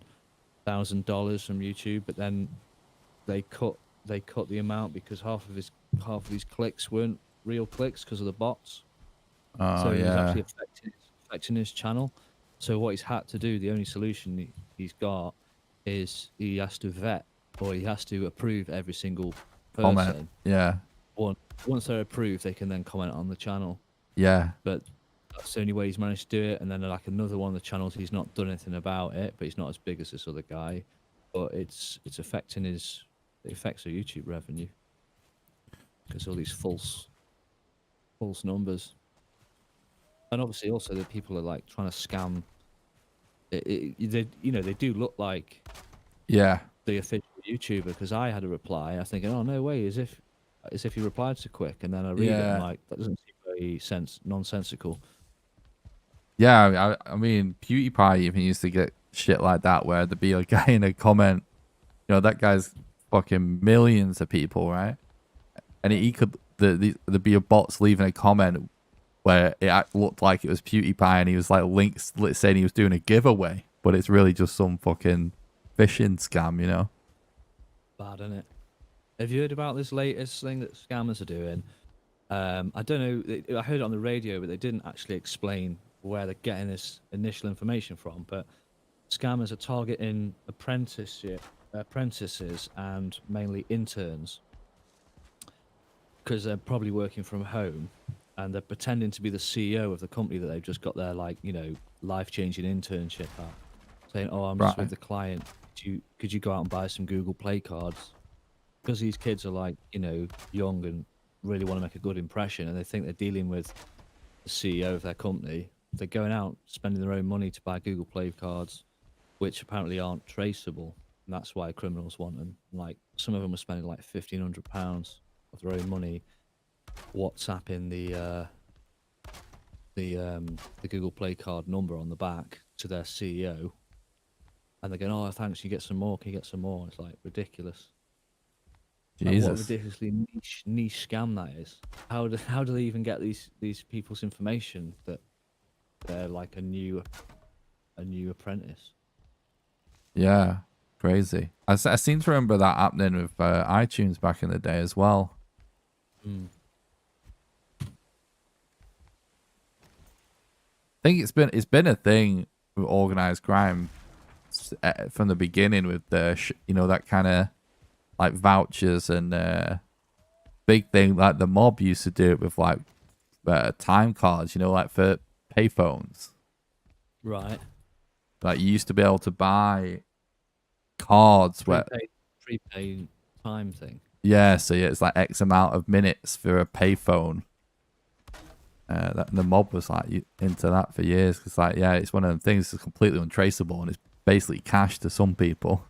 from YouTube, but then they cut the amount because half of his clicks weren't real clicks because of the bots.
Oh,
So it was
yeah.
actually affecting his channel. So what he's had to do, the only solution he's got, is he has to vet, or he has to approve every single person.
Comment. Yeah.
Once they're approved, they can then comment on the channel.
Yeah.
But that's the only way he's managed to do it. And then like another one of the channels, he's not done anything about it, but he's not as big as this other guy. But it's affecting it affects the YouTube revenue because all these false numbers. And obviously also that people are like trying to scam. They do look like
Yeah.
the official YouTuber, because I had a reply. I thinking, oh no way, as if he replied so quick, and then I read it, I'm like, that doesn't seem very nonsensical.
Yeah, I mean, PewDiePie even used to get shit like that where there'd be a guy in a comment, that guy's fucking millions of people, right? And he could, there'd be a bots leaving a comment where it looked like it was PewDiePie, and he was like links saying he was doing a giveaway, but it's really just some fucking phishing scam,
Bad, isn't it? Have you heard about this latest thing that scammers are doing? I don't know. I heard it on the radio, but they didn't actually explain where they're getting this initial information from. But scammers are targeting apprentices and mainly interns, because they're probably working from home, and they're pretending to be the CEO of the company that they've just got their life-changing internship at, saying, "Oh, I'm just with the client. Could you go out and buy some Google Play cards?" Because these kids are young and really want to make a good impression, and they think they're dealing with the CEO of their company. They're going out spending their own money to buy Google Play cards, which apparently aren't traceable, and that's why criminals want them. Like some of them are spending like £1,500 of their own money, WhatsApping the Google Play card number on the back to their CEO, and they're going, "Oh, thanks. Can you get some more? Can you get some more?" It's like ridiculous.
Jesus.
What a ridiculously niche scam that is. How do they even get these people's information that they're like a new apprentice?
Yeah. Crazy. I seem to remember that happening with iTunes back in the day as well.
Mm.
I think it's been a thing with organized crime from the beginning with the that kind of like vouchers and big thing like the mob used to do it with like time cards, like for payphones.
Right.
Like you used to be able to buy cards where
Prepaid time thing.
yeah, so yeah, it's like X amount of minutes for a payphone. The mob was like into that for years because like yeah, it's one of the things that's completely untraceable and it's basically cash to some people.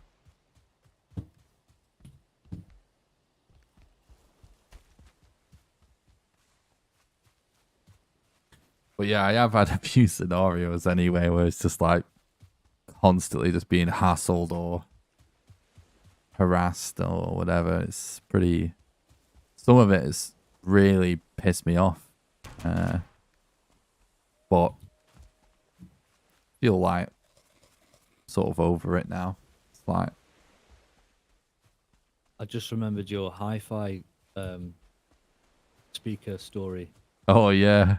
But yeah, I have had a few scenarios anyway where it's just like constantly just being hassled or harassed or whatever. It's pretty. Some of it has really pissed me off. But feel like sort of over it now. It's like
I just remembered your hi-fi speaker story.
oh yeah.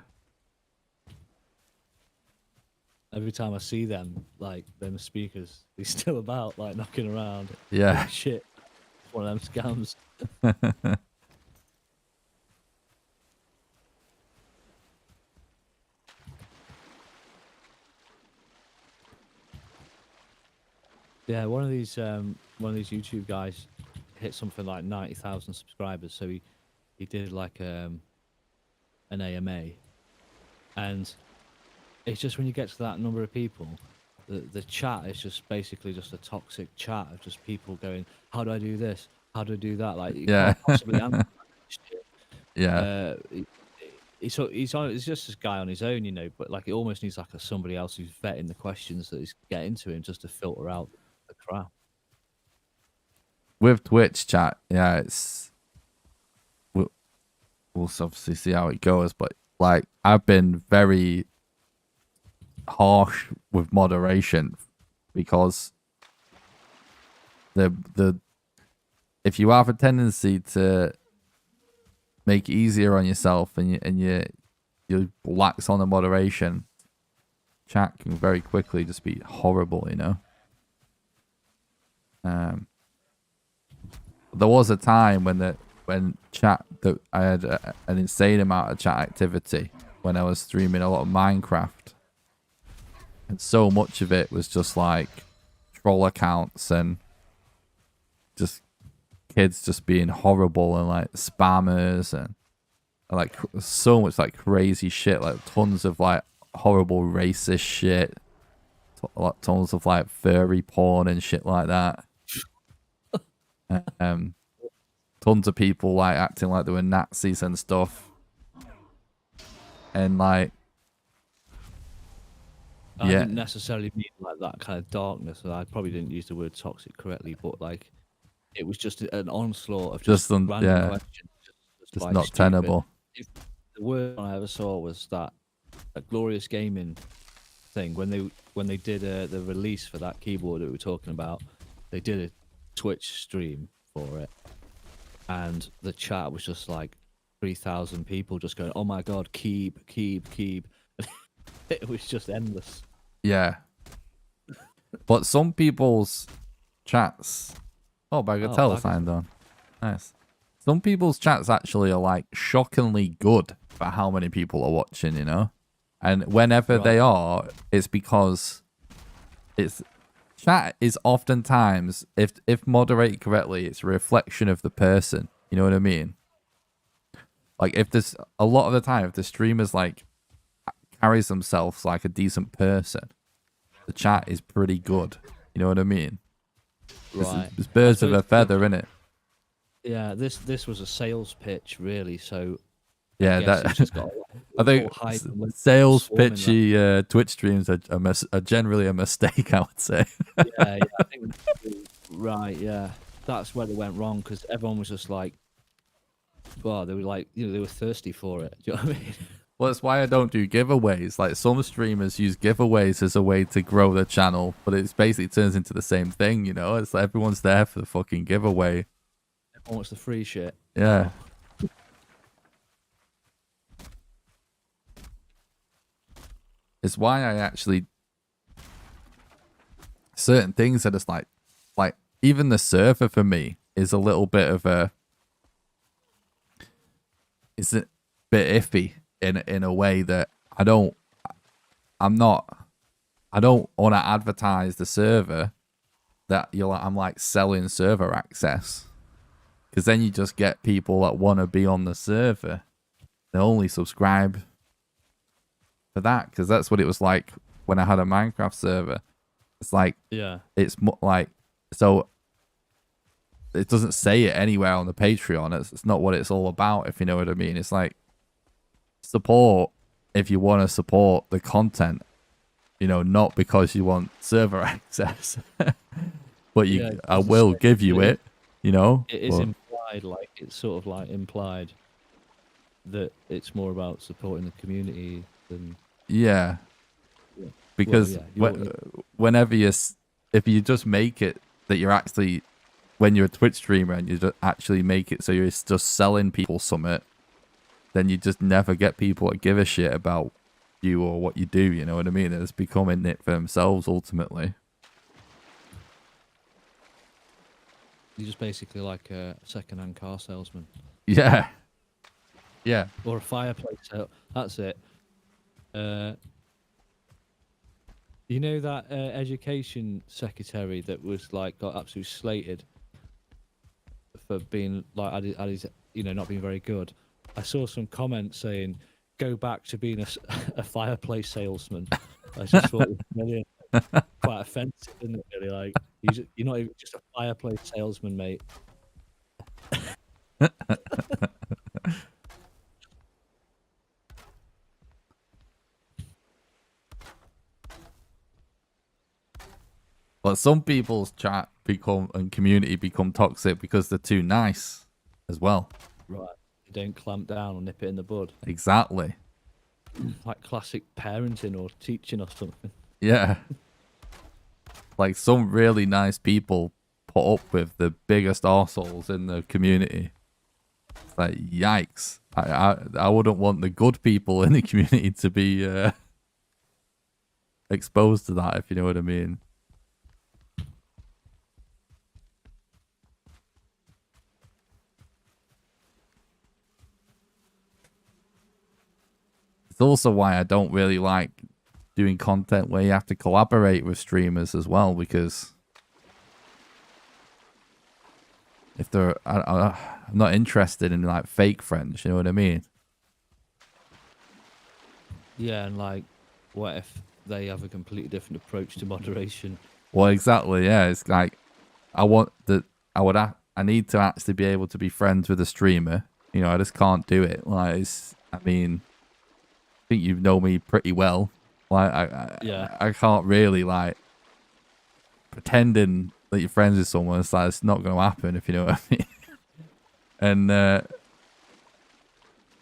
Every time I see them, like them speakers, they're still about, like knocking around.
Yeah.
Like, shit, it's one of them scams. Yeah, one of these YouTube guys hit something like 90,000 subscribers, so he did like an AMA, and it's just when you get to that number of people, the chat is just basically just a toxic chat of just people going, "How do I do this? How do I do that?" Like you
Yeah.
can't possibly answer that shit.
Yeah.
He's just this guy on his own, but like it almost needs like somebody else who's vetting the questions that he's getting to him just to filter out the crap.
With Twitch chat, yeah, we'll obviously see how it goes, but like I've been very harsh with moderation because the if you have a tendency to make it easier on yourself and you lax on the moderation, chat can very quickly just be horrible, There was a time when chat that I had an insane amount of chat activity when I was streaming a lot of Minecraft, and so much of it was just like troll accounts and just kids just being horrible and like spammers and like so much like crazy shit, like tons of like horrible racist shit, tons of like furry porn and shit like that. Tons of people like acting like they were Nazis and stuff, and like
I didn't necessarily mean like that kind of darkness. I probably didn't use the word toxic correctly, but like it was just an onslaught of just random questions,
just
like
not
stupid.
tenable.
The word I ever saw was that Glorious Gaming thing when they did the release for that keyboard that we were talking about. They did a Twitch stream for it, and the chat was just like 3,000 people just going, "Oh my god, keep." It was just endless.
Yeah, but some people's chats. Oh, Bagatelle signed on. Nice. Some people's chats actually are like shockingly good for how many people are watching, and whenever they are, it's because chat is oftentimes, if moderated correctly, it's a reflection of the person. You know what I mean? Like if there's a lot of the time, if the streamer's like carries themselves like a decent person, the chat is pretty good. You know what I mean?
Right.
It's birds of a feather, innit?
Yeah, this was a sales pitch, really. So
yeah,
that just got
I think sales pitchy Twitch streams are generally a mistake, I would say.
yeah, I think right. Yeah, that's where they went wrong because everyone was just like, well, they were like, they were thirsty for it. Do you know what I mean?
Well, that's why I don't do giveaways. Like some streamers use giveaways as a way to grow their channel, but it's basically turns into the same thing, you know? It's like everyone's there for the fucking giveaway.
Everyone wants the free shit.
Yeah.
Oh.
It's why I actually certain things are just like even the server for me is a little bit of a is a bit iffy in a way that I don't want to advertise the server that I'm like selling server access, because then you just get people that want to be on the server. They only subscribe for that, because that's what it was like when I had a Minecraft server. It's like,
Yeah,
it's like, so it doesn't say it anywhere on the Patreon. It's not what it's all about, if you know what I mean. It's like support if you want to support the content, you know, not because you want server access. But
yeah.
I will give you it, you know.
It is implied, like it's sort of like implied that it's more about supporting the community than.
Yeah.
Yeah.
Because whenever if you just make it that you're actually, when you're a Twitch streamer and you just actually make it so you're just selling people something, then you just never get people that give a shit about you or what you do, you know what I mean? It's becoming it for themselves ultimately.
You're just basically like a second-hand car salesman.
Yeah. Yeah.
Or a fireplace sale. That's it. You know that education secretary that was like got absolutely slated for being like at his, you know, not being very good. I saw some comments saying, "Go back to being a fireplace salesman." I just thought it was brilliant. Quite offensive, isn't it? Really, like you're not even just a fireplace salesman, mate.
But some people's chat and community become toxic because they're too nice as well.
Right. You don't clamp down or nip it in the bud.
Exactly.
Like classic parenting or teaching or something.
Yeah. Like some really nice people put up with the biggest arseholes in the community. It's like, yikes. I wouldn't want the good people in the community to be exposed to that, if you know what I mean. It's also why I don't really like doing content where you have to collaborate with streamers as well, because if they're, I'm not interested in like fake friends, you know what I mean?
Yeah, and like, what if they have a completely different approach to moderation?
Well, exactly. Yeah, it's like I need to actually be able to be friends with a streamer. You know, I just can't do it. Like, I mean, I think you know me pretty well. Like, I can't really like pretending that you're friends with someone. It's like it's not going to happen, if you know what I mean.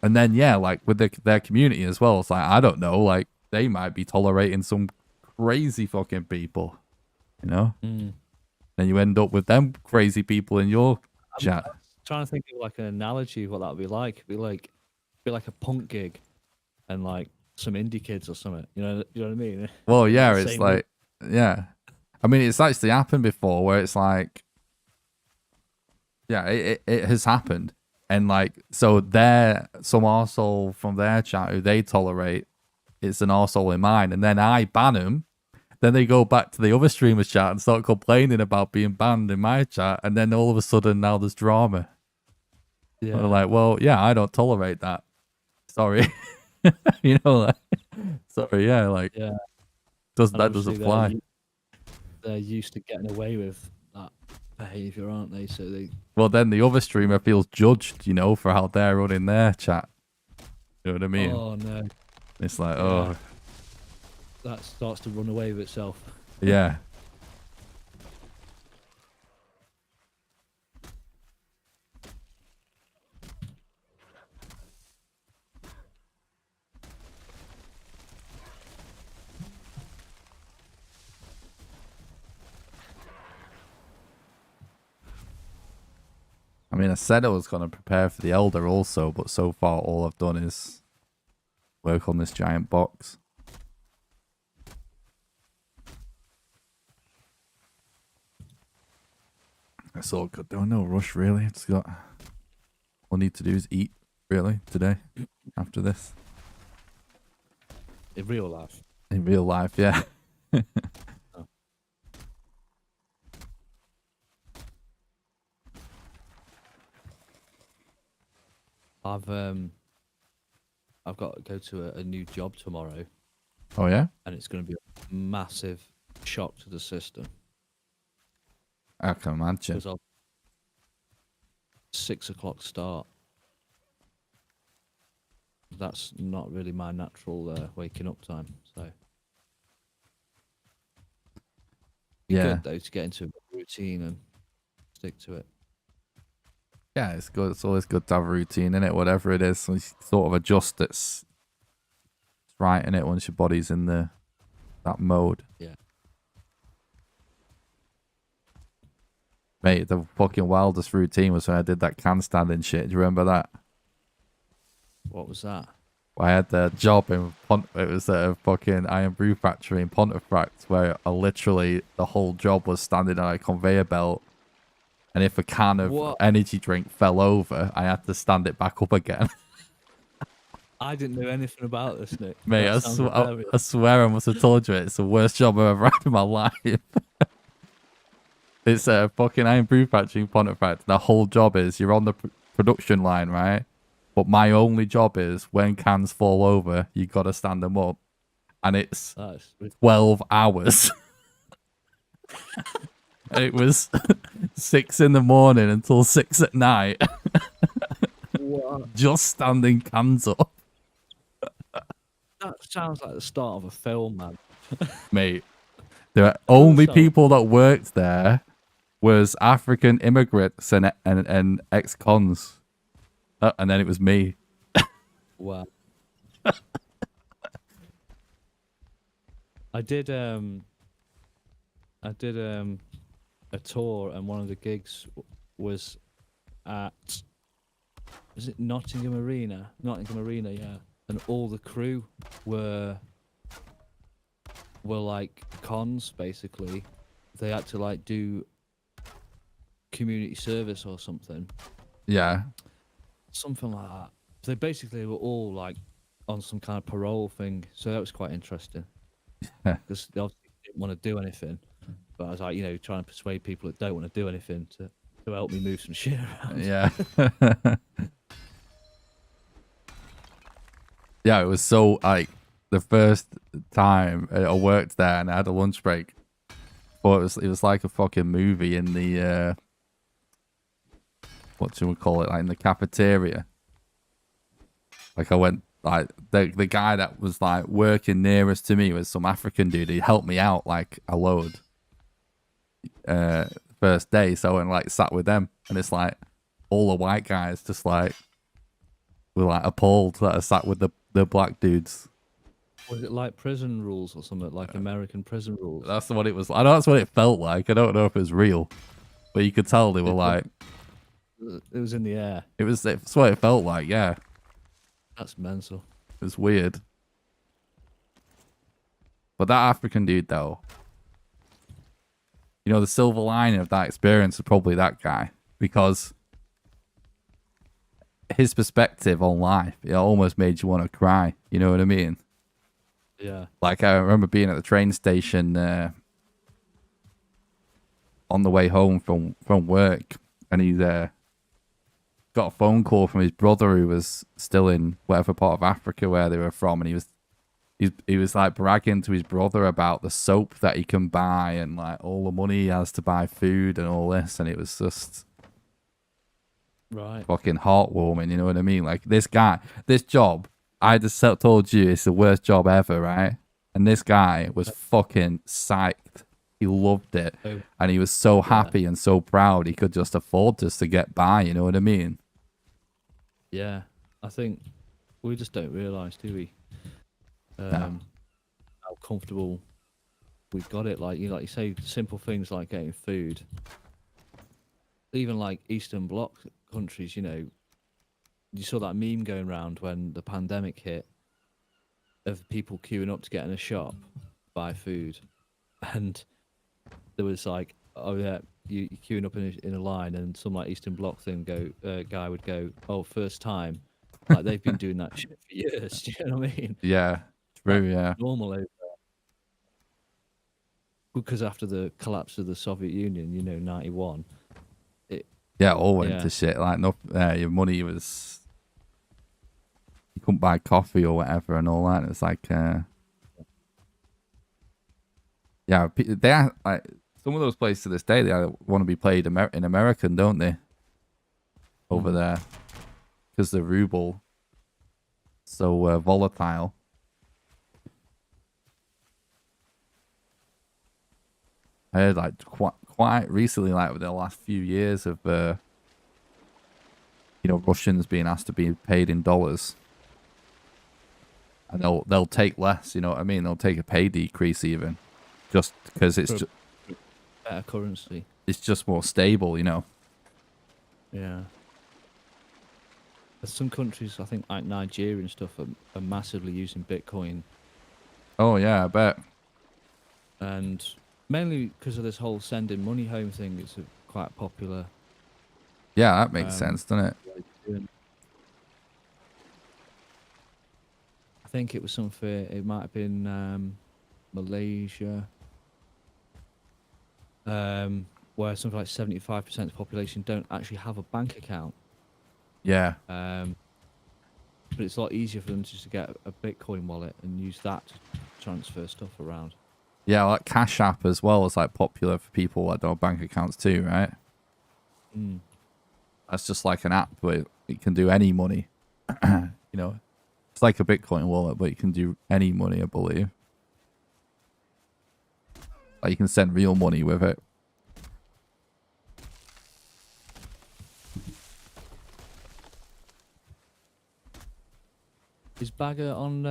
And then yeah, like with their community as well. It's like, I don't know, like they might be tolerating some crazy fucking people, you know. Then you end up with them crazy people in your chat.
I'm trying to think of like an analogy of what that would be like. It'd be like a punk gig, and like some indie kids or something. You know what I mean?
Well, yeah, it's like, yeah. I mean, it's actually happened before where it's like, yeah, it has happened. And like, so some arsehole from their chat who they tolerate, it's an arsehole in mine. And then I ban them. Then they go back to the other streamer's chat and start complaining about being banned in my chat. And then all of a sudden now there's drama. Yeah. They're like, well, yeah, I don't tolerate that. Sorry. You know, like, sorry, yeah, like,
yeah.
that doesn't apply.
They're used to getting away with that behavior, aren't they? So they.
Well, then the other streamer feels judged, you know, for how they're running their chat. You know what I mean?
Oh no.
It's like, oh.
That starts to run away with itself.
Yeah. mean, I said I was going to prepare for the Elder also, but so far all I've done is work on this giant box. It's all good. There was no rush, really. It's got... All I need to do is eat, really, today, after this.
In real life.
In real life, yeah.
Oh. I've got to go to a new job tomorrow,
Oh, yeah?
and it's going to be a massive shock to the system.
I can imagine.
Because I'll 6 o'clock start. That's not really my natural waking up time. So
Yeah.
good though to get into a routine and stick to it.
Yeah, it's good. It's always good to have a routine in it, whatever it is. So you sort of adjust it's right in it once your body's in that mode.
Yeah.
Mate, the fucking wildest routine was when I did that can standing shit. Do you remember that?
What was that?
I had the job in it was a fucking iron brew factory in Pontefract where I literally the whole job was standing on a conveyor belt, and if a can of energy drink fell over, I had to stand it back up again.
I didn't know anything about this, Nick.
Mate, I swear I must have told you it's the worst job I've ever had in my life. It's a fucking iron brew factory in Pontefract. The whole job is you're on the production line, right? But my only job is when cans fall over, you got to stand them up. And it's 12 hours. It was 6 in the morning until 6 at night.
What?
Just standing cans up.
That sounds like the start of a film, man.
Mate, the only people that worked there was African immigrants and ex-cons. And then it was me.
Wow. I did a tour, and one of the gigs was at, is it Nottingham Arena? Nottingham Arena, yeah. And all the crew were like cons, basically. They had to like do community service or something.
Yeah.
Something like that. So they basically were all like on some kind of parole thing. So that was quite interesting. Because they obviously didn't want to do anything. But I was like, trying to persuade people that don't want to do anything to help me move some shit around.
Yeah. Yeah, it was so like the first time I worked there and I had a lunch break. But it was like a fucking movie in the what do we call it, like in the cafeteria. Like I went, like the guy that was like working nearest to me was some African dude. He helped me out like a load. First day, so I went like sat with them, and it's like all the white guys just like were like appalled that I sat with the black dudes.
Was it like prison rules or something, like American prison rules?
That's what it was. I know that's what it felt like. I don't know if it was real, but you could tell they were like.
It was in the air.
That's what it felt like, yeah.
That's mental.
It was weird. But that African dude, though, the silver lining of that experience is probably that guy. Because his perspective on life, it almost made you want to cry. You know what I mean?
Yeah.
Like, I remember being at the train station on the way home from work, and he's got a phone call from his brother who was still in whatever part of Africa where they were from, and he was like bragging to his brother about the soap that he can buy and like all the money he has to buy food and all this, and it was just fucking heartwarming, you know what I mean? Like this job, I just told you it's the worst job ever, right? And this guy was fucking psyched. He loved it. And he was so happy and so proud he could just afford just to get by, you know what I mean?
Yeah. I think we just don't realise, do we? How comfortable we've got it. Like you say, simple things like getting food. even like Eastern Bloc countries, you know, you saw that meme going around when the pandemic hit of people queuing up to get in a shop, buy food, and there was like, oh yeah, you're queuing up in a line, and some like Eastern Bloc thing guy would go, oh, first time, like they've been doing that shit for years. Do you know what I mean?
Yeah,
Like
true. Yeah,
normal over because after the collapse of the Soviet Union, you know, 91, it
yeah, all went to
yeah,
shit. Like, no, your money was, you couldn't buy coffee or whatever and all that. It's like, yeah, they are, like some of those places to this day they want to be played in American, don't they? Over
mm,
there because the ruble so volatile. I heard like quite recently, like within the last few years of Russians being asked to be paid in dollars, and they'll take less. You know what I mean? They'll take a pay decrease even, just because
for a better currency.
it's just more stable. You know?
Yeah. There's some countries, I think, like Nigeria and stuff, are massively using Bitcoin,
Oh yeah, I bet.
and mainly because of this whole sending money home thing. It's a quite popular.
Yeah, that makes
Um,
sense, doesn't it?
way of doing it. I think it was something. It might have been Malaysia, where something like 75% of the population don't actually have a bank account.
Yeah,
But it's a lot easier for them just to get a Bitcoin wallet and use that to transfer stuff around.
yeah. Like Cash App as well is like popular for people that don't have bank accounts too, right?
Mm.
That's just like an app where it can do any money. You know, it's like a Bitcoin wallet, but you can do any money, I believe. Like you can send real money with it.
Is Bagger on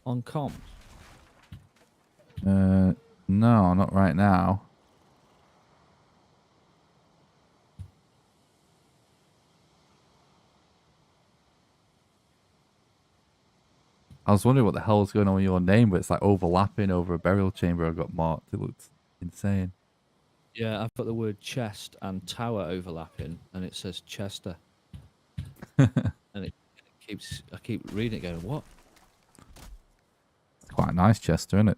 comms?
No, not right now. I was wondering what the hell is going on with your name, but it's like overlapping over a burial chamber I got marked. It looks insane.
Yeah, I've got the word chest and tower overlapping, and it says Chester, and I keep reading it, going, what?
It's quite a nice Chester, isn't it?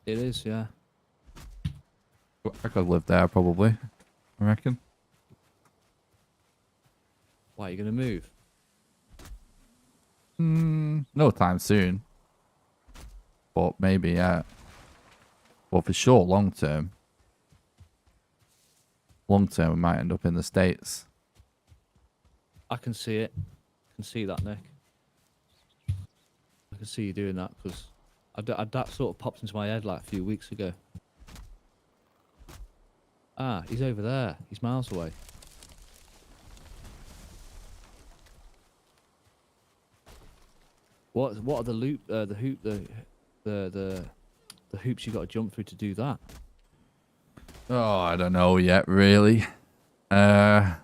It is, yeah.
I could live there probably, I reckon.
Why are you gonna move?
No time soon. But maybe, yeah. Well, for sure, long term. Long term, we might end up in the States.
I can see it. I can see that, Nick. I can see you doing that because that sort of popped into my head like a few weeks ago. Ah, he's over there. He's miles away. What are the the hoops you got to jump through to do that?
Oh, I don't know yet, really. Yeah,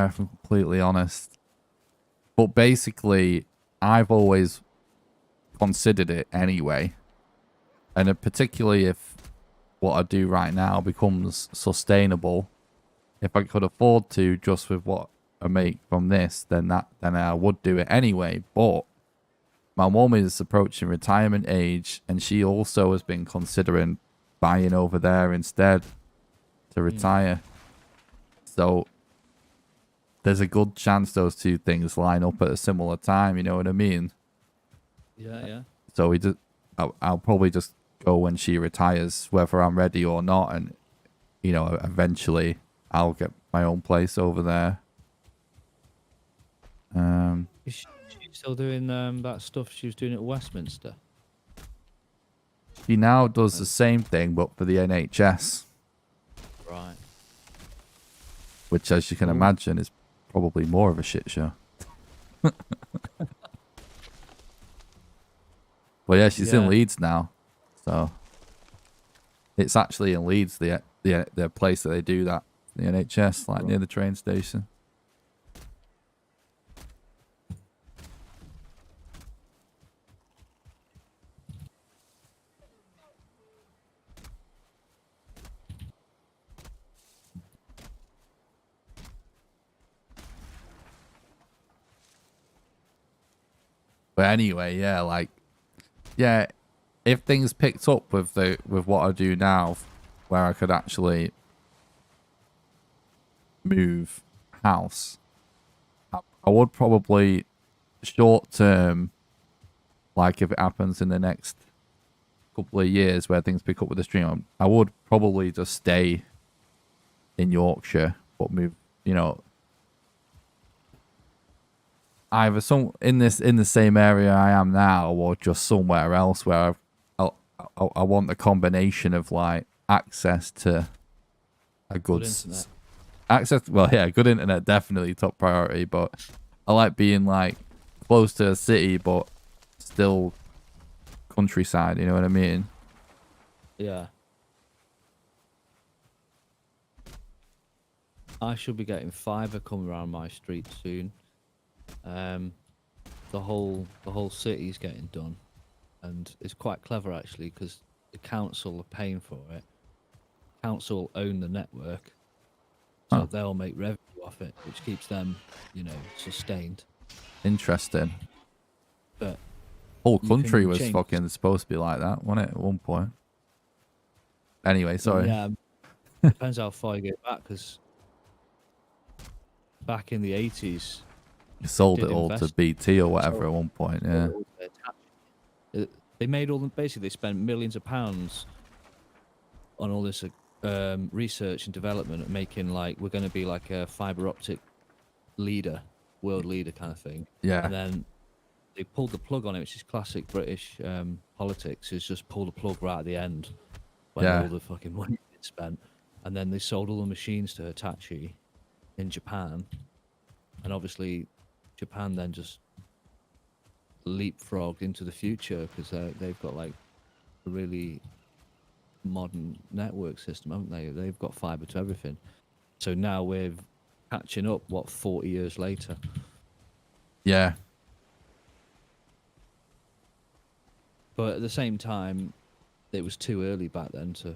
if I'm completely honest. But basically, I've always considered it anyway. And particularly if what I do right now becomes sustainable, if I could afford to just with what I make from this, then I would do it anyway. But my mum is approaching retirement age, and she also has been considering buying over there instead to retire. So there's a good chance those two things line up at a similar time. You know what I mean?
Yeah, yeah.
So I'll probably just go when she retires, whether I'm ready or not, and eventually I'll get my own place over there.
Is she still doing that stuff she was doing at Westminster?
She now does the same thing, but for the NHS,
Right.
which, as you can imagine, is probably more of a shit show. Well, yeah, she's in Leeds now, so it's actually in Leeds.
the place that they do that, the NHS, like near the train station. But anyway, yeah, like, yeah, if things picked up with what I do now, where I could actually move house, I would probably short term, like if it happens in the next couple of years where things pick up with the stream, I would probably just stay in Yorkshire, but move, you know, either in the same area I am now, or just somewhere else where I want the combination of like access to a good
internet.
Access. Well, yeah, good internet definitely top priority, but I like being like close to a city, but still countryside. You know what I mean?
Yeah. I should be getting fibre coming around my street soon. The whole city's getting done, and it's quite clever actually because the council are paying for it. Council own the network, so they'll make revenue off it, which keeps them, you know, sustained.
Interesting.
But
whole country was fucking supposed to be like that, wasn't it? At one point. Anyway, sorry.
Yeah, depends how far you get back, because back in the 80s,
you sold it all to BT or whatever at one point. Yeah.
They made all basically they spent millions of pounds on all this research and development, making like we're going to be like a fiber optic leader, world leader kind of thing.
Yeah.
And then they pulled the plug on it, which is classic British politics. Is just pull the plug right at the end when all the fucking money is spent, and then they sold all the machines to Hitachi in Japan, and obviously Japan then just leapfrogged into the future because they've got like a really modern network system, haven't they? They've got fiber to everything. So now we're catching up, 40 years later.
Yeah.
But at the same time, it was too early back then to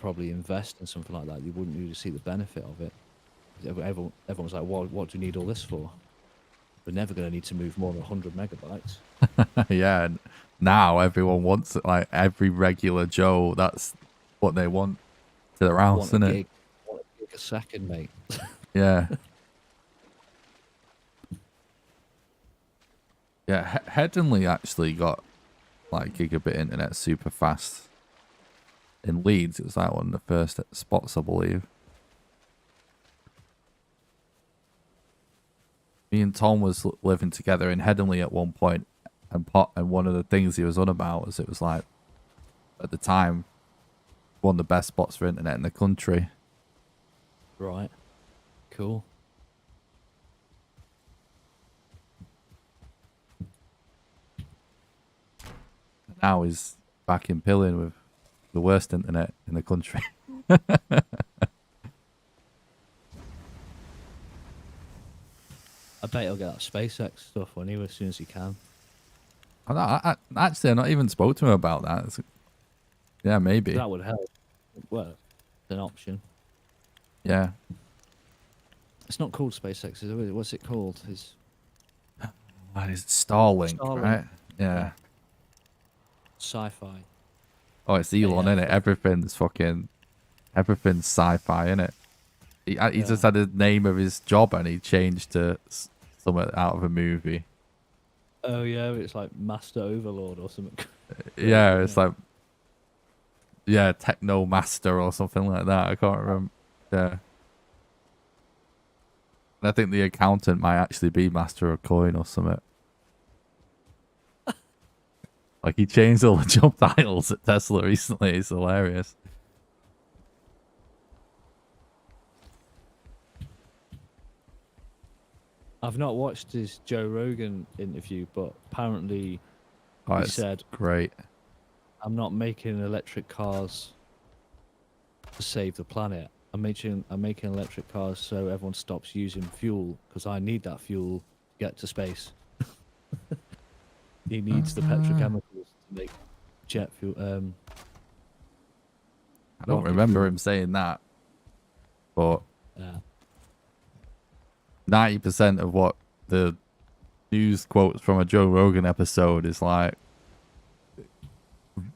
probably invest in something like that. You wouldn't really see the benefit of it. Everyone was like, what do you need all this for? We're never going to need to move more than 100 megabytes.
Yeah, and now everyone wants it. Like every regular Joe, that's what they want to their house, isn't it?
Want a gig a second, mate.
Yeah. Yeah, Headingley actually got like gigabit internet super fast. In Leeds, it was like one of the first spots, I believe. Me and Tom was living together in Headingley at one point, and one of the things he was on about was it was like, at the time, one of the best spots for internet in the country.
Right. Cool.
Now he's back in Pilling with the worst internet in the country.
I bet he'll get that SpaceX stuff on you as soon as he can.
I actually, I not even spoke to him about that. Yeah, maybe.
That would help. Well, it's an option.
Yeah.
It's not called SpaceX, is it? What's it called?
It's Starlink, right? Yeah.
Sci-fi.
Oh, it's Elon, innit? Everything's sci-fi, innit? He just had the name of his job and he changed to something out of a movie.
Oh yeah, it's like Master Overlord or something.
Yeah, it's like Techno Master or something like that. I can't remember. Yeah. And I think the accountant might actually be Master of Coin or something. Like he changed all the job titles at Tesla recently. It's hilarious.
I've not watched his Joe Rogan interview, but apparently he said,
great.
I'm not making electric cars to save the planet. I'm making electric cars so everyone stops using fuel because I need that fuel to get to space. He needs the petrochemicals to make jet fuel.
I don't
rocket
remember
fuel.
him saying that, but
Yeah.
90% of what the news quotes from a Joe Rogan episode is like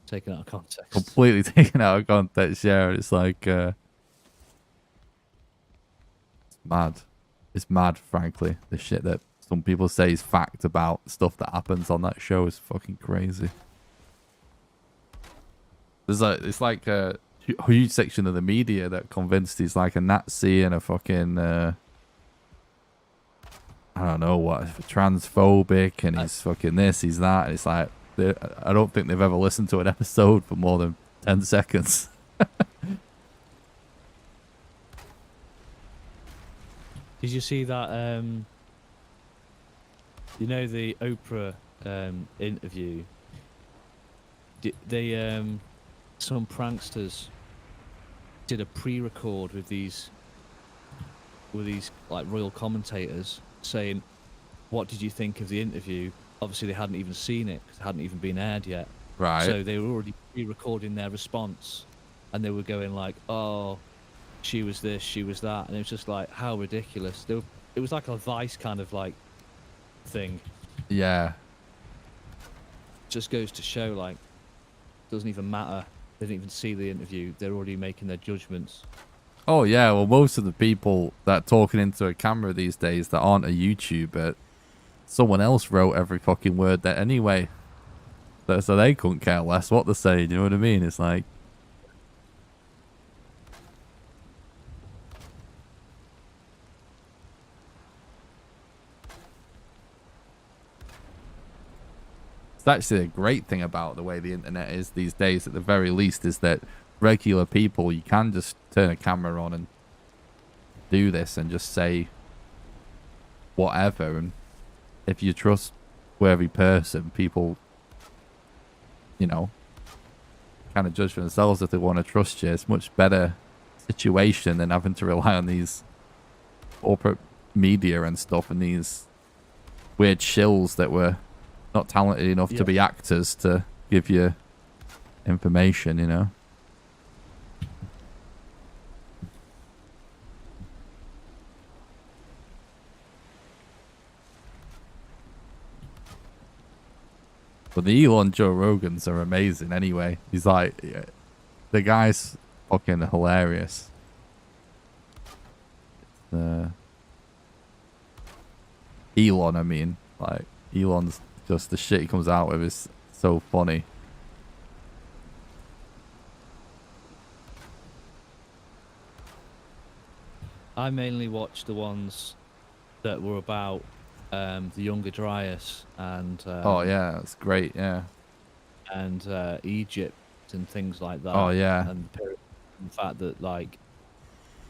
Taken out of context.
completely taken out of context. Yeah, it's like it's mad. It's mad, frankly. The shit that some people say is fact about stuff that happens on that show is fucking crazy. It's like a huge section of the media that convinced he's like a Nazi and a fucking I don't know what, transphobic, and he's fucking this, he's that. And it's like I don't think they've ever listened to an episode for more than 10 seconds.
Did you see that? You know the Oprah interview. They some pranksters did a pre-record with these like royal commentators saying, "What did you think of the interview?" Obviously, they hadn't even seen it because it hadn't even been aired yet.
Right.
So they were already pre-recording their response, and they were going like, "Oh, she was this, she was that," and it was just like, how ridiculous. It was like a Vice kind of like thing.
Yeah.
Just goes to show, like, doesn't even matter. They didn't even see the interview. They're already making their judgments.
Oh yeah, well most of the people that are talking into a camera these days that aren't a YouTuber, someone else wrote every fucking word there anyway. So they couldn't care less what they're saying, you know what I mean? It's like it's actually a great thing about the way the internet is these days, at the very least, is that regular people, you can just turn a camera on and do this and just say whatever, and if you trust every person, people, you know, kind of judge for themselves if they want to trust you. It's much better situation than having to rely on these corporate media and stuff and these weird shills that were not talented enough to be actors to give you information, you know. But the Elon Joe Rogans are amazing anyway. He's like, the guy's fucking hilarious. Elon, I mean. Like, Elon's just, the shit he comes out with is so funny.
I mainly watched the ones that were about the younger Dryas and
Oh yeah, that's great, yeah.
and Egypt and things like that.
Oh yeah.
And the fact that like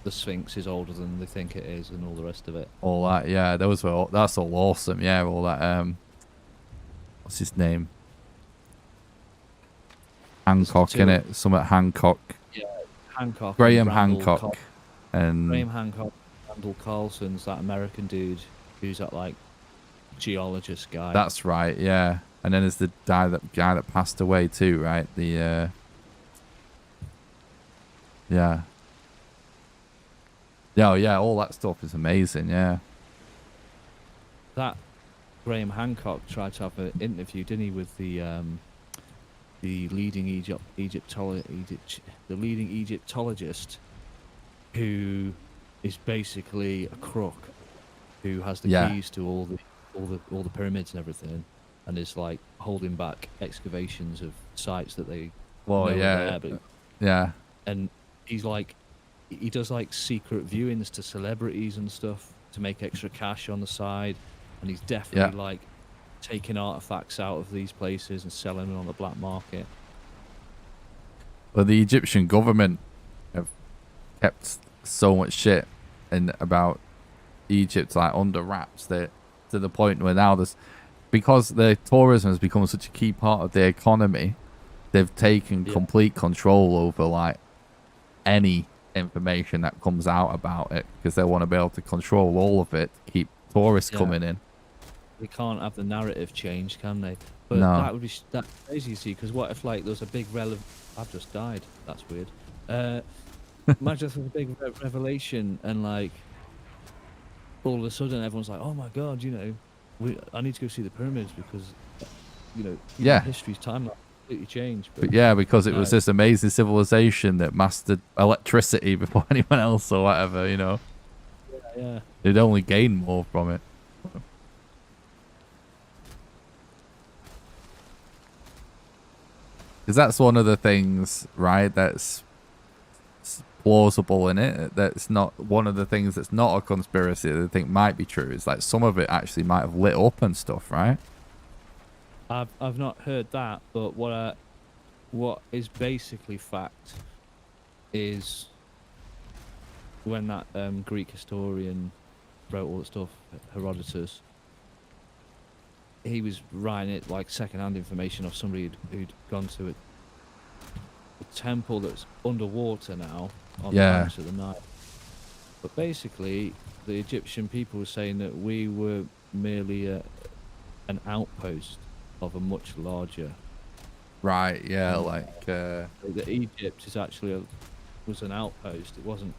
the Sphinx is older than they think it is, and all the rest of it.
All that, yeah. Those were that's all awesome, yeah. All that, what's his name? Hancock, innit? Something Hancock.
Yeah, Hancock.
Graham
and Randall
Hancock. And
Graham Hancock, Randall Carlson's that American dude who's that like geologist guy.
that's right, yeah. And then there's the guy that passed away too, right? The yeah. Yeah, yeah, all that stuff is amazing, yeah.
That Graham Hancock tried to have an interview, didn't he, with the leading Egyptologist, who is basically a crook, who has the
Yeah.
keys to all the pyramids and everything, and is like holding back excavations of sites that they
Well,
know are
yeah.
there, but,
Yeah.
and he's like, he does like secret viewings to celebrities and stuff to make extra cash on the side, and he's definitely like taking artifacts out of these places and selling them on the black market.
Well, the Egyptian government have kept so much shit about Egypt like under wraps that to the point where now because the tourism has become such a key part of the economy, they've taken complete control over like any information that comes out about it because they want to be able to control all of it, keep tourists coming in.
They can't have the narrative change, can they? But
No.
that would be that's crazy, see, because what if like there was a big I've just died. That's weird. Imagine if there's a big revelation and like all of a sudden everyone's like, oh my god, you know, I need to go see the pyramids because, you know,
Yeah.
history's timeline completely changed.
But yeah, because it was
no.
this amazing civilization that mastered electricity before anyone else or whatever, you know.
Yeah.
They'd only gain more from it. Because that's one of the things, right, that's plausible in it. That's not one of the things that's not a conspiracy that I think might be true. It's like some of it actually might have lit up and stuff, right?
I've not heard that, but what is basically fact is when that Greek historian wrote all that stuff, Herodotus, he was writing it like second-hand information of somebody who'd gone to a temple that's underwater now on the banks of the Nile. But basically, the Egyptian people were saying that we were merely an outpost of a much larger.
Right, yeah, like...
that Egypt is actually was an outpost. It wasn't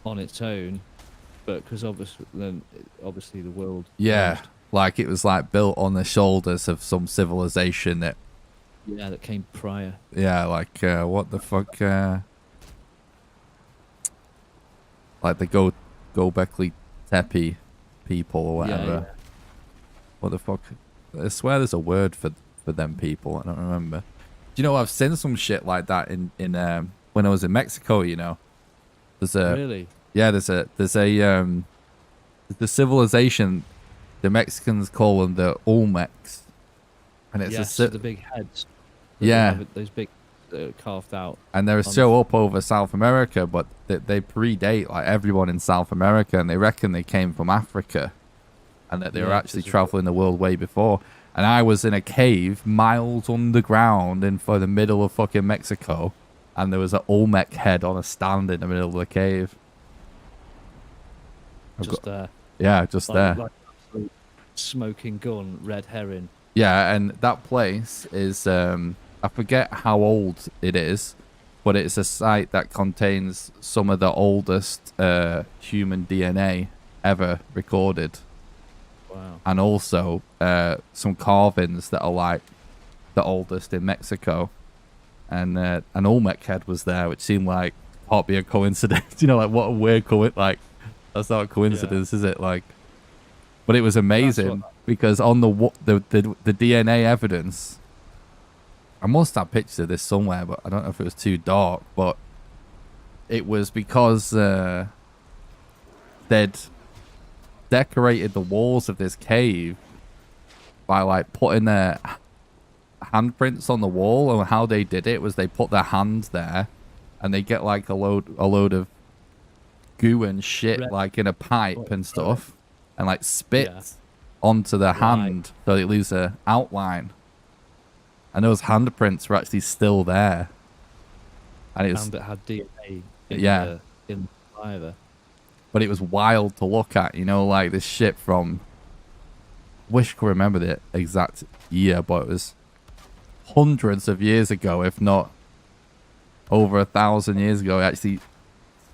on its own, but because obviously the world...
Yeah,
changed.
like it was like built on the shoulders of some civilization that...
Yeah, that came prior.
Yeah, like, what the fuck... like the Gobekli Tepe people or whatever.
Yeah.
What the fuck? I swear there's a word for them people. I don't remember. Do you know, I've seen some shit like that in when I was in Mexico, you know. There's a...
Really?
Yeah, there's the civilization, the Mexicans call them the Olmecs. And it's
the big heads.
Yeah.
Those big carved out.
And they're still up over South America, but they predate like everyone in South America, and they reckon they came from Africa, and that they were actually traveling the world way before. And I was in a cave miles underground for the middle of fucking Mexico, and there was an Olmec head on a stand in the middle of the cave.
There.
Yeah, just there.
Like smoking gun, red herring.
Yeah, and that place is, I forget how old it is, but it's a site that contains some of the oldest human DNA ever recorded.
Wow.
And also some carvings that are like the oldest in Mexico. And an Olmec head was there, which seemed like can't be a coincidence. You know, like what a weird like that's not a coincidence, is it? Like, but it was amazing because on the DNA evidence, I must have pictures of this somewhere, but I don't know if it was too dark. But it was because they'd decorated the walls of this cave by like putting their handprints on the wall, and how they did it was they put their hands there, and they get like a load of goo and shit like in a pipe and stuff, and like spit onto the hand so it leaves an outline. And those handprints were actually still there. And it was,
and it had DNA in the saliva.
But it was wild to look at, you know, like this shit from, wish I could remember the exact year, but it was hundreds of years ago, if not over 1,000 years ago, actually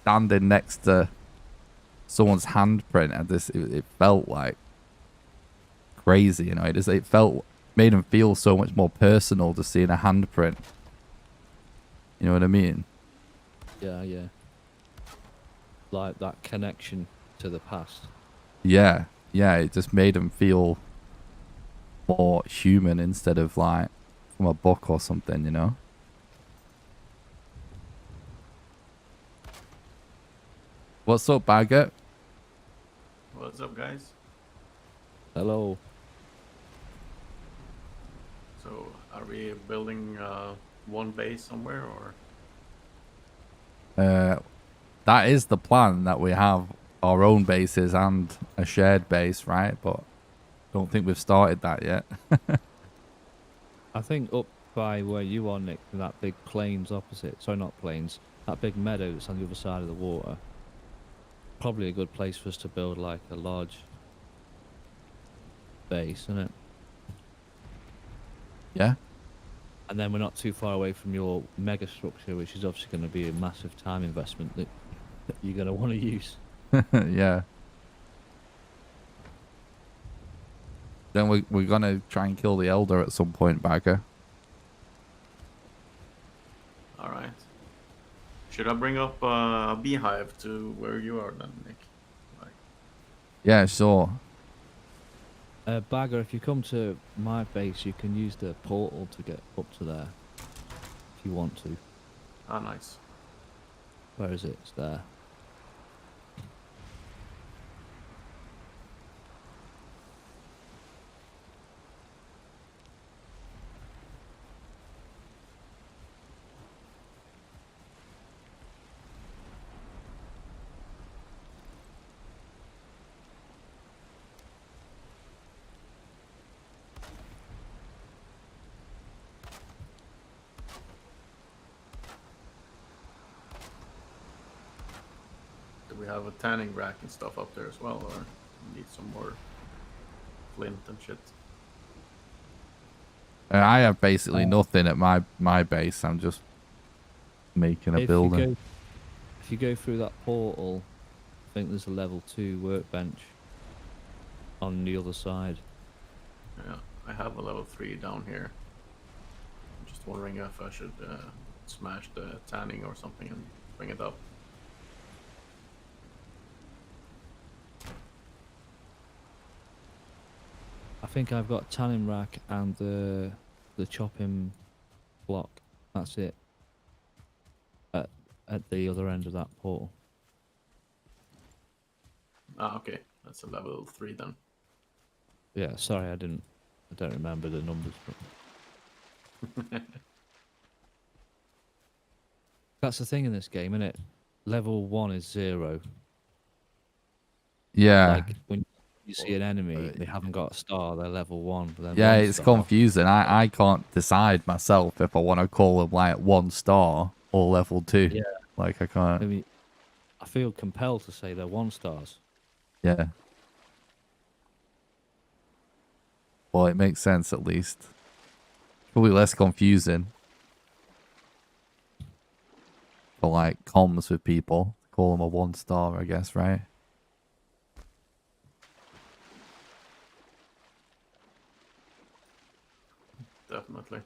standing next to someone's handprint, and it felt like crazy, you know. It made him feel so much more personal to seeing a handprint. You know what I mean?
Yeah. Like that connection to the past.
Yeah, it just made him feel more human instead of like from a book or something, you know? What's up, Baggett?
What's up, guys?
Hello.
So, are we building one base somewhere, or?
That is the plan, that we have our own bases and a shared base, right? But don't think we've started that yet.
I think up by where you are, Nick, that big plains opposite. Sorry, not plains. That big meadow that's on the other side of the water. Probably a good place for us to build like a large base, isn't it?
Yeah.
And then we're not too far away from your mega structure, which is obviously going to be a massive time investment that you're going to want to use.
Yeah. Then we're gonna try and kill the elder at some point, Bagger.
All right. Should I bring up a beehive to where you are then, Nick? Like,
Yeah, sure.
Bagger, if you come to my base, you can use the portal to get up to there. If you want to.
ah, nice.
Where is it? It's there.
Do we have a tanning rack and stuff up there as well, or need some more flint and shit?
And I have basically nothing at my base. I'm just making a building.
If you go through that portal, I think there's a level 2 workbench on the other side.
Yeah, I have a level 3 down here. I'm just wondering if I should smash the tanning or something and bring it up.
I think I've got tanning rack and the chopping block. That's it. At the other end of that portal.
Ah, okay. That's a level 3 then.
Yeah, sorry, I don't remember the numbers. But that's the thing in this game, isn't it? Level 1 is 0.
Yeah.
Like when you see an enemy, they haven't got a star, they're level 1. But
Yeah,
1
it's
star.
confusing. I can't decide myself if I want to call them like 1 star or level 2.
Yeah.
Like I can't.
I mean, I feel compelled to say they're 1 stars.
Yeah. Well, it makes sense at least. Probably less confusing for like comms with people. Call them a 1 star, I guess, right?
Definitely.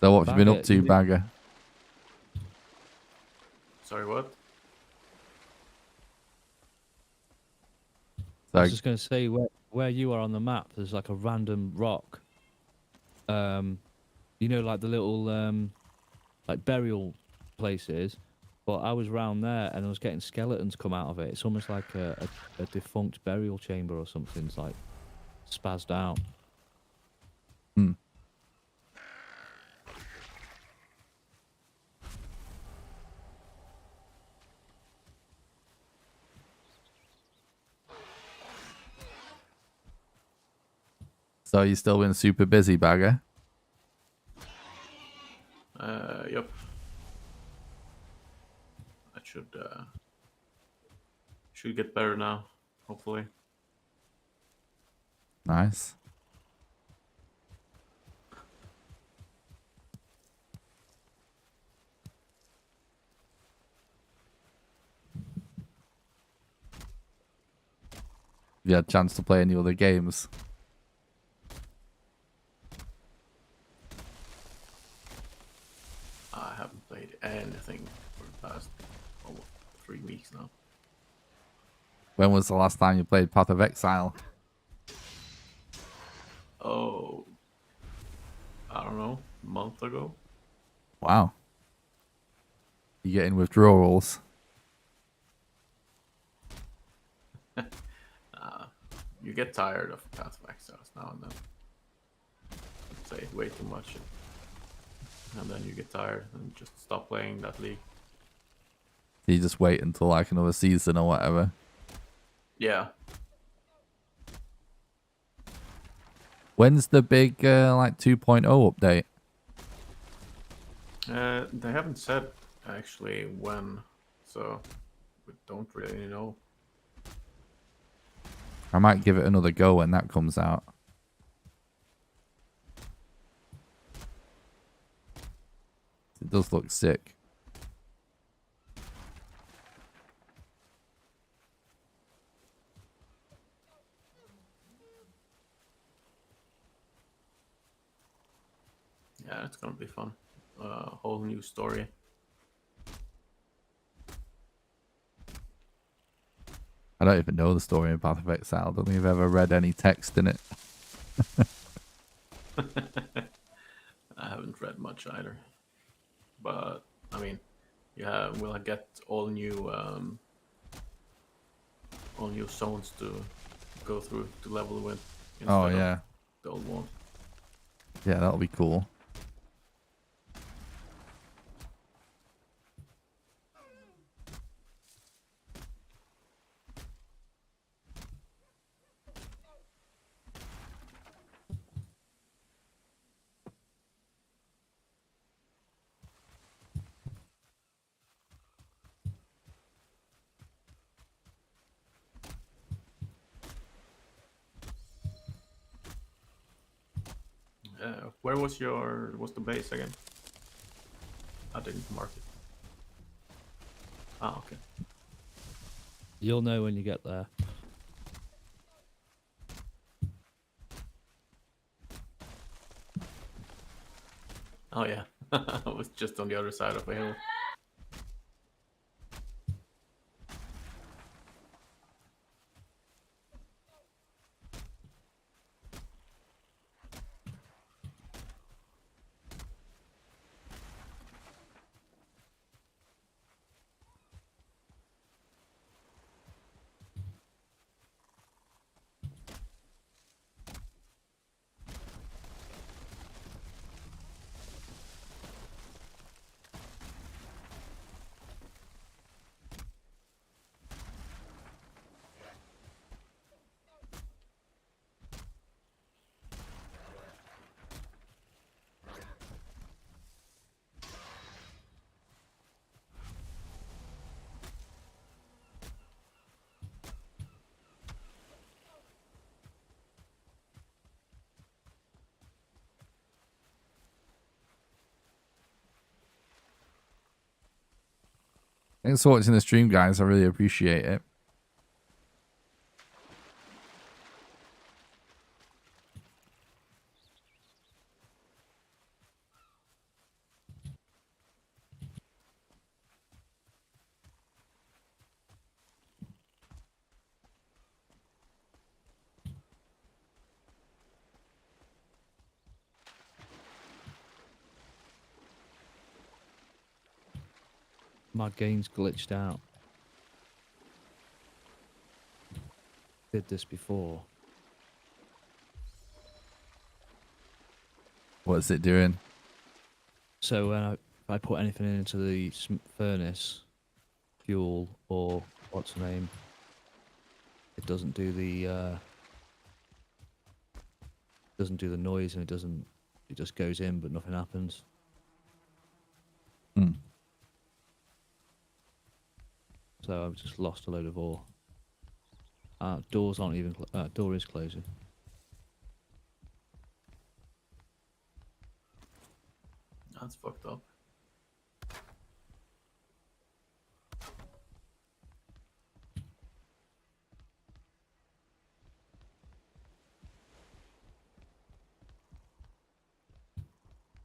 So what have you been up to,
you-
Bagger?
Sorry, what?
I
So,
was just going to say where you are on the map, there's like a random rock. You know, like the little like burial places. But I was round there and I was getting skeletons come out of it. It's almost like a defunct burial chamber or something. It's like spazzed out.
hmm. So you still been super busy, Bagger?
Yep. I should get better now, hopefully.
Nice. Have you had a chance to play any other games?
I haven't played anything for the past 3 weeks now.
When was the last time you played Path of Exile?
Oh, I don't know, a month ago.
Wow. You getting withdrawals?
You get tired of Path of Exiles now and then. I'd say way too much. And then you get tired and just stop playing that league.
You just wait until like another season or whatever.
Yeah.
When's the big like 2.0 update?
They haven't said actually when, so we don't really know.
I might give it another go when that comes out. It does look sick.
Yeah, it's gonna be fun. Whole new story.
I don't even know the story of Path of Exile. I don't think I've ever read any text in it.
I haven't read much either, but I mean, yeah, we'll get all new zones to go through to level with instead
Oh,
of
yeah.
the old one.
Yeah, that'll be cool.
Where was the base again? I didn't mark it. Ah, okay.
You'll know when you get there.
Oh yeah, I was just on the other side of a hill.
Thanks for watching the stream, guys. I really appreciate it.
My game's glitched out. Did this before.
What's it doing?
So when if I put anything into the furnace, fuel or what's the name, it doesn't do the noise, and it just goes in but nothing happens.
Hmm.
So I've just lost a load of ore. Doors aren't even door is closing.
That's fucked up.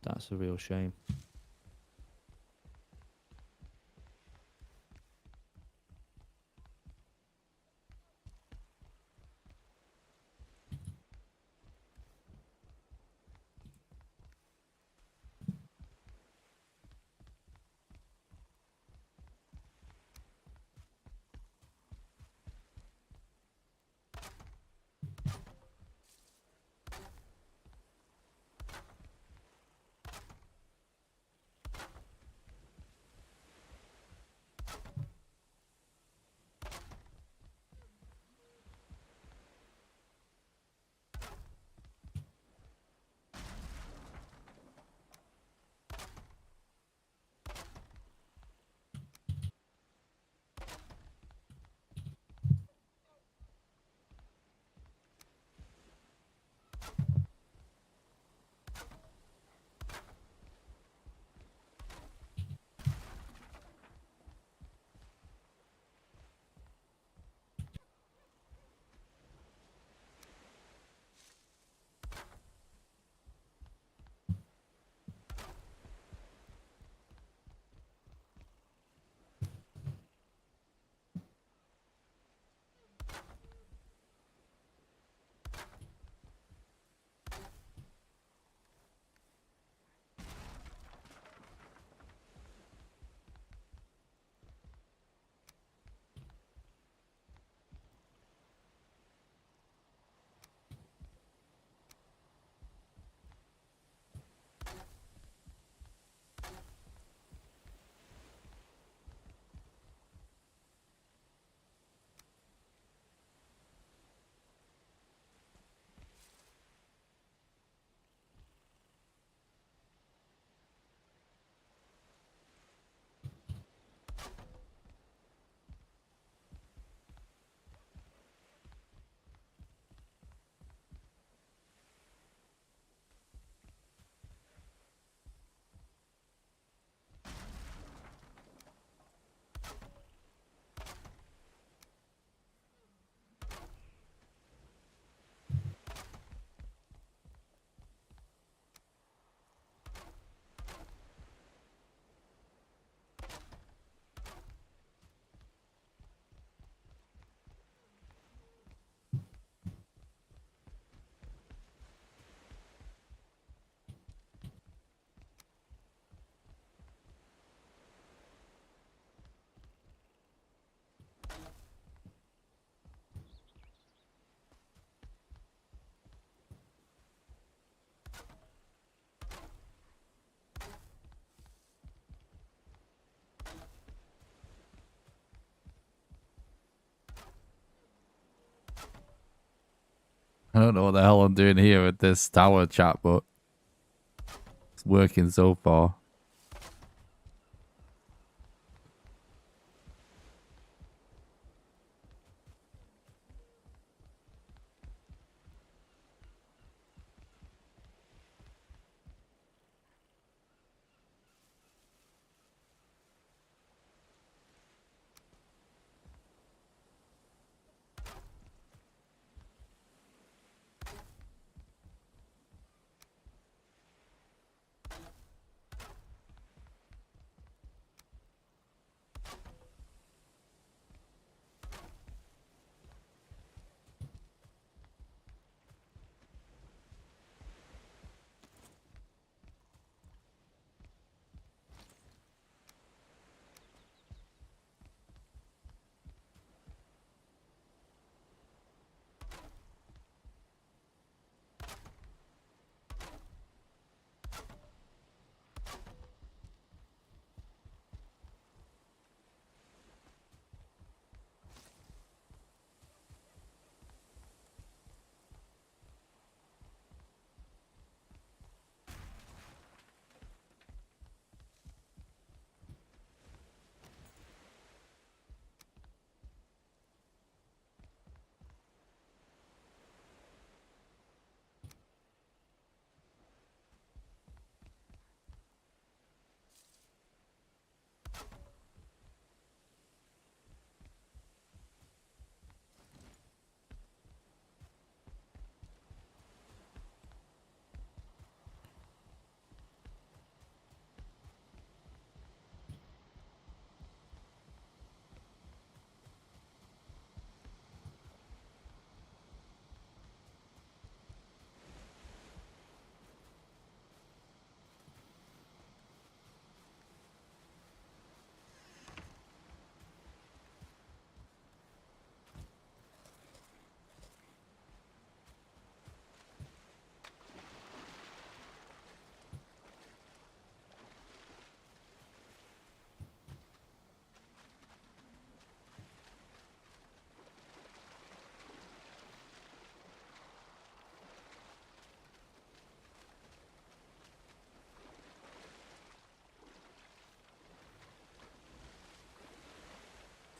That's a real shame.
don't know what the hell I'm doing here with this tower chat, but it's working so far.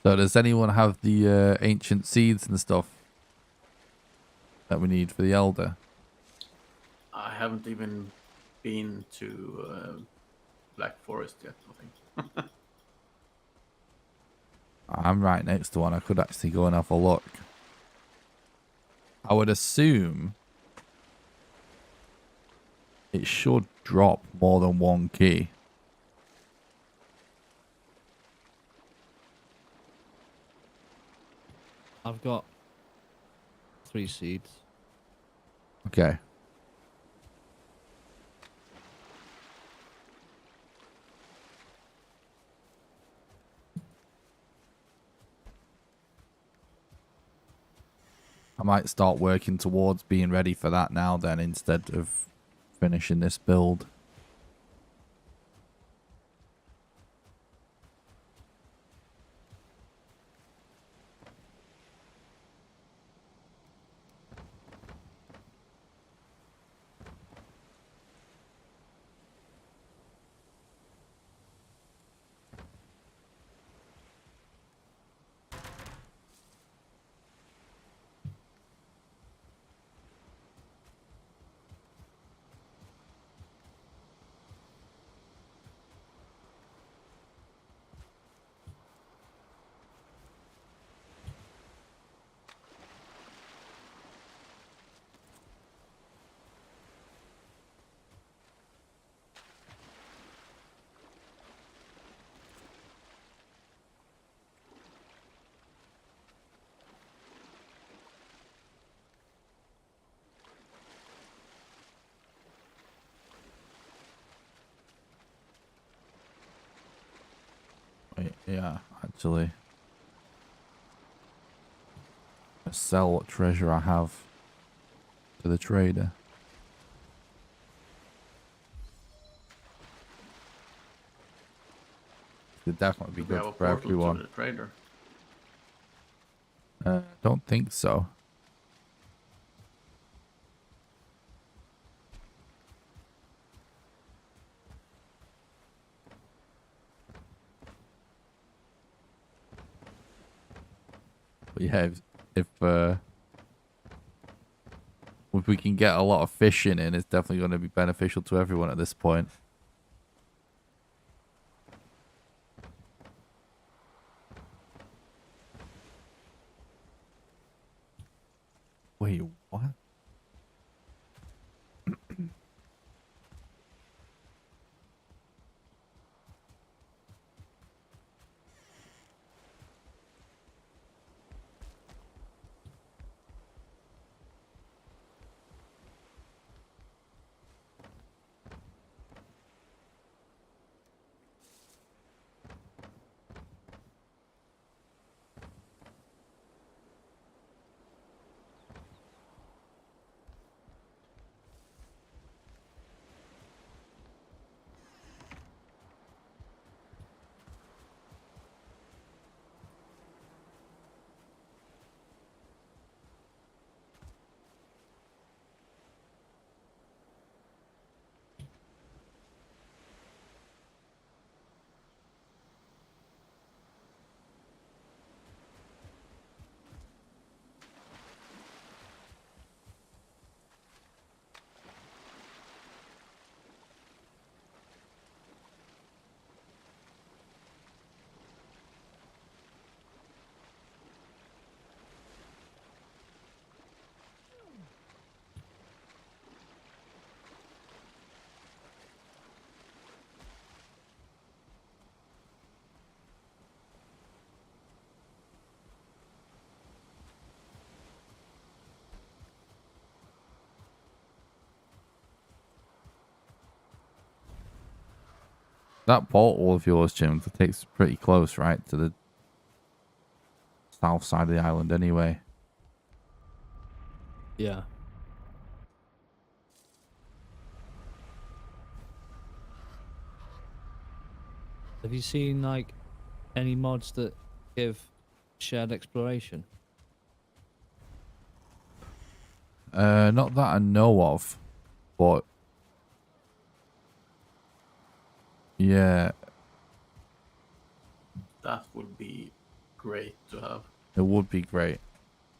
So does anyone have the ancient seeds and stuff that we need for the elder?
I haven't even been to Black Forest yet, I think.
I'm right next to one. I could actually go and have a look. I would assume it should drop more than one key.
I've got 3 seeds.
Okay. I might start working towards being ready for that now then, instead of finishing this build. Yeah, actually. Let's sell what treasure I have to the trader. It'd definitely be
Do we have
good
a
for
portal to
everyone.
the trader?
Don't think so. But yeah, if we can get a lot of fishing in, it's definitely going to be beneficial to everyone at this point. Wait, what? That portal of yours, Jim, that takes pretty close, right, to the south side of the island anyway.
Yeah. Have you seen like any mods that give shared exploration?
Not that I know of, but yeah,
That would be great to have.
it would be great.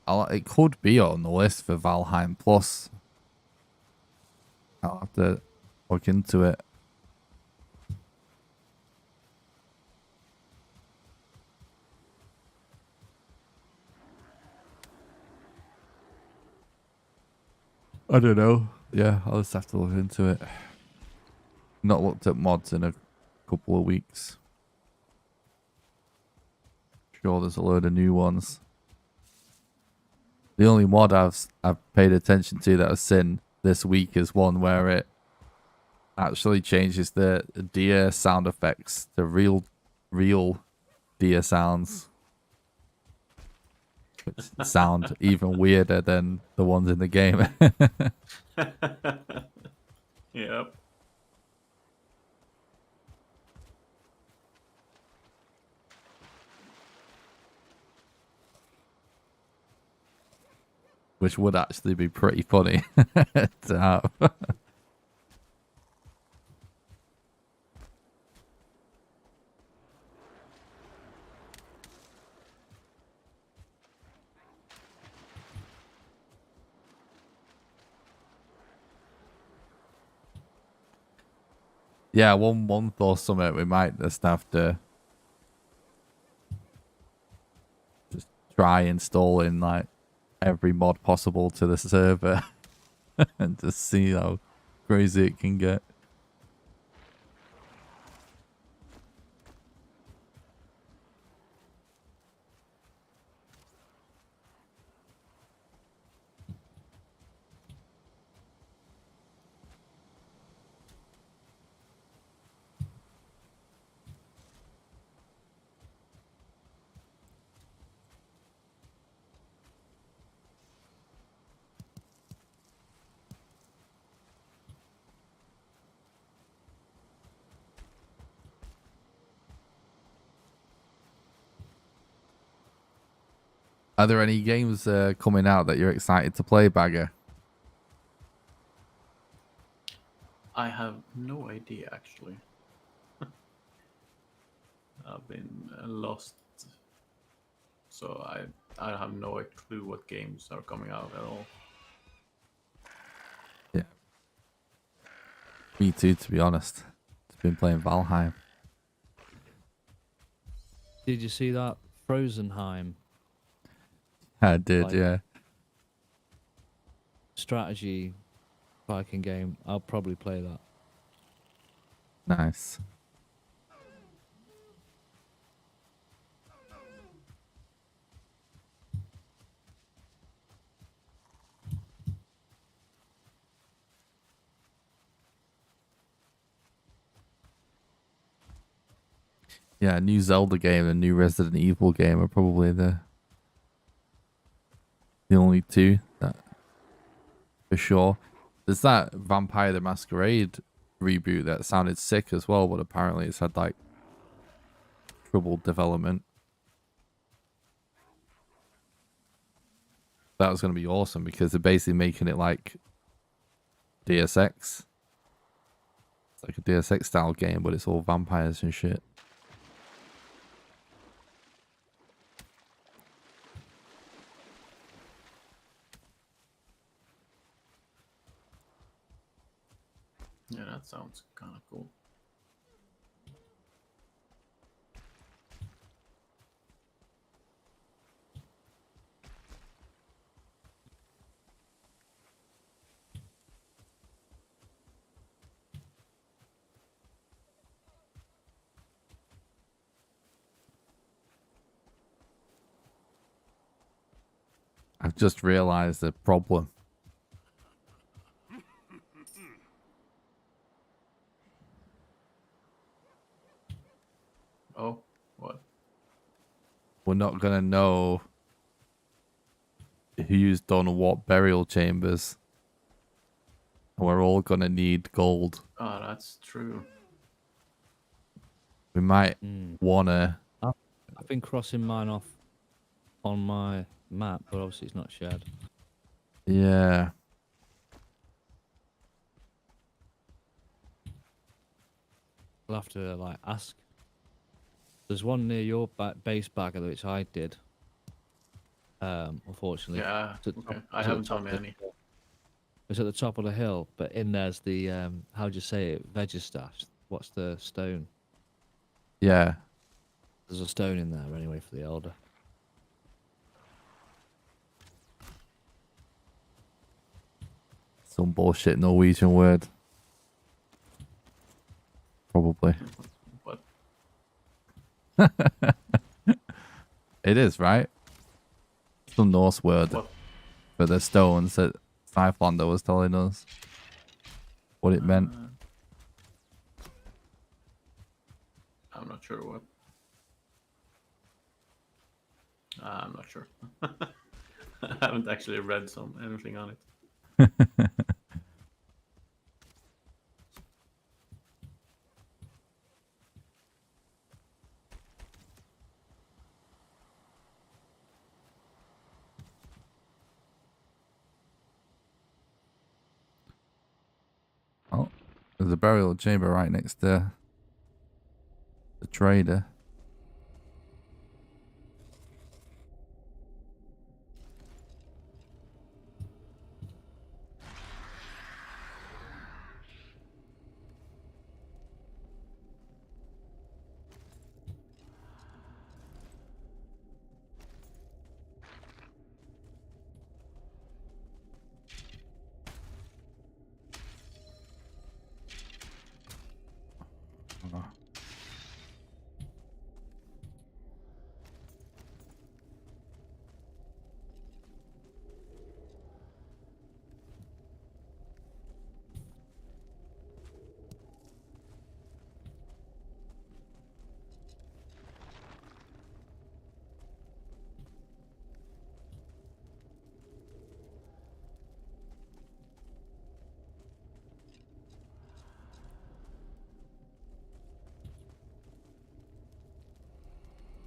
It could be on the list for Valheim Plus. I'll have to look into it. I don't know. Yeah, I'll just have to look into it. Not looked at mods in a couple of weeks. Sure, there's a load of new ones. The only mod I've paid attention to that I've seen this week is one where it actually changes the deer sound effects to real deer sounds, which sound even weirder than the ones in the game.
Yep.
Which would actually be pretty funny to have. Yeah, 1 month or something, we might just have to just try installing like every mod possible to the server and just see how crazy it can get. Are there any games coming out that you're excited to play, Bagger?
I have no idea actually. I've been lost so I have no clue what games are coming out at all.
Yeah. Me too, to be honest. It's been playing Valheim.
Did you see that Frozenheim
I did,
Like-
yeah.
strategy Viking game? I'll probably play that.
Nice. Yeah, a new Zelda game and a new Resident Evil game are probably the only two that for sure. There's that Vampire the Masquerade reboot that sounded sick as well, but apparently it's had like troubled development. That was going to be awesome because they're basically making it like DSX. It's like a DSX style game, but it's all vampires and shit.
Yeah, that sounds kind of cool.
I've just realized the problem.
Oh, what?
We're not going to know who's done what burial chambers. And we're all going to need gold.
Oh, that's true.
We might
Mm.
want to...
I've been crossing mine off on my map, but obviously it's not shared.
Yeah.
I'll have to like ask. There's one near your base bagger which I did. Unfortunately,
Yeah,
It's at the
okay.
top-
I
it's at the
haven't
top
done
of the
any.
hill. It's at the top of the hill, but in there's the how do you say it? Vegistash. What's the stone?
Yeah.
There's a stone in there anyway for the elder.
Some bullshit Norwegian word. Probably.
But
It is, right? Some Norse word
what?
for the stones that Scythlander was telling us what it meant.
I'm not sure what. I'm not sure. I haven't actually read anything on it.
Oh, there's a burial chamber right next to the trader.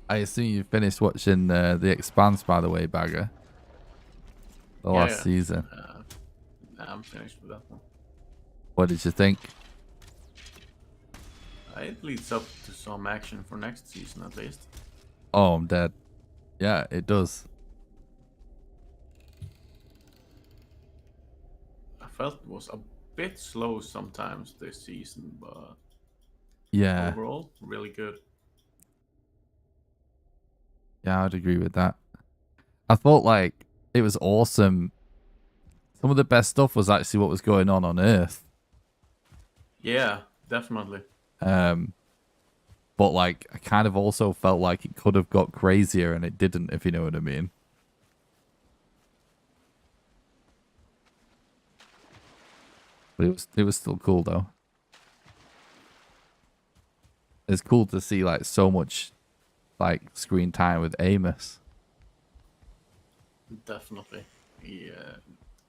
I assume you finished watching The Expanse, by the way, Bagger. The last season.
I'm finished with that one.
What did you think?
It leads up to some action for next season at least.
Oh, I'm dead. Yeah, it does.
I felt it was a bit slow sometimes this season, but
Yeah.
overall, really good.
Yeah, I'd agree with that. I thought like it was awesome. Some of the best stuff was actually what was going on Earth.
Yeah, definitely.
But like I kind of also felt like it could have got crazier and it didn't, if you know what I mean. But it was still cool though. It's cool to see like so much like screen time with Amos.
Definitely. He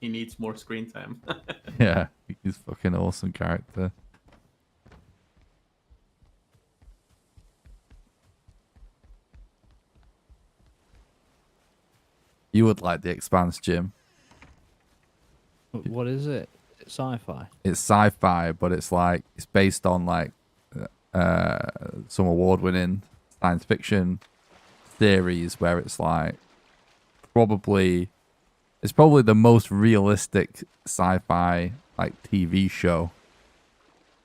needs more screen time.
Yeah, he's fucking awesome character. You would like The Expanse, Jim.
What is it? Is it sci-fi?
It's sci-fi, but it's like it's based on like some award-winning science fiction series where it's like it's probably the most realistic sci-fi like TV show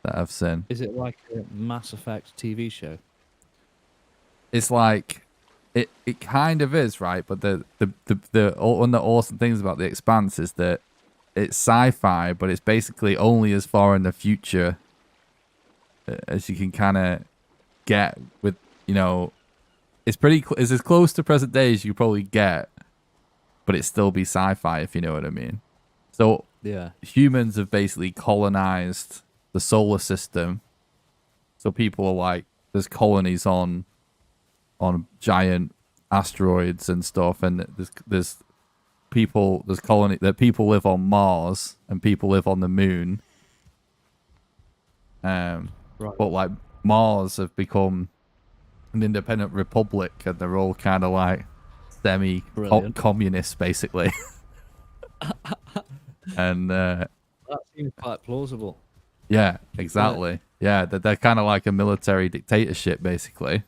that I've seen.
Is it like a Mass Effect TV show?
It's like it kind of is, right? But one of the awesome things about The Expanse is that it's sci-fi, but it's basically only as far in the future as you can kind of get with, you know, it's it's as close to present day as you probably get, but it still be sci-fi, if you know what I mean. So
Yeah.
humans have basically colonized the solar system. So people are like, there's colonies on giant asteroids and stuff, and there's people live on Mars and people live on the moon.
Right.
But like Mars have become an independent republic, and they're all kind of like
Brilliant.
communists basically. And
That seems quite plausible.
yeah, exactly. Yeah, they're kind of like a military dictatorship basically.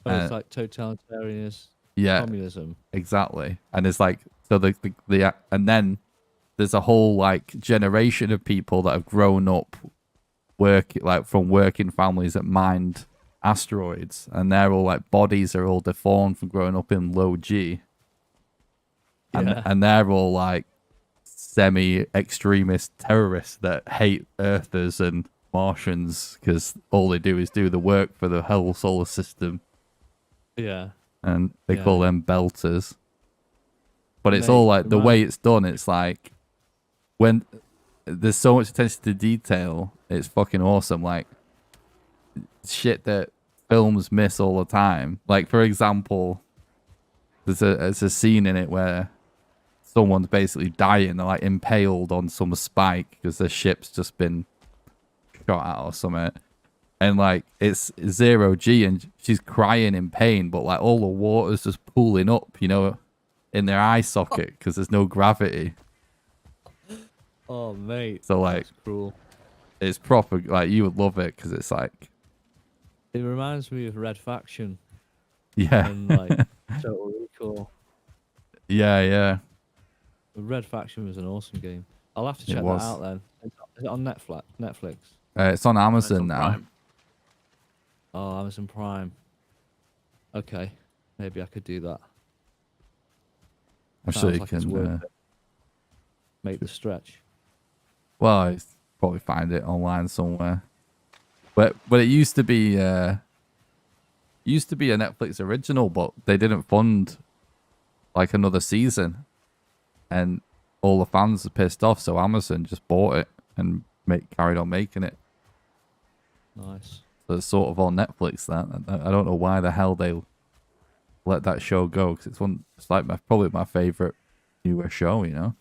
Oh, it's like totalitarianism,
Yeah,
communism.
exactly. And it's like so and then there's a whole like generation of people that have grown up from working families that mined asteroids, and they're all like bodies are all deformed from growing up in low G.
Yeah.
And they're all like semi-extremist terrorists that hate Earthers and Martians because all they do is do the work for the whole solar system.
Yeah.
And they
Yeah.
call them belters. But it's
Mate,
all like the
remind-
way it's done. It's like when there's so much attention to detail, it's fucking awesome. Like shit that films miss all the time. Like for example, there's a scene in it where someone's basically dying. They're like impaled on some spike because their ship's just been shot at or something. And like it's 0G and she's crying in pain, but like all the water's just pooling up, you know, in their eye socket because there's no gravity.
Oh, mate.
So like
That's cruel.
it's proper, like you would love it because it's like,
It reminds me of Red Faction
yeah,
and like Total Recall.
yeah.
Red Faction was an awesome game. I'll have to check that
was.
out then. Is it on Netflix?
It's on Amazon
It's on
now.
Prime.
Oh, Amazon Prime. Okay, maybe I could do that.
I'm sure
Sounds
you
like it's
can.
worth it. Make the stretch.
Well, you probably find it online somewhere. But it used to be a Netflix original, but they didn't fund like another season, and all the fans are pissed off. So Amazon just bought it and carried on making it.
Nice.
So it's sort of on Netflix. That I don't know why the hell they let that show go, because it's like probably my favorite newer show. You know.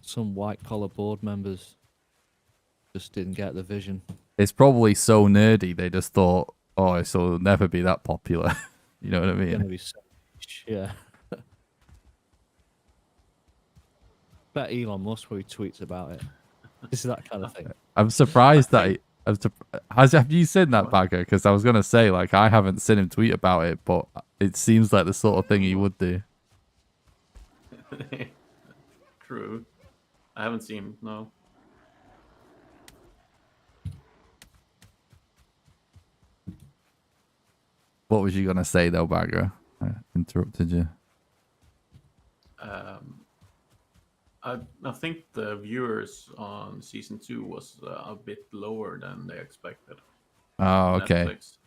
Some white collar board members just didn't get the vision.
It's probably so nerdy they just thought, oh, so it'll never be that popular. You know what I
It's gonna
mean?
be so yeah. Bet Elon Musk probably tweets about it. This is that kind of thing.
I'm surprised that Have you seen that, Bagger? Because I was gonna say, like, I haven't seen him tweet about it, but it seems like the sort of thing he would do.
True. I haven't seen, no.
What was you gonna say though, Bagger? I interrupted you.
I think the viewers on season 2 was a bit lower than they expected.
Oh,
On
okay.
Netflix.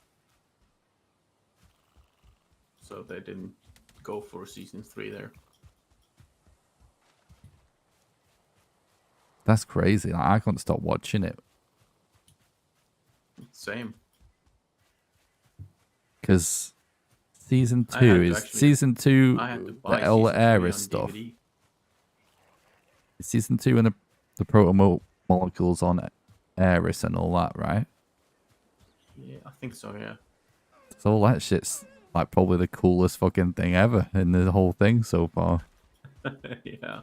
So they didn't go for season 3 there.
That's crazy. Like, I couldn't stop watching it
Same.
because season
I
2
had to
is
actually-
season 2.
I had to buy
The all
season 3
Ares
on
stuff.
DVD.
Season 2 and the molecules on Ares and all that, right?
Yeah, I think so, yeah.
So all that shit's like probably the coolest fucking thing ever in the whole thing so far.
Yeah.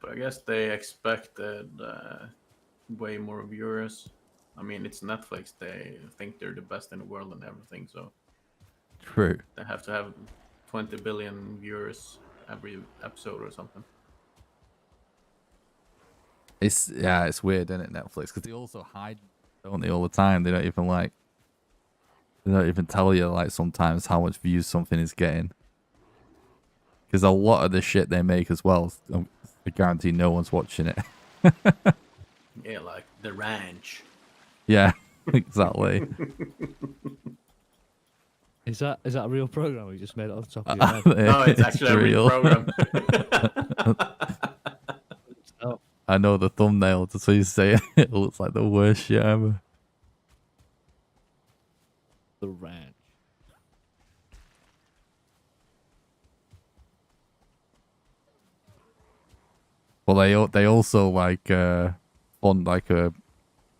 But I guess they expected way more viewers. I mean, it's Netflix. They think they're the best in the world and everything, so
True.
they have to have 20 billion viewers every episode or something.
It's weird, isn't it, Netflix? Because they also hide, don't they, all the time? They don't even tell you like sometimes how much views something is getting. Because a lot of the shit they make as well, I guarantee no one's watching it.
Yeah, like The Ranch.
Yeah, exactly.
Is that a real program or you just made it off the top of your head?
No, it's actually a real program.
Oh,
I know the thumbnail, just so you say it. It looks like the worst shit ever.
The Ranch.
Well, they also like fund like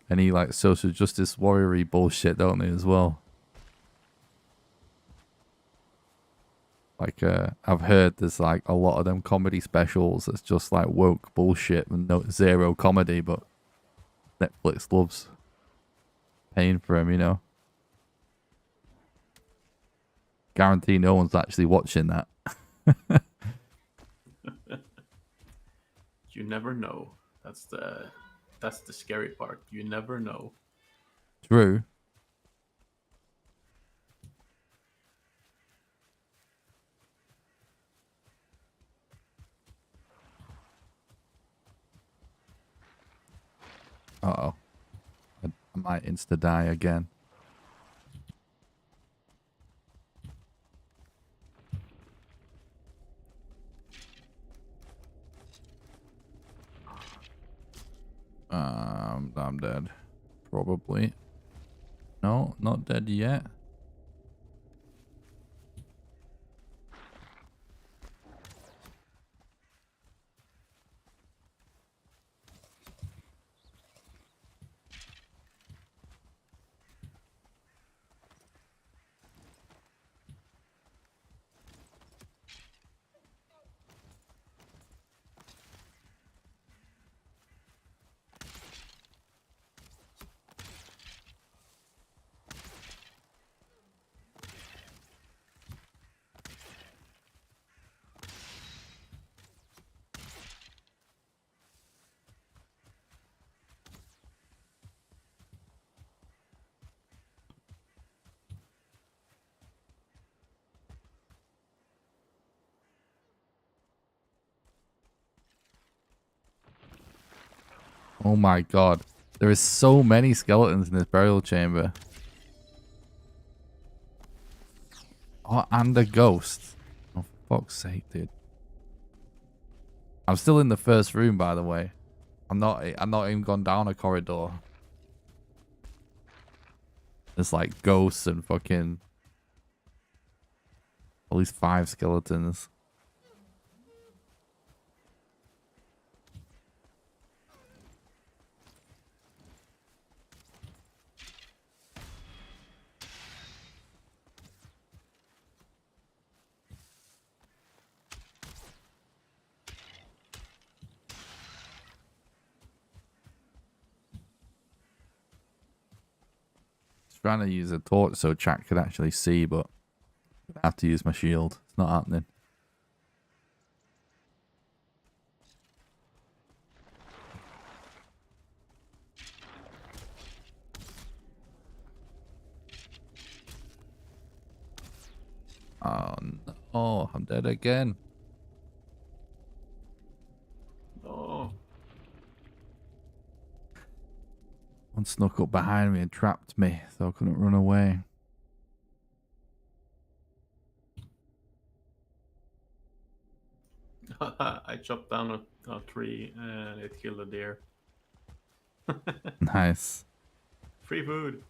any like social justice warrior bullshit, don't they, as well? Like I've heard there's like a lot of them comedy specials that's just like woke bullshit and zero comedy, but Netflix loves paying for them, you know. Guarantee no one's actually watching that.
You never know. That's the scary part. You never know.
True. Uh-oh. I might insta-die again. I'm dead. Probably. No, not dead yet. Oh my god. There is so many skeletons in this burial chamber. Oh, and a ghost. Oh, for fuck's sake, dude. I'm still in the first room, by the way. I'm not even gone down a corridor. There's like ghosts and fucking at least 5 skeletons. trying to use a torch so chat could actually see, but I have to use my shield. It's not happening. Oh no, I'm dead again.
Oh,
One snuck up behind me and trapped me, so I couldn't run away.
I chopped down a tree and it killed a deer.
Nice.
Free food.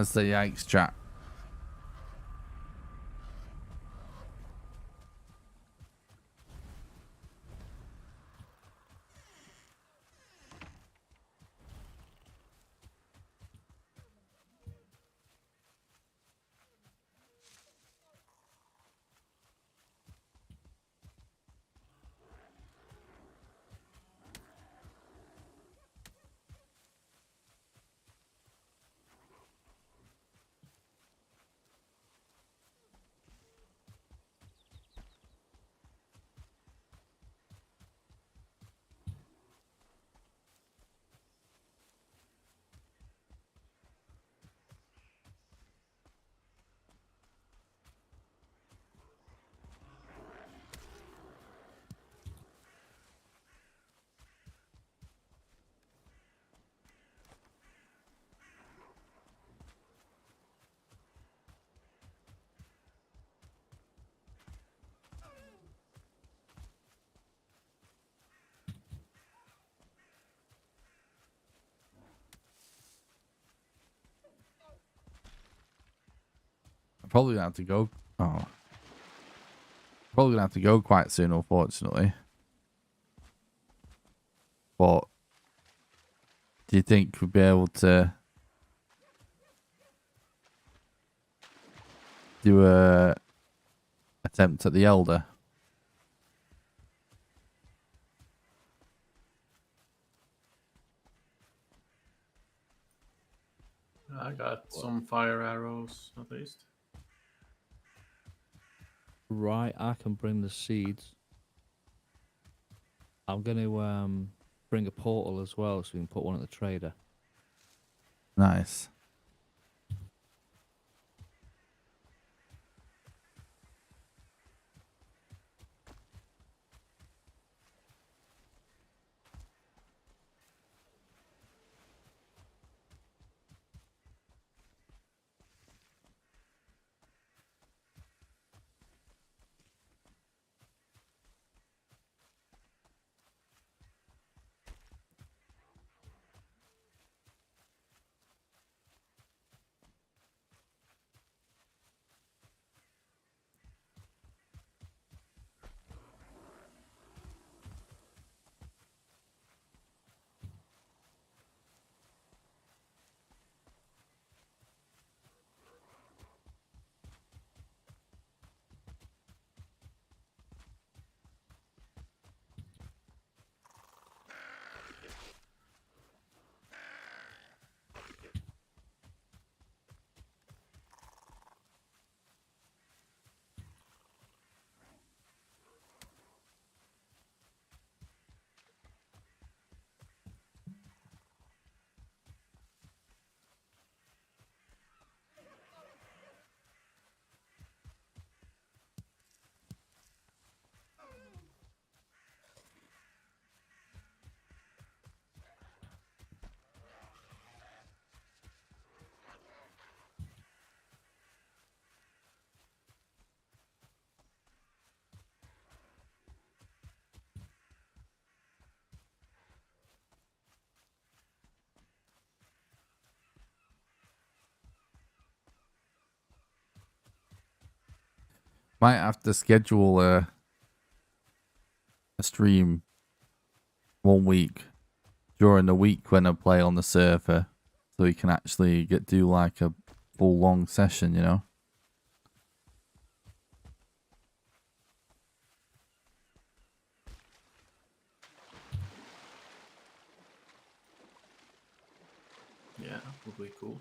That's the yikes chat. I'm probably gonna have to go. Oh, probably gonna have to go quite soon, unfortunately. But do you think we'll be able to do a attempt at the Elder?
I got some fire arrows at least.
Right, I can bring the seeds. I'm going to bring a portal as well, so we can put one at the trader.
Nice. Might have to schedule a stream 1 week during the week when I play on the server, so we can actually do like a full long session, you know.
Yeah, would be cool.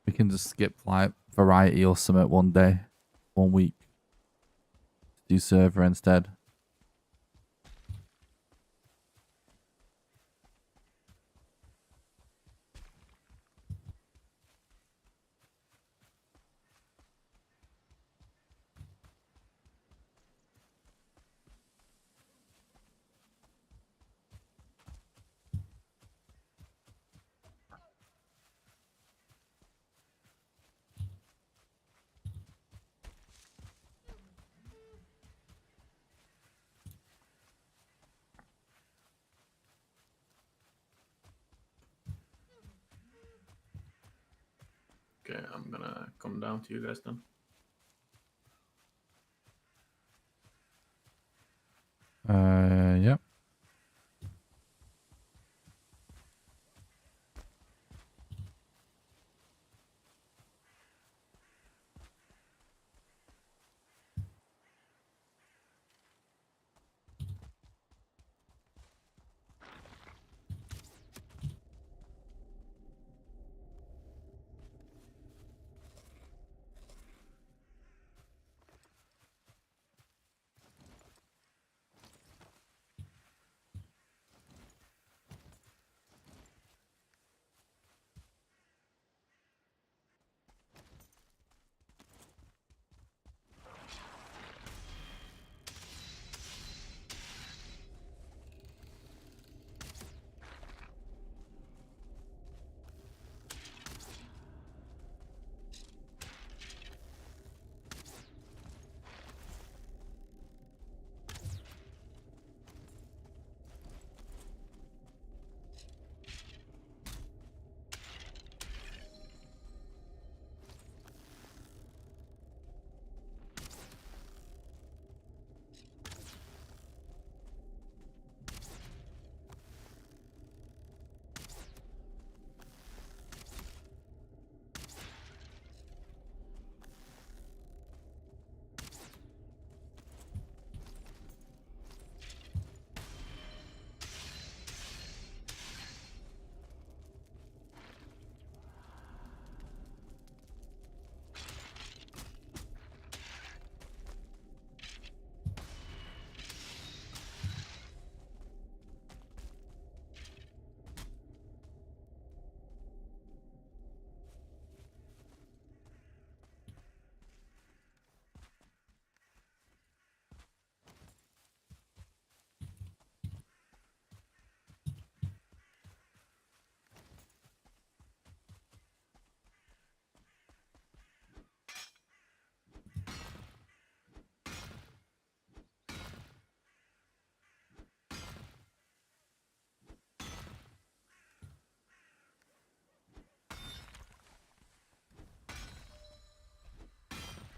We can just skip like variety or something 1 day, 1 week. Do server instead.
Okay, I'm gonna come down to you guys then.
Yep.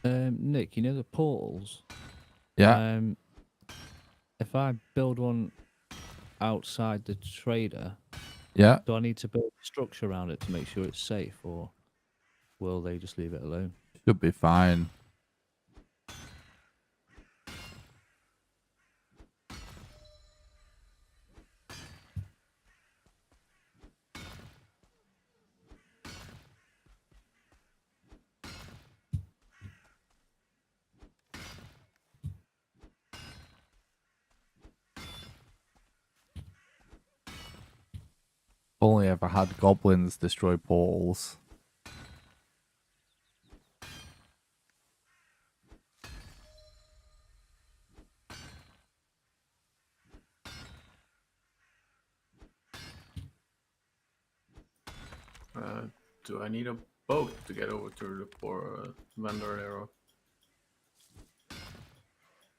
Nick, you know the portals?
Yeah.
If I build one outside the trader,
Yeah.
do I need to build a structure around it to make sure it's safe, or will they just leave it alone?
Should be fine. Only ever had goblins destroy portals.
Do I need a boat to get over to the poor vendor arrow?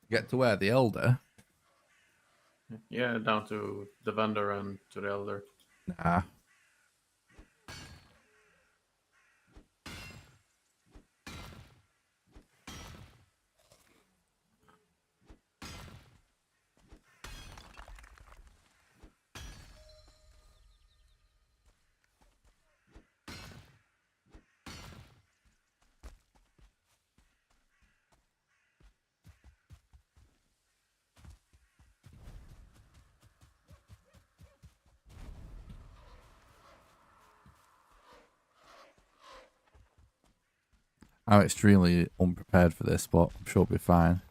Get to where? The Elder?
Yeah, down to the vendor and to the elder.
Nah. I'm extremely unprepared for this, but I'm sure it'll be fine.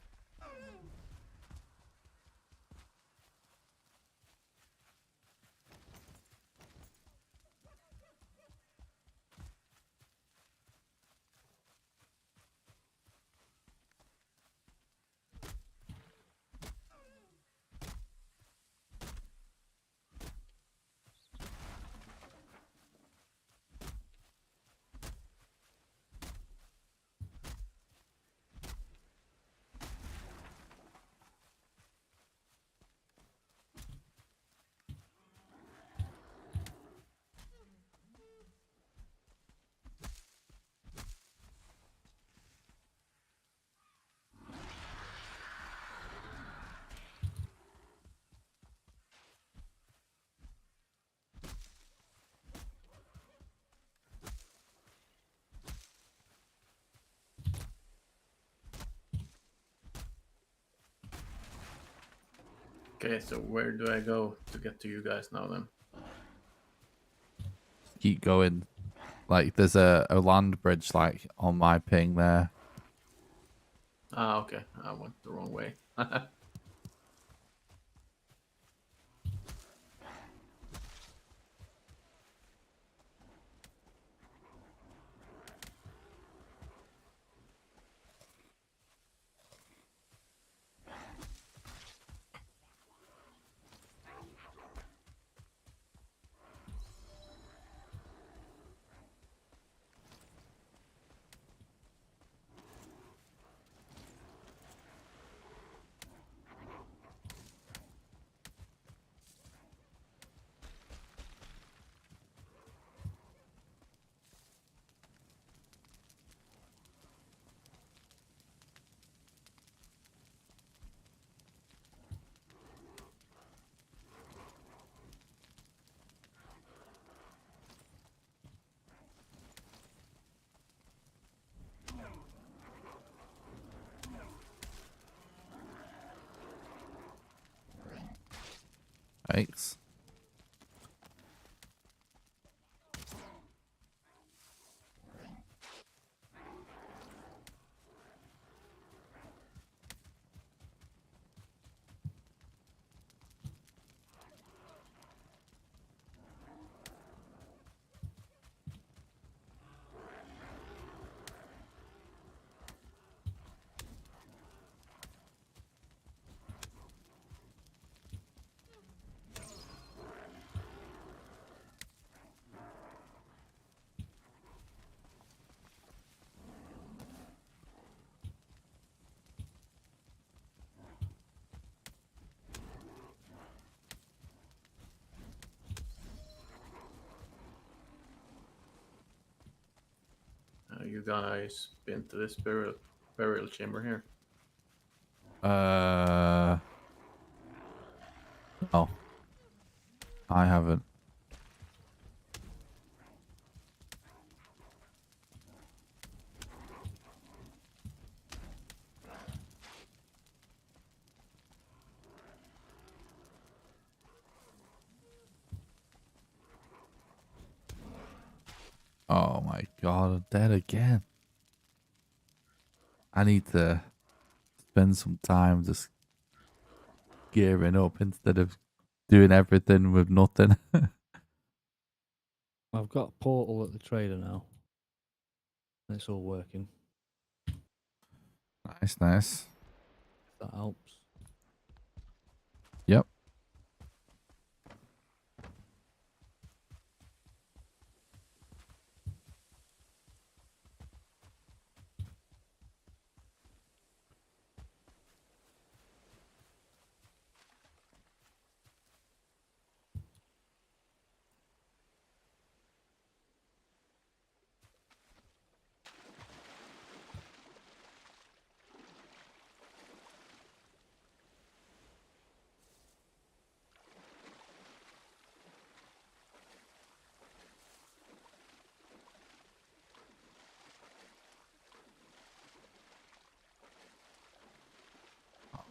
Okay, so where do I go to get to you guys now then?
Keep going. Like, there's a land bridge, like, on my ping there.
Ah, okay. I went the wrong way.
Thanks.
You guys been to this burial chamber here?
Oh, I haven't. Oh my god, I'm dead again. I need to spend some time just gearing up instead of doing everything with nothing.
I've got a portal at the trader now. And it's all working.
Nice, nice.
If that helps.
Yep.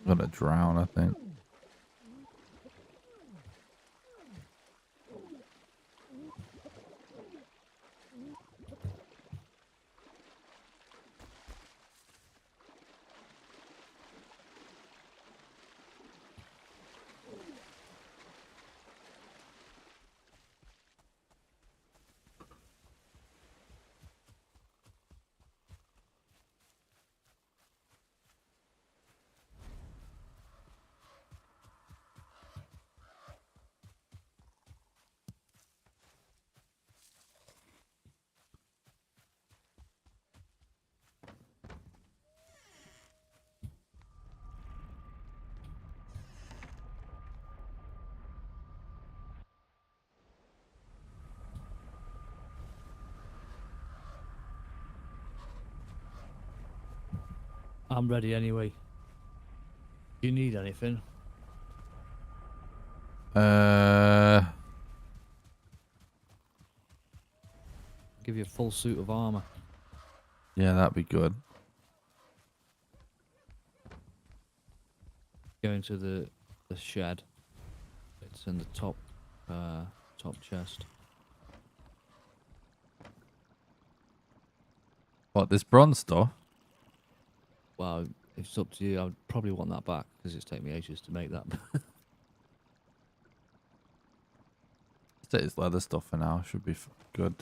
I'm gonna drown, I think.
I'm ready anyway. Do you need anything? Give you a full suit of armor.
Yeah, that'd be good.
Go into the shed. It's in the top chest.
What, this bronze stuff?
Well, if it's up to you, I'd probably want that back because it's taken me ages to make that.
Say it's leather stuff for now. Should be good.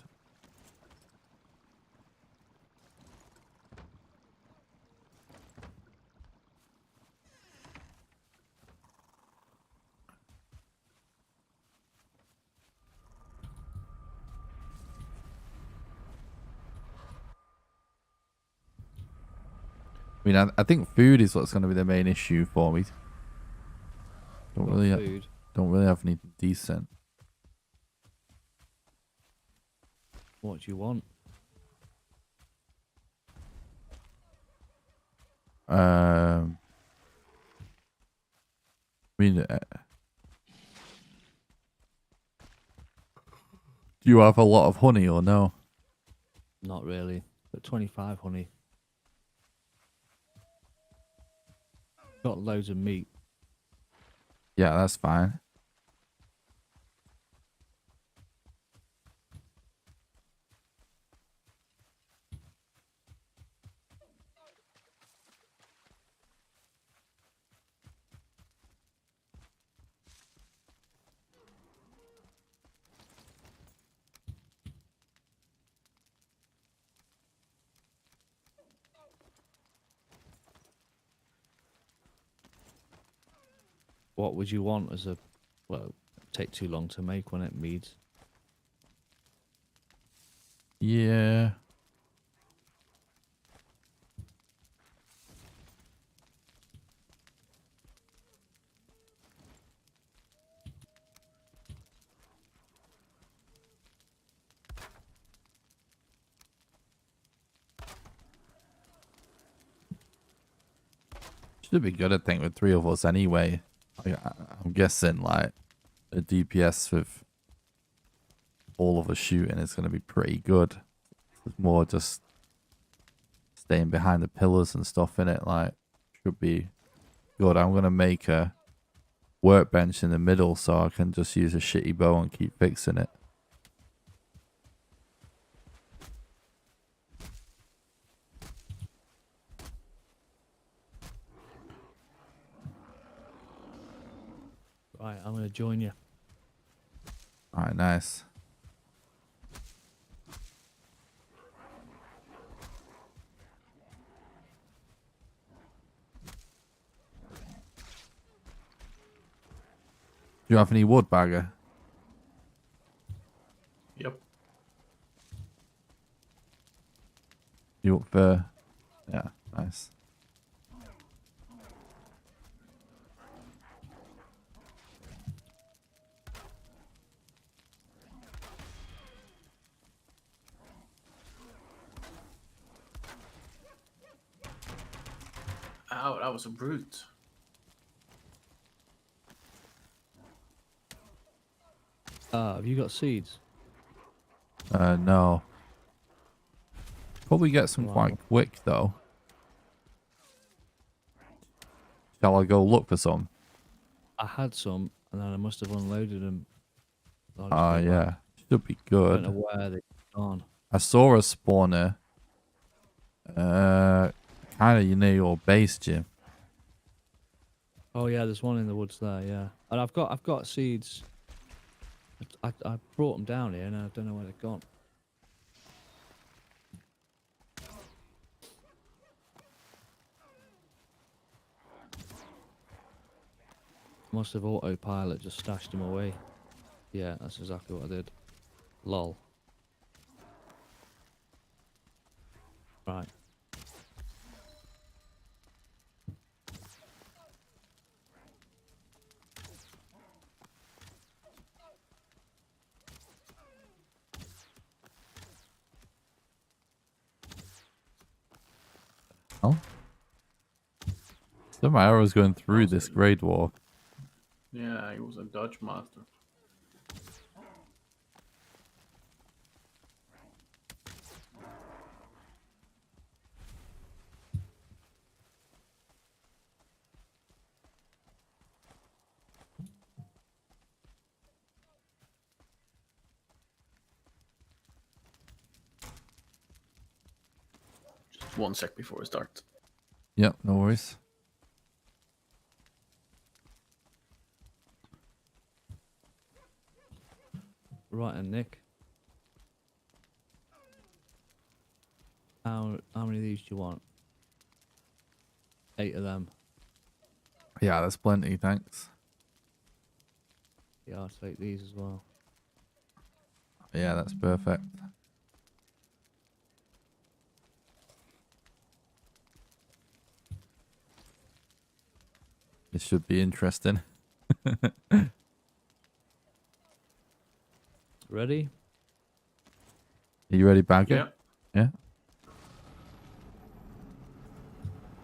I mean, I think food is what's going to be the main issue for me. Don't
Got
really,
food.
don't really have anything decent.
What do you want?
I mean, do you have a lot of honey or no?
Not really, but 25 honey. Got loads of meat.
Yeah, that's fine.
What would you want as a... Well, it'd take too long to make when it meads.
Yeah. Should be good, I think, with 3 of us anyway. I'm guessing, like, the DPS with all of us shooting is going to be pretty good. It's more just staying behind the pillars and stuff in it, like, should be good. I'm going to make a workbench in the middle so I can just use a shitty bow and keep fixing it.
Right, I'm going to join you.
Alright, nice. Do you have any wood, Bagger?
Yep.
You up for... Yeah, nice.
Ow, that was a brute.
Have you got seeds?
No. Probably get some
Wow.
quite quick, though. Shall I go look for some?
I had some, and then I must have unloaded them.
Yeah. Should be
I don't know
good.
where they've gone.
I saw a spawner. Kind of near your base, Jim.
Oh yeah, there's one in the woods there. Yeah, and I've got seeds. I brought them down here, and I don't know where they've gone. Must have autopilot just stashed them away. Yeah, that's exactly what I did. Lol. Right.
Oh? Some arrows going through
Also-
this grey dwarf.
Yeah, he was a dodge master. Just 1 sec before we start.
Yep, no worries.
Right, and Nick. How many of these do you want? 8 of them.
Yeah, that's plenty, thanks.
Yeah, I'll take these as well.
Yeah, that's perfect. This should be interesting.
Ready?
Are you ready, Bagger?
Yeah.
Yeah.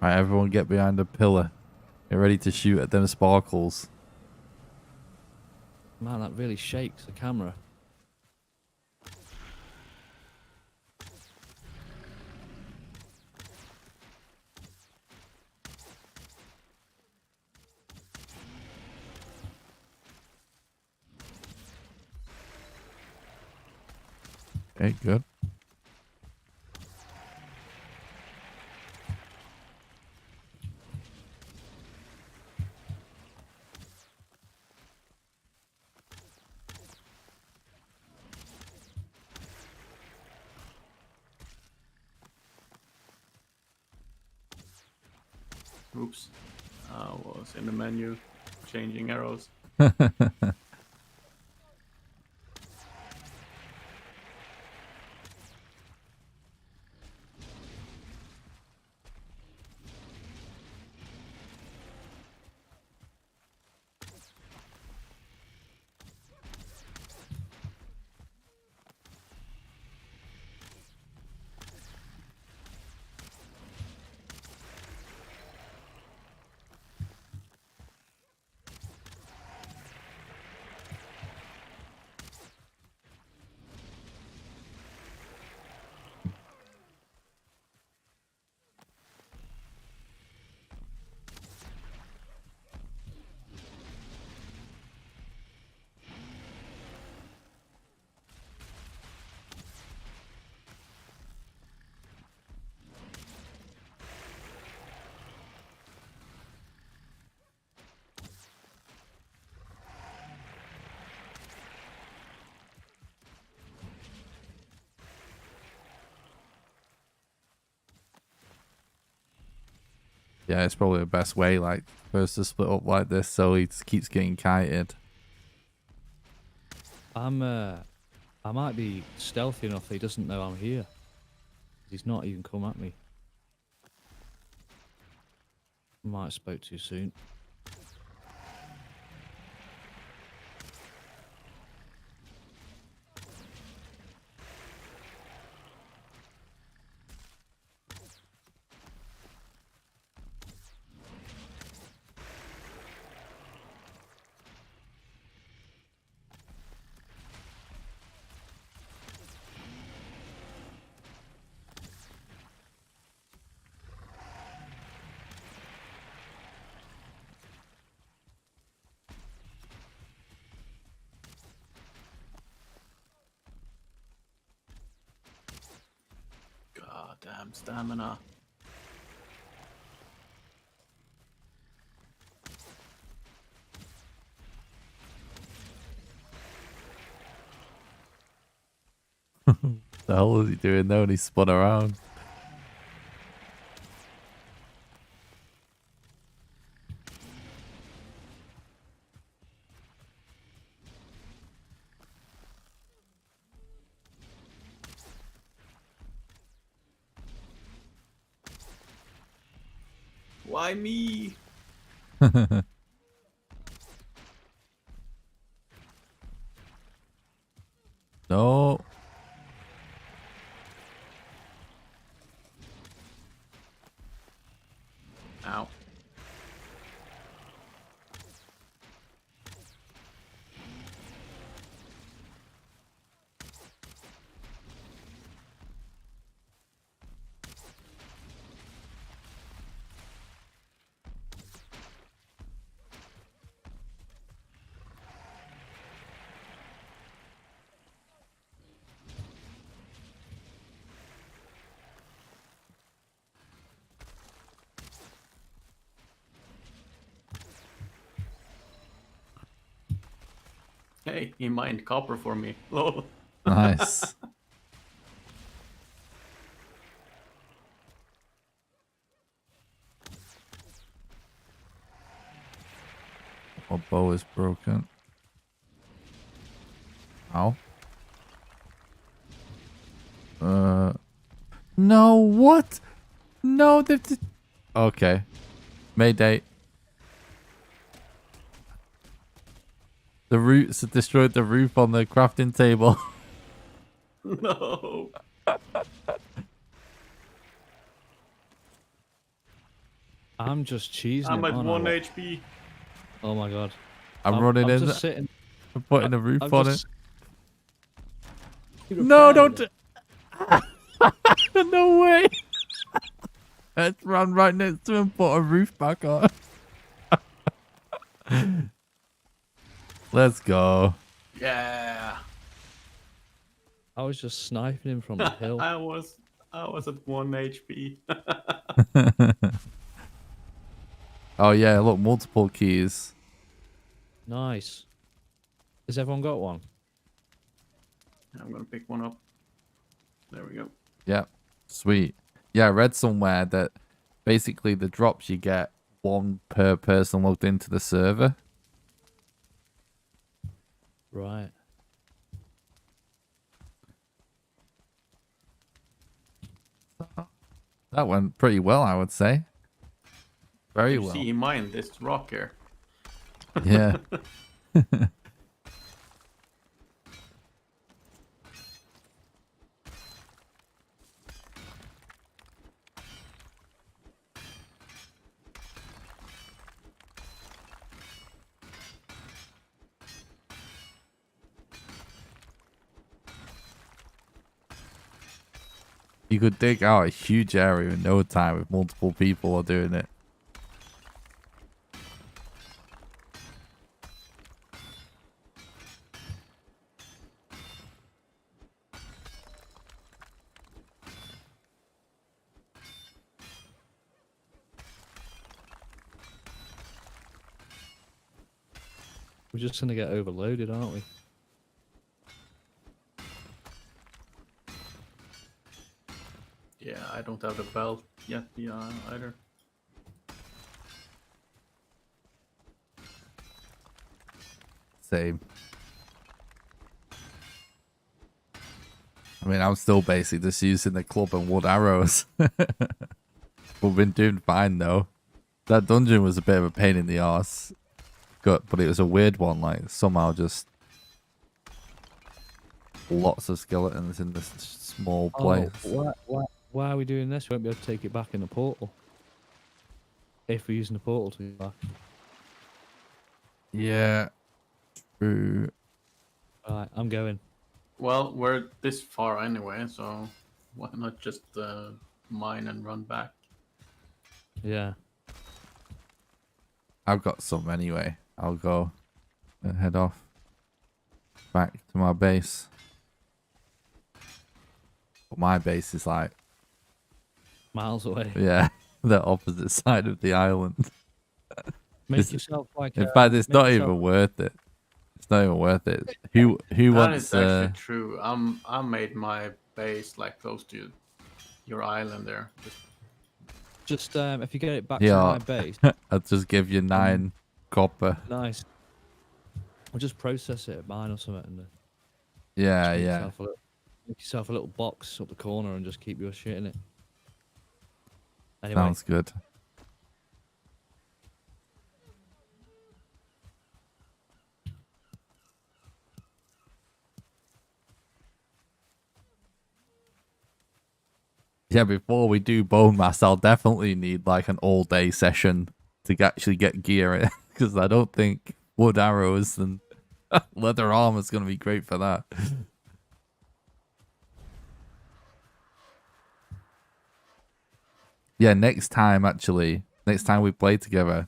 Alright, everyone get behind a pillar. Get ready to shoot at them sparkles.
Man, that really shakes the camera.
Okay, good.
Oops. I was in the menu changing arrows.
Yeah, it's probably the best way, like, first to split up like this so he just keeps getting kited.
I might be stealthy enough that he doesn't know I'm here. He's not even come at me. Might have spoke too soon.
God damn stamina.
The hell is he doing there when he spun around?
Why me?
No.
Ow. Hey, he mined copper for me. Lol.
Nice. My bow is broken. Ow. No, what? No, okay. Mayday. The roots have destroyed the roof on the crafting table.
No.
I'm just cheesing
I'm
him,
at
aren't I?
1
What?
HP.
Oh my god.
I'm running
I'm
in
just sitting.
and putting a roof
I'm
on
just.
it. No,
Repairing
don't.
it.
No way. Let's run right next to him and put a roof back on. Let's go.
Yeah.
I was just sniping him from the hill.
I was at 1 HP.
Oh yeah, look, multiple keys.
Nice. Has everyone got one?
I'm gonna pick one up. There we go.
Yep. Sweet. Yeah, I read somewhere that basically the drops you get one per person logged into the server.
Right.
That went pretty well, I would say. Very
You
well.
see, he mined this rock here.
Yeah. You could dig out a huge area in no time if multiple people are doing it.
We're just gonna get overloaded, aren't we?
Yeah, I don't have the belt yet either.
Same. I mean, I'm still basically just using the club and wood arrows. We've been doing fine though. That dungeon was a bit of a pain in the arse. Good, but it was a weird one. Like somehow just lots of skeletons in this small place.
Oh, why are we doing this? We won't be able to take it back in the portal. If we're using the portal to get back.
Yeah. True.
Right, I'm going.
Well, we're this far anyway, so why not just mine and run back?
Yeah.
I've got some anyway. I'll go and head off back to my base. But my base is like,
Miles away.
yeah, the opposite side of the island.
Make
It's-
yourself like.
In fact, it's
make
not
yourself-
even worth it. It's not even worth it. Who
That
wants?
is actually true. I made my base like close to your island there.
Just if you get it back
Yeah.
to my base,
I'll just give you 9 copper.
nice. I'll just process it at mine or something. And
Yeah,
make
yeah.
make yourself a little box up the corner and just keep your shit in it. Anyway,
Sounds good. Yeah, before we do bone mass, I'll definitely need like an all-day session to actually get gear in, because I don't think wood arrows and leather armor is going to be great for that. Yeah, next time we play together,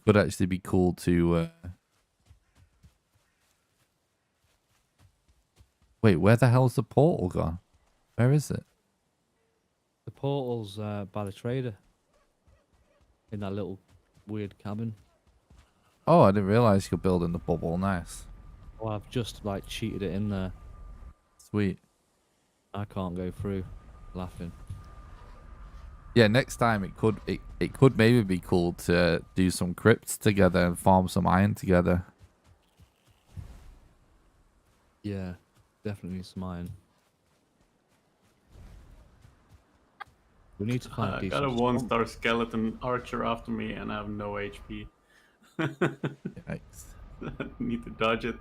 could actually be cool to. Wait, where the hell's the portal gone? Where is it?
the portal's by the trader. In that little weird cabin.
Oh, I didn't realize you're building the bubble. Nice.
Oh, I've just like cheated it in there.
Sweet.
I can't go through. Laughing.
Yeah, next time it could maybe be cool to do some crypts together and farm some iron together.
Yeah, definitely need some iron. We need to find a
I got a
decent
1-star skeleton archer after me, and I have no HP.
Yikes.
Need to dodge it.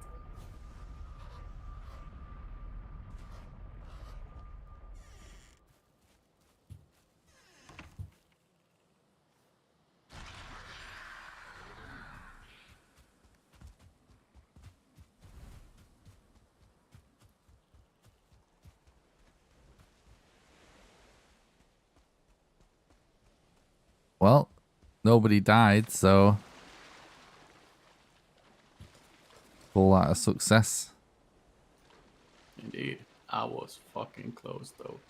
Well, nobody died, so call that a success.
Indeed. I was fucking close though.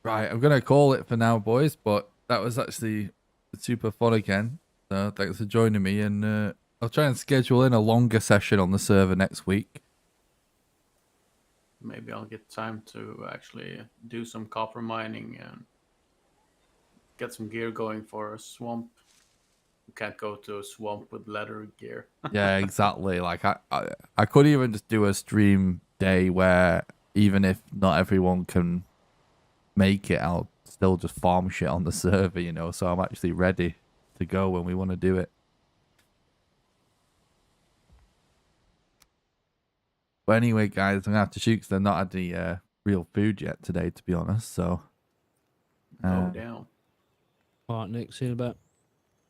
Right, I'm gonna call it for now, boys. But that was actually super fun again. So thanks for joining me, and I'll try and schedule in a longer session on the server next week.
Maybe I'll get time to actually do some copper mining and get some gear going for a swamp. You can't go to a swamp with leather gear.
Yeah, exactly. Like I could even just do a stream day where even if not everyone can make it, I'll still just farm shit on the server, you know. So I'm actually ready to go when we want to do it. But anyway, guys, I'm gonna have to shoot because they're not had the real food yet today, to be honest. So,
Oh, damn.
All right, Nick. See you in a bit.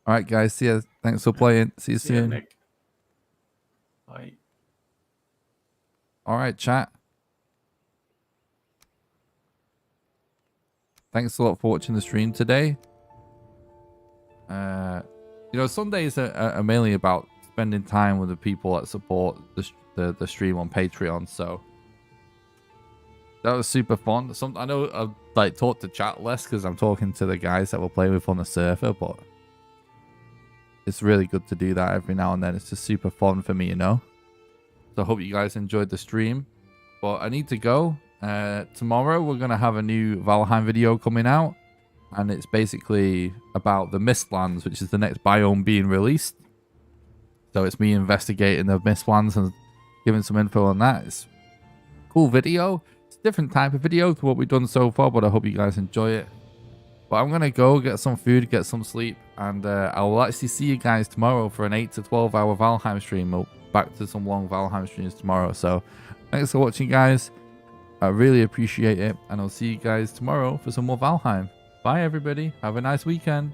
all right, guys. See ya. Thanks for playing. See you
See ya,
soon.
Nick. Bye.
All right, chat. Thanks a lot for watching the stream today. You know, Sundays are mainly about spending time with the people that support the stream on Patreon. So that was super fun. I know I've like talked to chat less because I'm talking to the guys that we're playing with on the server, but it's really good to do that every now and then. It's just super fun for me, you know. So I hope you guys enjoyed the stream. But I need to go. Tomorrow we're gonna have a new Valheim video coming out. And it's basically about the Mistlands, which is the next biome being released. So it's me investigating the Mistlands and giving some info on that. It's a cool video. It's a different type of video to what we've done so far, but I hope you guys enjoy it. But I'm going to go get some food, get some sleep, and I will actually see you guys tomorrow for an 8 to 12 hour Valheim stream. We'll back to some long Valheim streams tomorrow. So thanks for watching, guys. I really appreciate it, and I'll see you guys tomorrow for some more Valheim. Bye, everybody. Have a nice weekend.